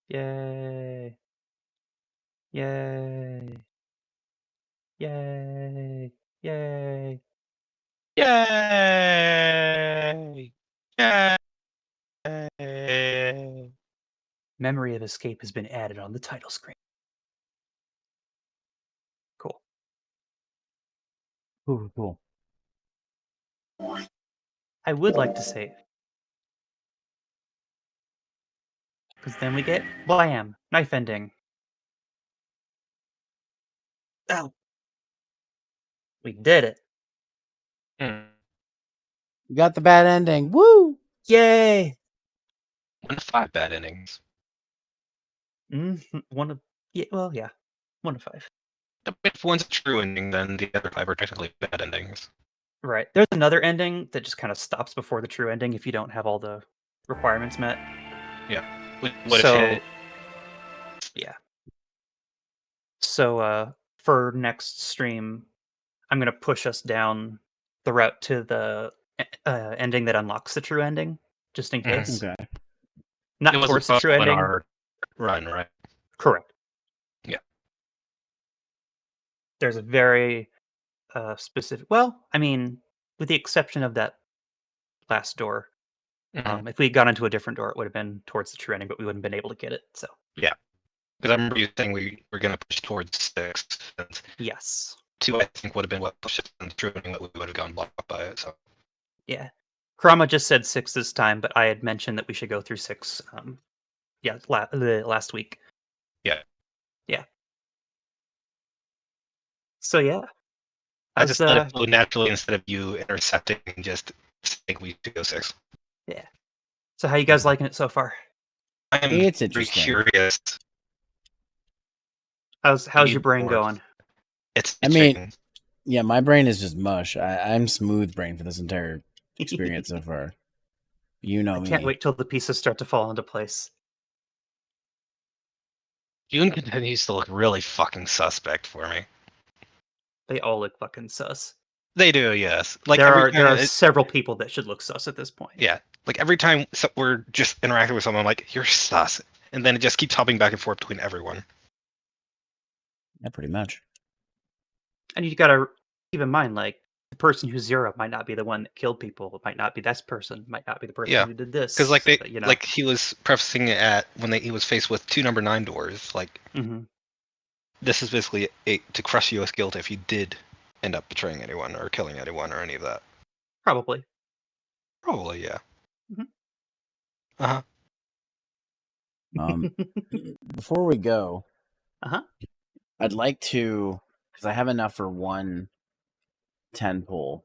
Yay. Yay. Yay. Yay. Yay! Yay! Memory of escape has been added on the title screen. Cool. Ooh, cool. I would like to save. Because then we get blam, knife ending. Oh. We did it. Hmm. You got the bad ending. Woo! Yay! 1 to 5 bad endings. One of yeah, well, yeah. 1 to 5. If one's a true ending, then the other 5 are technically bad endings. Right. There's another ending that just kind of stops before the true ending if you don't have all the requirements met. What So, if it... yeah. So, for next stream, I'm going to push us down the route to the ending that unlocks the true ending, just in case. Okay. Not It wasn't towards the true possible in ending. our run, right? Correct. Yeah. There's a very specific... Well, I mean, with the exception of that last door. Mhm. If we had gone into a different door, it would have been towards the true ending, but we wouldn't have been able to get it, so... Because I remember you saying we were going to push towards 6, and Yes. 2, I think, would have been what pushed us into true ending, that we would have gone blocked by it, so... Yeah. Kurama just said 6 this time, but I had mentioned that we should go through 6, last week. Yeah. Yeah. So, yeah. I just let it flow naturally instead of you intercepting and just saying we should go 6. Yeah. So how you guys liking it so far? I am It's very interesting. curious. How's your brain More. going? It's I mean- itching. Yeah, my brain is just mush. I'm smooth brain for this entire experience so far. You know I me. can't wait till the pieces start to fall into place. June continues to look really fucking suspect for me. They all look fucking sus. They do, yes. Like there every are time several people that should look sus at this point. yeah, like every time we're just interacting with someone, I'm like, you're sus, and then it just keeps hopping back and forth between everyone. Yeah, pretty much. And you gotta keep in mind, like, the person who's Zero might not be the one that killed people. It might not be this person. It might not be the person Yeah. who did this. Because like they, you know. like he was prefacing it at when he was faced with 2 number 9 doors. Like this is basically to crush you as guilt if you did end up betraying anyone or killing anyone or any of that. Probably. Probably, yeah. Mhm. Uh huh. Before we go, Uh-huh. I'd like to, because I have enough for one 10 pull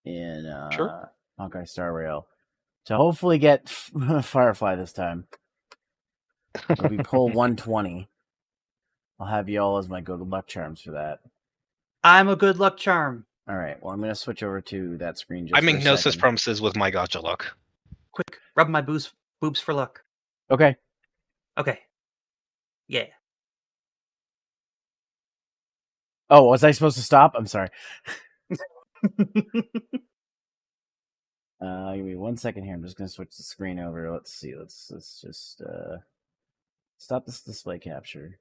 in Sure. Hawkeye Star Rail to hopefully get Firefly this time. It'll be pull 120. I'll have y'all as my good luck charms for that. I'm a good luck charm. All right. Well, I'm going to switch over to that screen just I for make a no such second. promises with my gotcha luck. Quick, rub my boobs for luck. Okay. Okay. Yeah. Oh, was I supposed to stop? I'm sorry. Give me 1 second here. I'm just going to switch the screen over. Let's see. Let's just stop this display capture.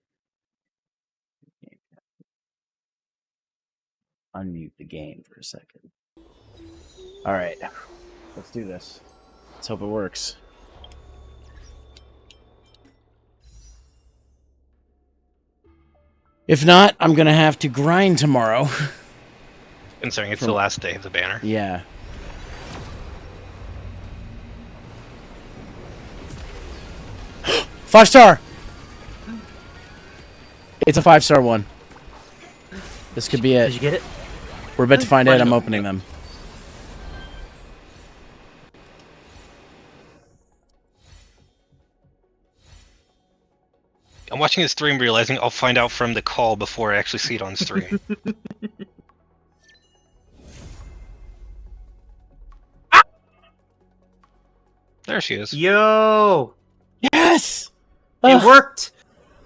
Unmute the game for a second. All right. Let's do this. Let's hope it works. If not, I'm going to have to grind tomorrow. Considering it's the last day of the banner. Yeah. Five-star! It's a 5-star one. This could be Did it. you get it? We're about to find out. I'm opening them. I'm watching his stream, realizing I'll find out from the call before I actually see it on stream. There she is. Yo! Yes! It worked!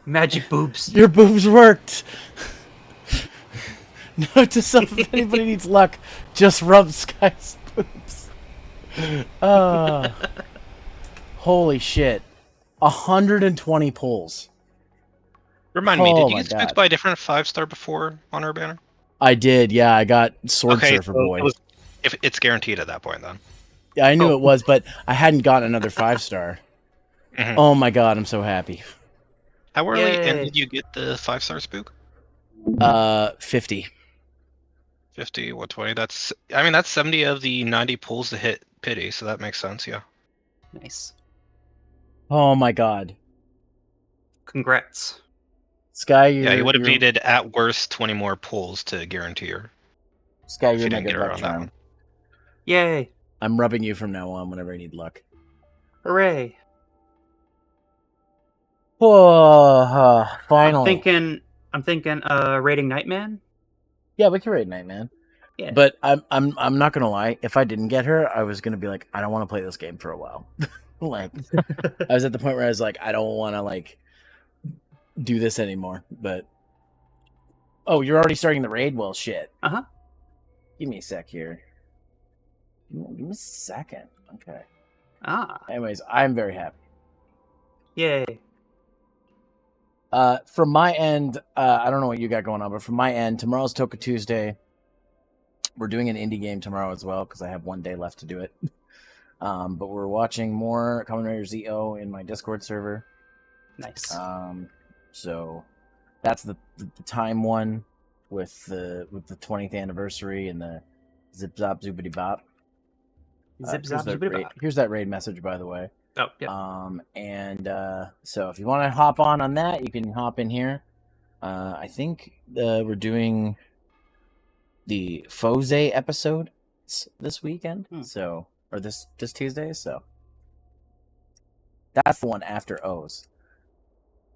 Magic boobs. Your boobs worked. Note to self, if anybody needs luck, just rub Sky's boobs. Holy shit. 120 pulls. Remind me, Oh did you my get spooked God. by a different 5-star before on our banner? I did, yeah. I got Sword Okay, Surfer so Boy. if it's guaranteed at that point, then. Yeah, I knew it was, but I hadn't gotten another 5-star. Mhm. Oh my God, I'm so happy. How early Yay. and did you get the 5-star spook? 50. 50, 120. That's 70 of the 90 pulls to hit pity, so that makes sense, yeah. Nice. Oh my God. Congrats. Sky, Yeah, you would have you're, needed at worst 20 more pulls to guarantee her. Sky, if you're you my didn't good get her luck on that charm. one. Yay. I'm rubbing you from now on whenever I need luck. Hooray. Oh, finally. I'm thinking rating Nightman? Yeah, we can raid Nightman. Yeah. But I'm not gonna lie. If I didn't get her, I was gonna be like, I don't want to play this game for a while. Like, I was at the point where I was like, I don't want to like do this anymore. But oh, you're already starting the raid. Well, shit. Uh-huh. Give me a sec here. Give me a second. Okay. Ah. Anyways, I'm very happy. Yay. From my end, I don't know what you got going on, but from my end, tomorrow's Toka Tuesday. We're doing an indie game tomorrow as well because I have 1 day left to do it. But we're watching more Kamen Rider ZO in my Discord server. Nice. So that's the time one with the 20th anniversary and the zip zop zoopity bop. Zip zop zoopity bop. Here's that raid message, by the way. Oh, yeah. So if you want to hop on that, you can hop in here. I think we're doing the Foze episode this weekend. So, or this Tuesday. So that's the one after O's.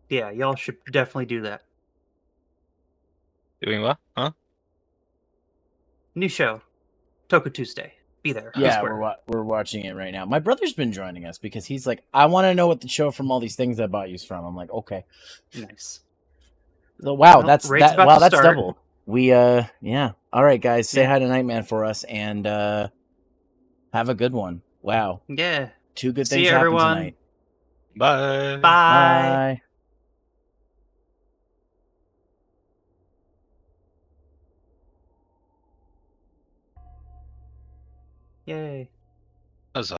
Yeah, y'all should definitely do that. Doing what? Huh? New show. Toka Tuesday. Be there. Be Yeah, square. we're watching it right now. My brother's been joining us because he's like, I want to know what the show from all these things I bought you's from. I'm like, okay. Nice. So, wow, Well, that's raid's that. about Wow, to that's start. double. We yeah. All right, guys, say Yeah. hi to Nightman for us and have a good one. Wow, Yeah. 2 good See things you, happened everyone. tonight. Bye. Bye. Bye. Yay.